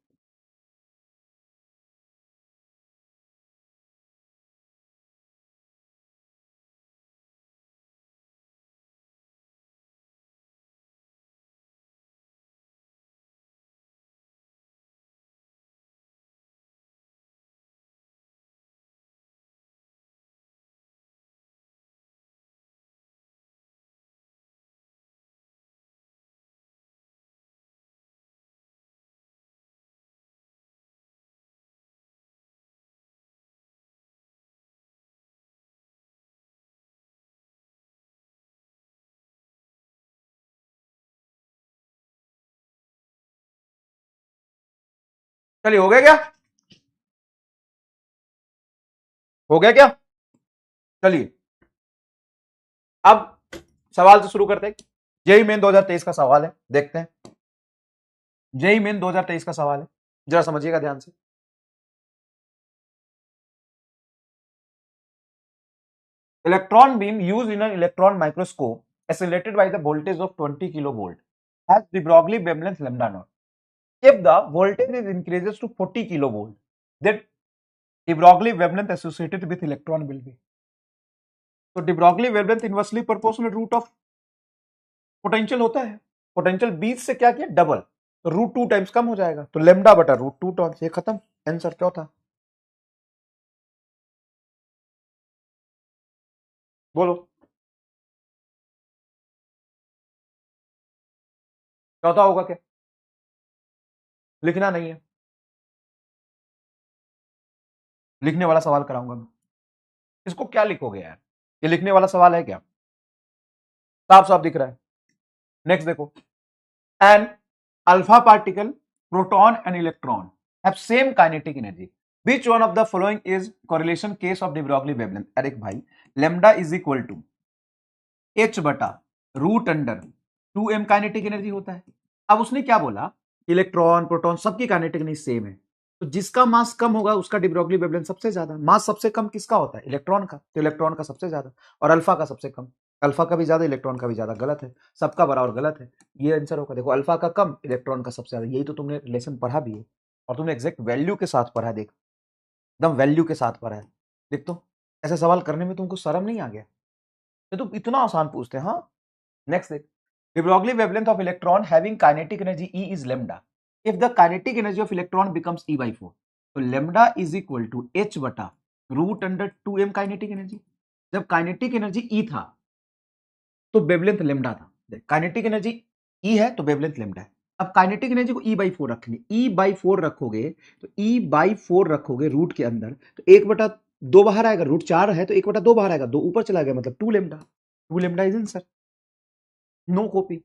चलिए, हो गया क्या? हो गया क्या? चलिए अब सवाल से शुरू करते हैं। जेई मेन 2023 का सवाल है, देखते हैं। जेई मेन 2023 का सवाल है, जरा समझिएगा ध्यान से। Electron beam use in an electron microscope accelerated by the voltage of 20 kilovolt has de Broglie wavelength lambda naught. If the voltage is increases to 40 kilovolt, then de Broglie wavelength associated with electron will be. तो de Broglie wavelength inversely proportional root of potential होता है। पोटेंशियल 20 से क्या किया डबल, तो रूट 2 टाइम्स कम हो जाएगा, तो लेमडा बटा रूट 2 टाइम्स, ये खत्म। आंसर क्या था? बोलो चौथा होगा क्या? लिखना नहीं है, लिखने वाला सवाल कराऊंगा मैं। इसको क्या लिखोगे यार, ये लिखने वाला सवाल है क्या? साफ साफ दिख रहा है। नेक्स्ट देखो, an alpha particle, proton and electron have same kinetic energy, which one of the following is correlation case of de Broglie wavelength? अरे भाई lambda is equal to H बटा root under 2m kinetic energy होता है। अब उसने क्या बोला, इलेक्ट्रॉन प्रोटॉन सबकी काइनेटिक एनर्जी सेम है, तो जिसका मास कम होगा उसका डिब्रोगली वेवलेंथ सबसे ज्यादा। मास सबसे कम किसका होता है? इलेक्ट्रॉन का, तो इलेक्ट्रॉन का सबसे ज्यादा, और अल्फा का सबसे कम। अल्फा का भी ज्यादा, इलेक्ट्रॉन का भी ज्यादा, गलत है, सबका बराबर गलत है। ये आंसर होगा। देखो, अल्फा का कम, इलेक्ट्रॉन का सबसे ज्यादा, यही तो तुमने रिलेशन पढ़ा भी है, और तुमने एग्जैक्ट वैल्यू के साथ पढ़ा है। देख, एकदम वैल्यू के साथ पढ़ा है। देख तो, ऐसे सवाल करने में तुमको शर्म नहीं आ गया? ये तो इतना आसान पूछते हैं। हाँ, नेक्स्ट देख, de Broglie wavelength of electron having kinetic energy E is lambda if the kinetic energy of electron becomes E by 4। तो lambda is equal to h बटा root under 2m kinetic energy. जब काइनेटिक एनर्जी E था तो वेवलेंथ लेमडा था। काइनेटिक एनर्जी E है तो वेवलेंथ लेमडा है। अब काइनेटिक एनर्जी को E बाई 4 रखेंगे, E बाई 4 रखोगे तो E बाई 4 रखोगे रूट के अंदर, तो 1/2 बाहर आएगा, रूट 4 है तो 1/2 बाहर आएगा, 2 ऊपर चला गया, मतलब 2 lambda. 2 lambda is answer, no copy.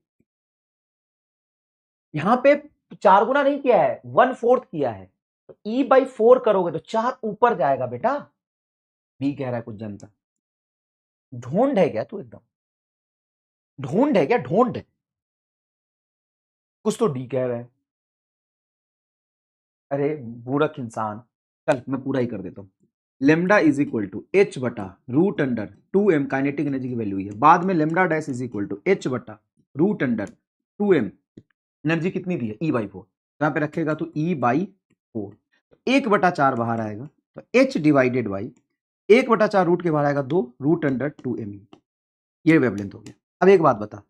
यहां पे 4 गुना नहीं किया है, 1/4 किया है, तो ई बाई 4 करोगे तो 4 ऊपर जाएगा बेटा। बी कह रहा है कुछ जनता। ढोंड है क्या तू? एकदम ढोंड है क्या? ढोंड कुछ तो डी कह रहा है। अरे मूर्ख इंसान, चल मैं पूरा ही कर देता हूं। Lambda is equal to H बटा root under 2m, kinetic energy की वैल्यू है। बाद में lambda dash is equal to H बटा रूट अंडर 2m, एनर्जी कितनी दी है? E by 4। यहां पे रखेगा तो ई बाई 4, 1/4 बाहर आएगा, तो h डिवाइडेड बाई 1/4 रूट के बाहर आएगा 2 रूट अंडर 2m। ये वेवलेंथ हो गया। अब एक बात बता,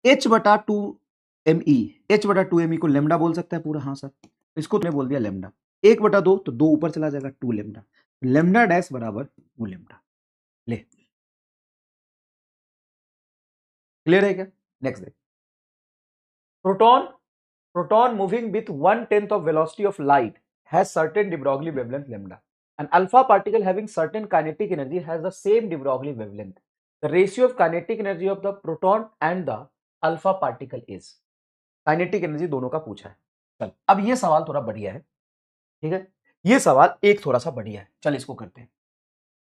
h बटा 2me, h बटा 2me को लेमडा बोल सकता है पूरा? हाँ सर। तो इसको तुमने बोल दिया लेमडा, 1/2 तो 2 ऊपर चला जाएगा, 2 लेमडा। लेमडा डैश बराबर 2 लेमडा। ले, क्लियर है क्या? नेक्स्ट देख, proton proton moving with 1/10 of velocity of light has certain de Broglie wavelength lambda. An alpha particle having certain kinetic energy has the same de Broglie wavelength. The ratio of kinetic energy of the proton and the alpha particle is। Kinetic energy दोनों का पूछा है। चल, अब ये सवाल थोड़ा बढ़िया है, ठीक है? ये सवाल एक थोड़ा सा बढ़िया है, चल इसको करते हैं।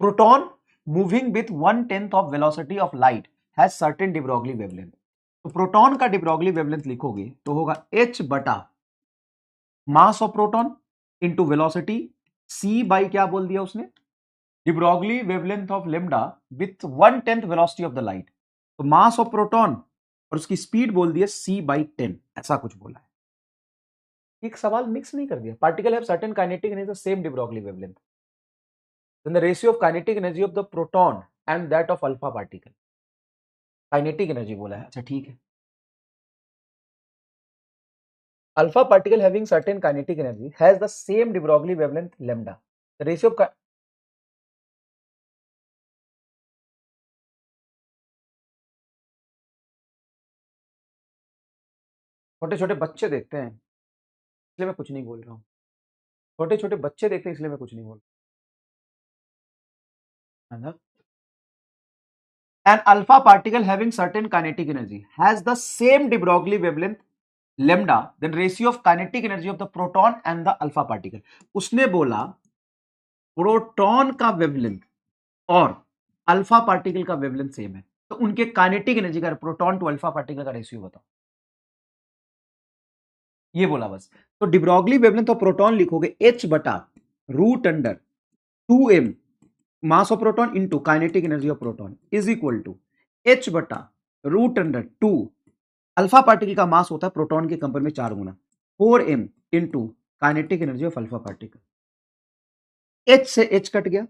Proton moving with 1/10 of velocity of light has certain de Broglie wavelength। तो प्रोटॉन का de Broglie wavelength लिखोगे तो होगा h बटा mass of proton into velocity, c by क्या बोल दिया उसने? de Broglie wavelength of lambda with 1/10 velocity of the light. तो मास ऑफ प्रोटॉन और उसकी स्पीड बोल दिया c बाई 10, ऐसा कुछ बोला है। एक सवाल मिक्स नहीं कर दिया। Particle have certain kinetic energy same de Broglie wavelength, then the ratio of kinetic energy of the proton and that of alpha particle। Kinetic energy बोला है, अच्छा ठीक है। Alpha particle having certain kinetic energy has the same de Broglie wavelength lambda। The ratio of छोटे छोटे बच्चे देखते हैं इसलिए मैं कुछ नहीं बोल रहा हूँ। छोटे छोटे बच्चे देखते हैं इसलिए मैं कुछ नहीं बोल रहा, है ना? An alpha particle having certain kinetic energy has the same de Broglie wavelength lambda then ratio of kinetic energy of the proton and the alpha particle। उसने बोला प्रोटॉन का वेवलेंथ और अल्फा पार्टिकल का वेवलेंथ सेम है, तो उनके काइनेटिक एनर्जी का, प्रोटॉन टू अल्फा पार्टिकल का रेशियो बताओ। ये बोला बस। तो de Broglie wavelength of proton लिखोगे h बटा root under 2m mass of proton into kinetic energy of proton is equal to h बटा रूट अंडर 2, अल्फा पार्टिकल का मास होता है प्रोटॉन के कंपेयर में 4 गुना, 4m into kinetic energy of alpha particle. h से h कट गया,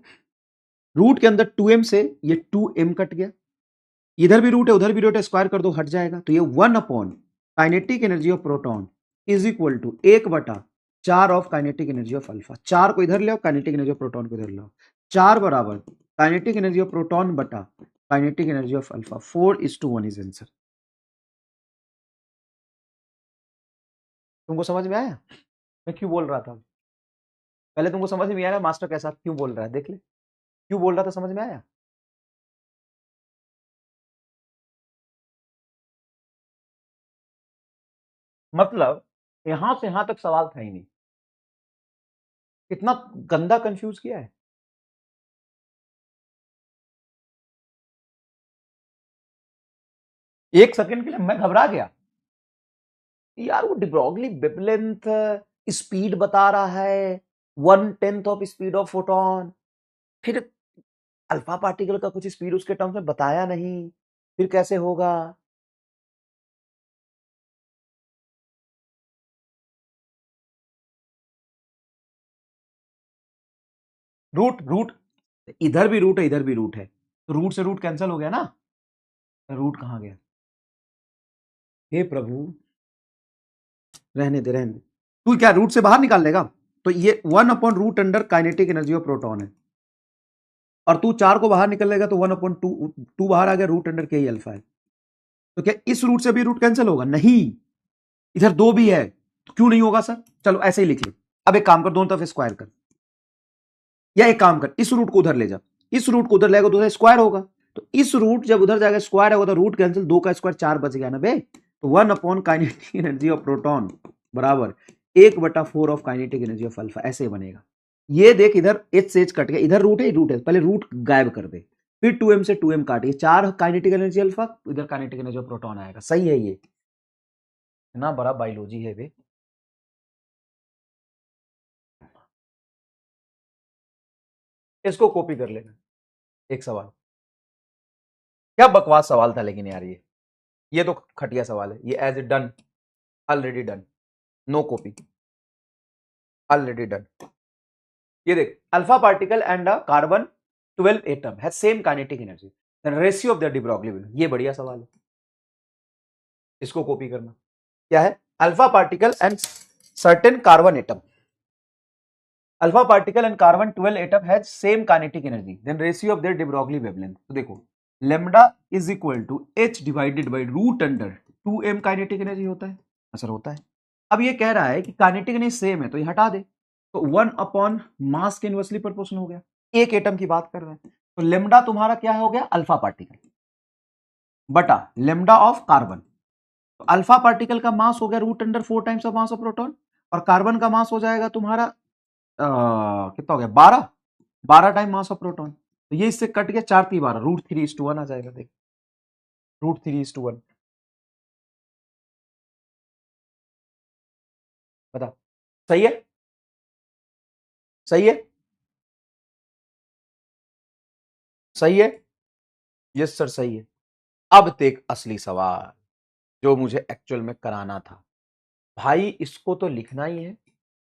रूट के अंदर 2m से ये 2m कट गया, इधर भी रूट है उधर भी रूट है, स्क्वायर कर दो हट जाएगा, तो ये 1 kinetic energy of proton is equal to 1/4 of kinetic energy of alpha. 4 को इधर ले आओ, काइनेटिक एनर्जी ऑफ प्रोटॉन को इधर ले आओ, 4 बराबर काइनेटिक एनर्जी ऑफ प्रोटॉन बटा kinetic energy of alpha, 4:1 is answer. तुमको समझ में आया मैं क्यों बोल रहा था? पहले तुमको समझ में आया मास्टर कैसा क्यों बोल रहा है? देख ले, क्यों बोल रहा था, समझ में आया? मतलब यहां से यहां तक सवाल था ही नहीं, इतना गंदा कंफ्यूज किया है। एक सेकंड के लिए मैं घबरा गया यार, वो डिब्रोगली वेवलेंथ स्पीड बता रहा है 1/10 ऑफ स्पीड ऑफ फोटोन, फिर अल्फा पार्टिकल का कुछ स्पीड उसके टर्म्स में बताया नहीं, फिर कैसे होगा? रूट रूट इधर भी रूट है, इधर भी रूट है, तो रूट से रूट कैंसिल हो गया ना, रूट कहां गया? हे प्रभु, रहने दे रहने दे, तू क्या रूट से बाहर निकाल लेगा? तो ये 1/रूट काइनेटिक एनर्जी ऑफ प्रोटॉन है, और तू 4 को बाहर निकल लेगा तो 1/2 बाहर आ गया, रूट अल्फा है। तो क्या इस रूट से भी रूट कैंसिल होगा? नहीं, इधर 2 भी है, तो क्यों नहीं होगा सर? चलो ऐसे ही लिख लो। अब एक काम कर, दोनों तरफ स्क्वायर कर, या एक काम कर, इस रूट को उधर ले जा, इस रूट को उधर लेगा तो उधर स्क्वायर होगा, तो इस रूट जब उधर जाएगा स्क्वायर होगा, तो रूट कैंसिल, 2 का स्क्वायर 4 बच गया ना बे। तो 1/काइनेटिक एनर्जी ऑफ प्रोटॉन बराबर 1/4 of kinetic energy of alpha, ऐसे बनेगा। ये देख, इधर एच से एच कट गया, इधर रूट है, रूट है, पहले रूट गायब कर दे, फिर 2m से 2m काटिए, 4 काइनेटिक एनर्जी अल्फा, इधर काइनेटिक एनर्जी ऑफ प्रोटॉन आएगा। सही है, ये इतना बड़ा बायोलॉजी है बे। इसको कॉपी कर लेना। एक सवाल, क्या बकवास सवाल था लेकिन यार, ये तो खटिया सवाल है, ये as a done, already done, no copy, already done. ये देख, alpha particle and a carbon 12 atom has same kinetic energy, then ratio of the de Broglie will. ये बढ़िया सवाल है, इसको कॉपी करना। क्या है? Alpha particle and certain carbon atom, alpha particle and carbon 12 atom has same kinetic energy, then ratio of their de Broglie wavelength. तो देखो, lambda is equal to h divided by root under 2m kinetic energy होता है, असर होता है। अब ये कह रहा है कि काइनेटिक एनर्जी सेम है, तो ये हटा दे, तो 1/मास के इनवर्सली प्रोपोर्शनल हो गया। एक एटम की बात कर रहे हैं, तो लेमडा तुम्हारा क्या हो गया? अल्फा पार्टिकल बटा लेमडा ऑफ कार्बन। तो अल्फा पार्टिकल का मास हो गया root under 4 times of mass of proton, और कार्बन का मास हो जाएगा तुम्हारा कितना हो गया? 12 टाइम मास ऑफ प्रोटॉन। तो ये इससे कट गया, 4 3 12, रूट 3:1 आ जाएगा। देख, रूट 3:1, बता, सही है? सही है? सही है? यस सर, सही है। अब देख असली सवाल, जो मुझे एक्चुअल में कराना था भाई, इसको तो लिखना ही है।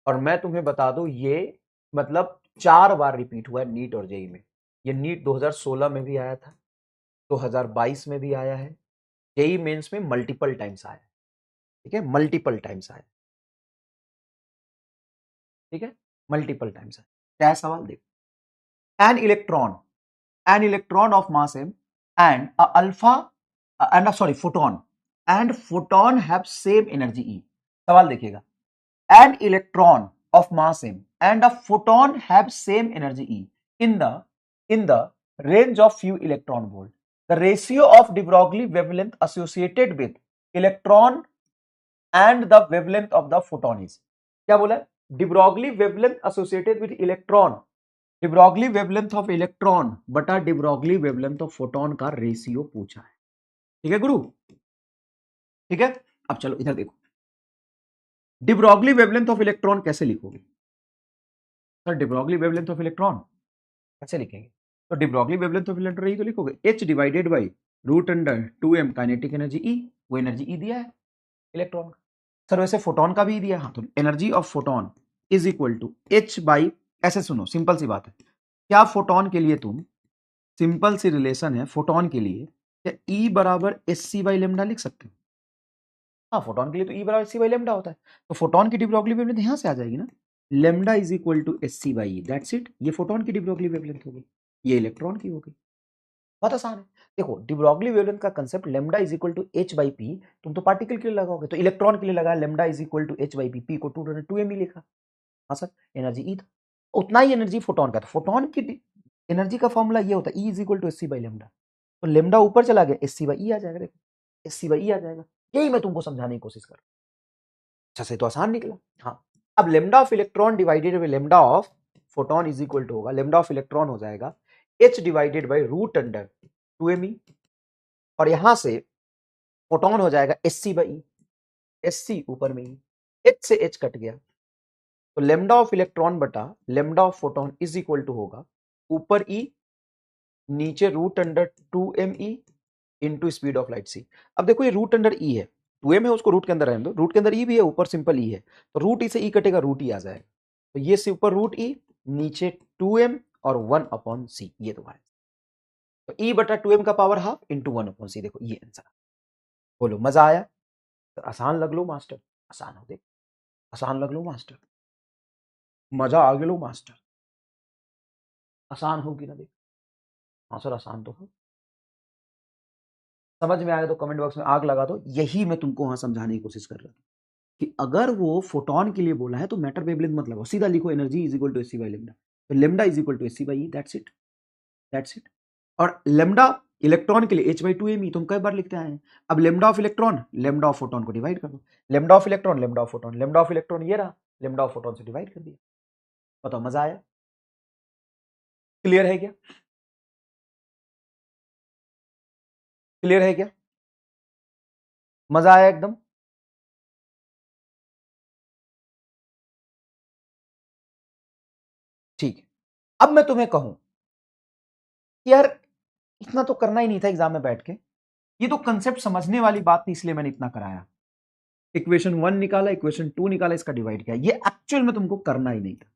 और मैं तुम्हें बता दूं, ये मतलब 4 बार रिपीट हुआ है नीट और जेई में। ये नीट 2016 में भी आया था, 2022 में भी आया है, जेई मेंस में मल्टीपल टाइम्स आया है। ठीक है, मल्टीपल टाइम्स आया, ठीक है, मल्टीपल टाइम्स आया। क्या है सवाल? देखो, an electron of mass m and a alpha and a sorry photon and photon have same energy E। सवाल देखिएगा, an electron of mass m and a photon have same energy E in the range of few electron volt। The ratio of de Broglie wavelength associated with electron and the wavelength of the photon is। क्या बोला? de Broglie wavelength associated with electron, de Broglie wavelength of electron बटा de Broglie wavelength of photon का रेशियो पूछा है। ठीक है गुरु? ठीक है, अब चलो इधर देखो, de Broglie wavelength of electron कैसे लिखोगे sir? de Broglie wavelength of electron कैसे लिखेंगे? तो de Broglie wavelength of electron ही तो लिखोगे, h divided by root under 2m kinetic energy E। वो एनर्जी E दिया है इलेक्ट्रॉन का। सर वैसे फोटोन का भी दिया है, हाँ, तो energy of photon is equal to h by, ऐसे सुनो, सिंपल सी बात है, क्या फोटोन के लिए तुम, सिंपल सी रिलेशन है फोटोन के लिए, क्या E बराबर SC बाई लेमडा लिख सकते हो? हाँ, फोटोन के लिए तो E बराबर SC बाई लेमडा होता है, तो फोटोन की डी ब्रॉगली वेवलेंथ यहां से आ जाएगी ना, lambda is equal to SC by E, that's it. ये फोटोन की डी ब्रॉगली वेवलेंथ हो गई, ये इलेक्ट्रॉन की हो गई। बहुत आसान है। देखो, डी ब्रॉगली वेवलेंथ का concept lambda is equal to H by P, तुम तो पार्टिकल के लिए लगाओगे, तो इलेक्ट्रॉन के लिए लगाया lambda is equal to H by P, P को 2m ही लिखा। हाँ सर, एनर्जी E था, उतना ही एनर्जी फोटोन का था। फोटोन की एनर्जी का फॉर्मूला ये होता है, E is equal to SC by lambda, तो लेमडा ऊपर चला गया, SC बाई E आ जाएगा। देखो, SC बाई E आ जाएगा, यही मैं तुमको समझाने की कोशिश कर रहा हूं। अच्छा से तो आसान निकला। हाँ, अब lambda of electron divided by lambda of photon is equal to होगा, लेमडा ऑफ इलेक्ट्रॉन हो जाएगा H divided by root under 2m, और यहां से फोटोन हो जाएगा SC बाई E, SC ऊपर में ही, H से H कट गया, तो लेमडा ऑफ इलेक्ट्रॉन बटा lambda of photon is equal to होगा ऊपर ई नीचे root under 2m E into speed of light C. अब देखो ये रूट अंडर ई है, 2m है उसको रूट के अंदर रहने दो, रूट के अंदर ई भी है, ऊपर सिंपल ई है, तो रूट ई से ई कटेगा, रूट ई आ जाएगा, तो ये से ऊपर रूट ई नीचे 2m और 1/c, ये तो है। तो ई बटा 2m का पावर हाफ इंटू 1/c, देखो ये आंसर। बोलो मजा आया? तो आसान लग लो मास्टर, आसान हो, देख आसान लग लो मास्टर, मजा आ गया लो मास्टर, आसान होगी ना, देख हाँ सर आसान तो हो। समझ में आया तो कमेंट बॉक्स में आग लगा दो। यही मैं तुमको वहां समझाने की कोशिश कर रहा था कि अगर वो फोटोन के लिए बोला है तो मैटर वेवलेंथ मत लगाओ, सीधा लिखो energy is equal to H C by lambda, तो lambda is equal to H C by E, that's it, that's it. और लेमडा इलेक्ट्रॉन के लिए H by two M E तुम कई बार लिखते आए हैं। अब lambda of electron lambda of photon को डिवाइड कर दो, lambda of electron lambda of photon, lambda of electron ये रहा, लेमडा ऑफ फोटोन से डिवाइड कर दिया। बताओ मजा आया? क्लियर है क्या? क्लियर है क्या? मजा आया एकदम? ठीक है। अब मैं तुम्हें कहूं यार इतना तो करना ही नहीं था एग्जाम में बैठ के, ये तो कंसेप्ट समझने वाली बात थी, इसलिए मैंने इतना कराया। इक्वेशन 1 निकाला, इक्वेशन 2 निकाला, इसका डिवाइड किया, ये एक्चुअल में तुमको करना ही नहीं था,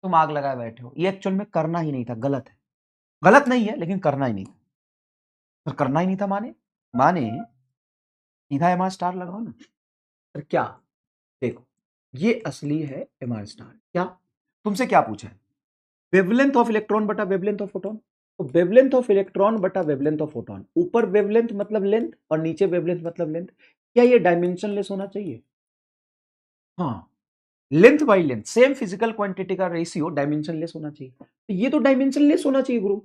तुम आग लगाए बैठे हो, ये एक्चुअल में करना ही नहीं था, गलत है, गलत नहीं है लेकिन करना ही नहीं था। तो करना ही नहीं था माने माने सीधा एम आर स्टार लगाओ ना। फिर क्या? देखो ये असली है एम आर स्टार। क्या तुमसे क्या पूछा है? वेवलेंथ ऑफ इलेक्ट्रॉन बटा वेवलेंथ ऑफ फोटोन, तो वेवलेंथ ऑफ इलेक्ट्रॉन बटा वेवलेंथ ऑफ फोटोन, ऊपर वेवलेंथ मतलब लेंथ और नीचे वेवलेंथ मतलब लेंथ, क्या ये डायमेंशनलेस होना चाहिए? हाँ, length by length same physical quantity का रेशियो डायमेंशनलेस होना चाहिए, तो ये तो डायमेंशनलेस होना चाहिए गुरु,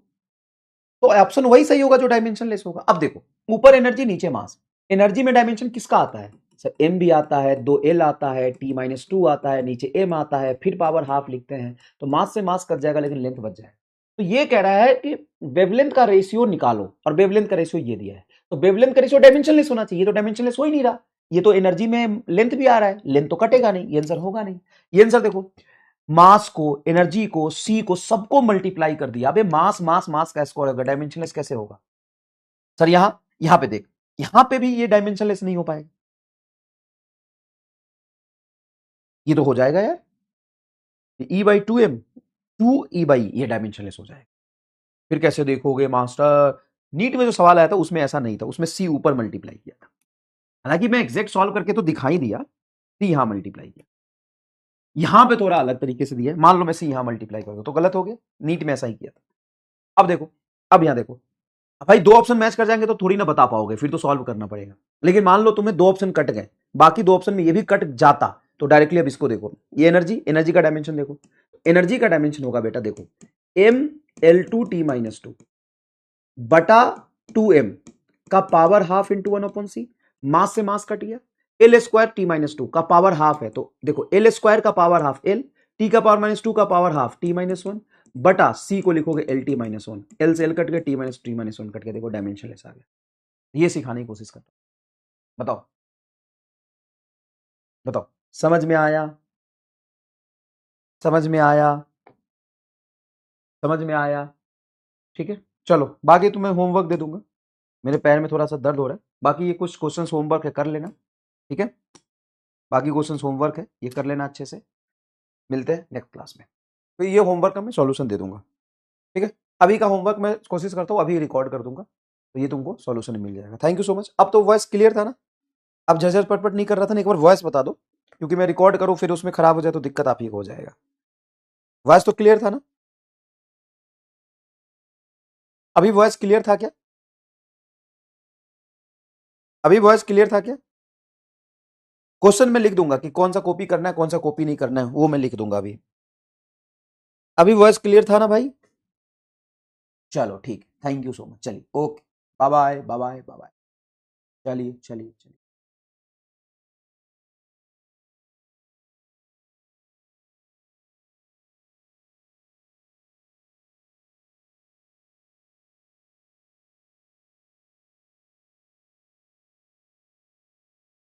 तो ऑप्शन वही सही होगा जो डायमेंशनलेस होगा। अब देखो ऊपर एनर्जी नीचे मास, एनर्जी में डायमेंशन किसका आता है सर? एम भी आता है, 2l आता है, t-2 आता है, नीचे m आता है, फिर पावर हाफ लिखते हैं, तो मास से मास कट जाएगा लेकिन लेंथ बच जाएगा। तो ये कह रहा है कि वेवलेंथ का रेशियो निकालो और वेवलेंथ का रेशियो ये दिया है, तो वेवलेंथ का रेशियो डायमेंशनलेस होना चाहिए, तो डायमेंशनलेस हो ही नहीं रहा, ये तो एनर्जी में लेंथ भी आ रहा है, लेंथ तो कटेगा नहीं, ये आंसर होगा नहीं। ये आंसर देखो, मास को एनर्जी को सी को सबको मल्टीप्लाई कर दिया, अबे मास मास मास का स्क्वायर होगा, डायमेंशनलेस कैसे होगा सर? यहां पे देख, यहां पे भी ये डायमेंशनलेस नहीं हो पाएगा, ये तो हो जाएगा यार, E by two M, two E by, ये डायमेंशनलेस हो जाएगा। फिर कैसे देखोगे मास्टर? नीट में जो सवाल आया था उसमें ऐसा नहीं था, उसमें सी ऊपर मल्टीप्लाई किया था, हालांकि मैं एग्जैक्ट सॉल्व करके तो दिखाई दिया, सी यहां मल्टीप्लाई किया, यहां पे थोड़ा अलग तरीके से दिया, मान लो मैं सी यहां मल्टीप्लाई कर दूं तो गलत हो गया, नीट में ऐसा ही किया था। अब देखो, अब यहां देखो, भाई दो ऑप्शन मैच कर जाएंगे तो थोड़ी ना बता पाओगे, फिर तो सॉल्व करना पड़ेगा, लेकिन मान लो तुम्हें दो ऑप्शन कट गए, बाकी दो ऑप्शन में ये भी कट जाता, तो डायरेक्टली अब इसको देखो, ये एनर्जी, एनर्जी का डायमेंशन देखो, एनर्जी का डायमेंशन होगा बेटा देखो m(L2t-2) बटा 2m का पावर हाफ इंटू 1/c, मास से मास कट गया, L2t-2 का पावर हाफ है, तो देखो L2 का पावर हाफ L, t का पावर -2 का पावर हाफ t-1 बटा c को लिखोगे L(t-1), L से L कट गया, t-1 कट गया, देखो डायमेंशनलेस आ गया। ये सिखाने की कोशिश करता हूं, बताओ बताओ, समझ में आया? समझ में आया? समझ में आया? ठीक है, चलो बाकी तुम्हें होमवर्क दे दूंगा, मेरे पैर में थोड़ा सा दर्द हो रहा है, बाकी ये कुछ क्वेश्चंस होमवर्क है, कर लेना, ठीक है, बाकी क्वेश्चंस होमवर्क है, ये कर लेना अच्छे से, मिलते हैं नेक्स्ट क्लास में, तो ये होमवर्क का मैं सॉल्यूशन दे दूंगा, ठीक है, अभी का होमवर्क मैं कोशिश करता हूँ अभी रिकॉर्ड कर दूंगा, तो ये तुमको सॉल्यूशन मिल जाएगा। Thank you so much. अब तो वॉइस क्लियर था ना? अब झझर पटपट नहीं कर रहा था ना? एक बार वॉइस बता दो, क्योंकि मैं रिकॉर्ड करूँ फिर उसमें खराब हो जाए तो दिक्कत आप ही को हो जाएगा। वॉइस तो क्लियर था ना? अभी वॉइस क्लियर था क्या? अभी वॉइस क्लियर था क्या? क्वेश्चन में लिख दूंगा कि कौन सा कॉपी करना है कौन सा कॉपी नहीं करना है, वो मैं लिख दूंगा अभी। अभी वॉइस क्लियर था ना भाई? चलो ठीक, थैंक यू सो मच, चलिए okay, bye bye bye bye bye bye, चलिए चलिए चलिए।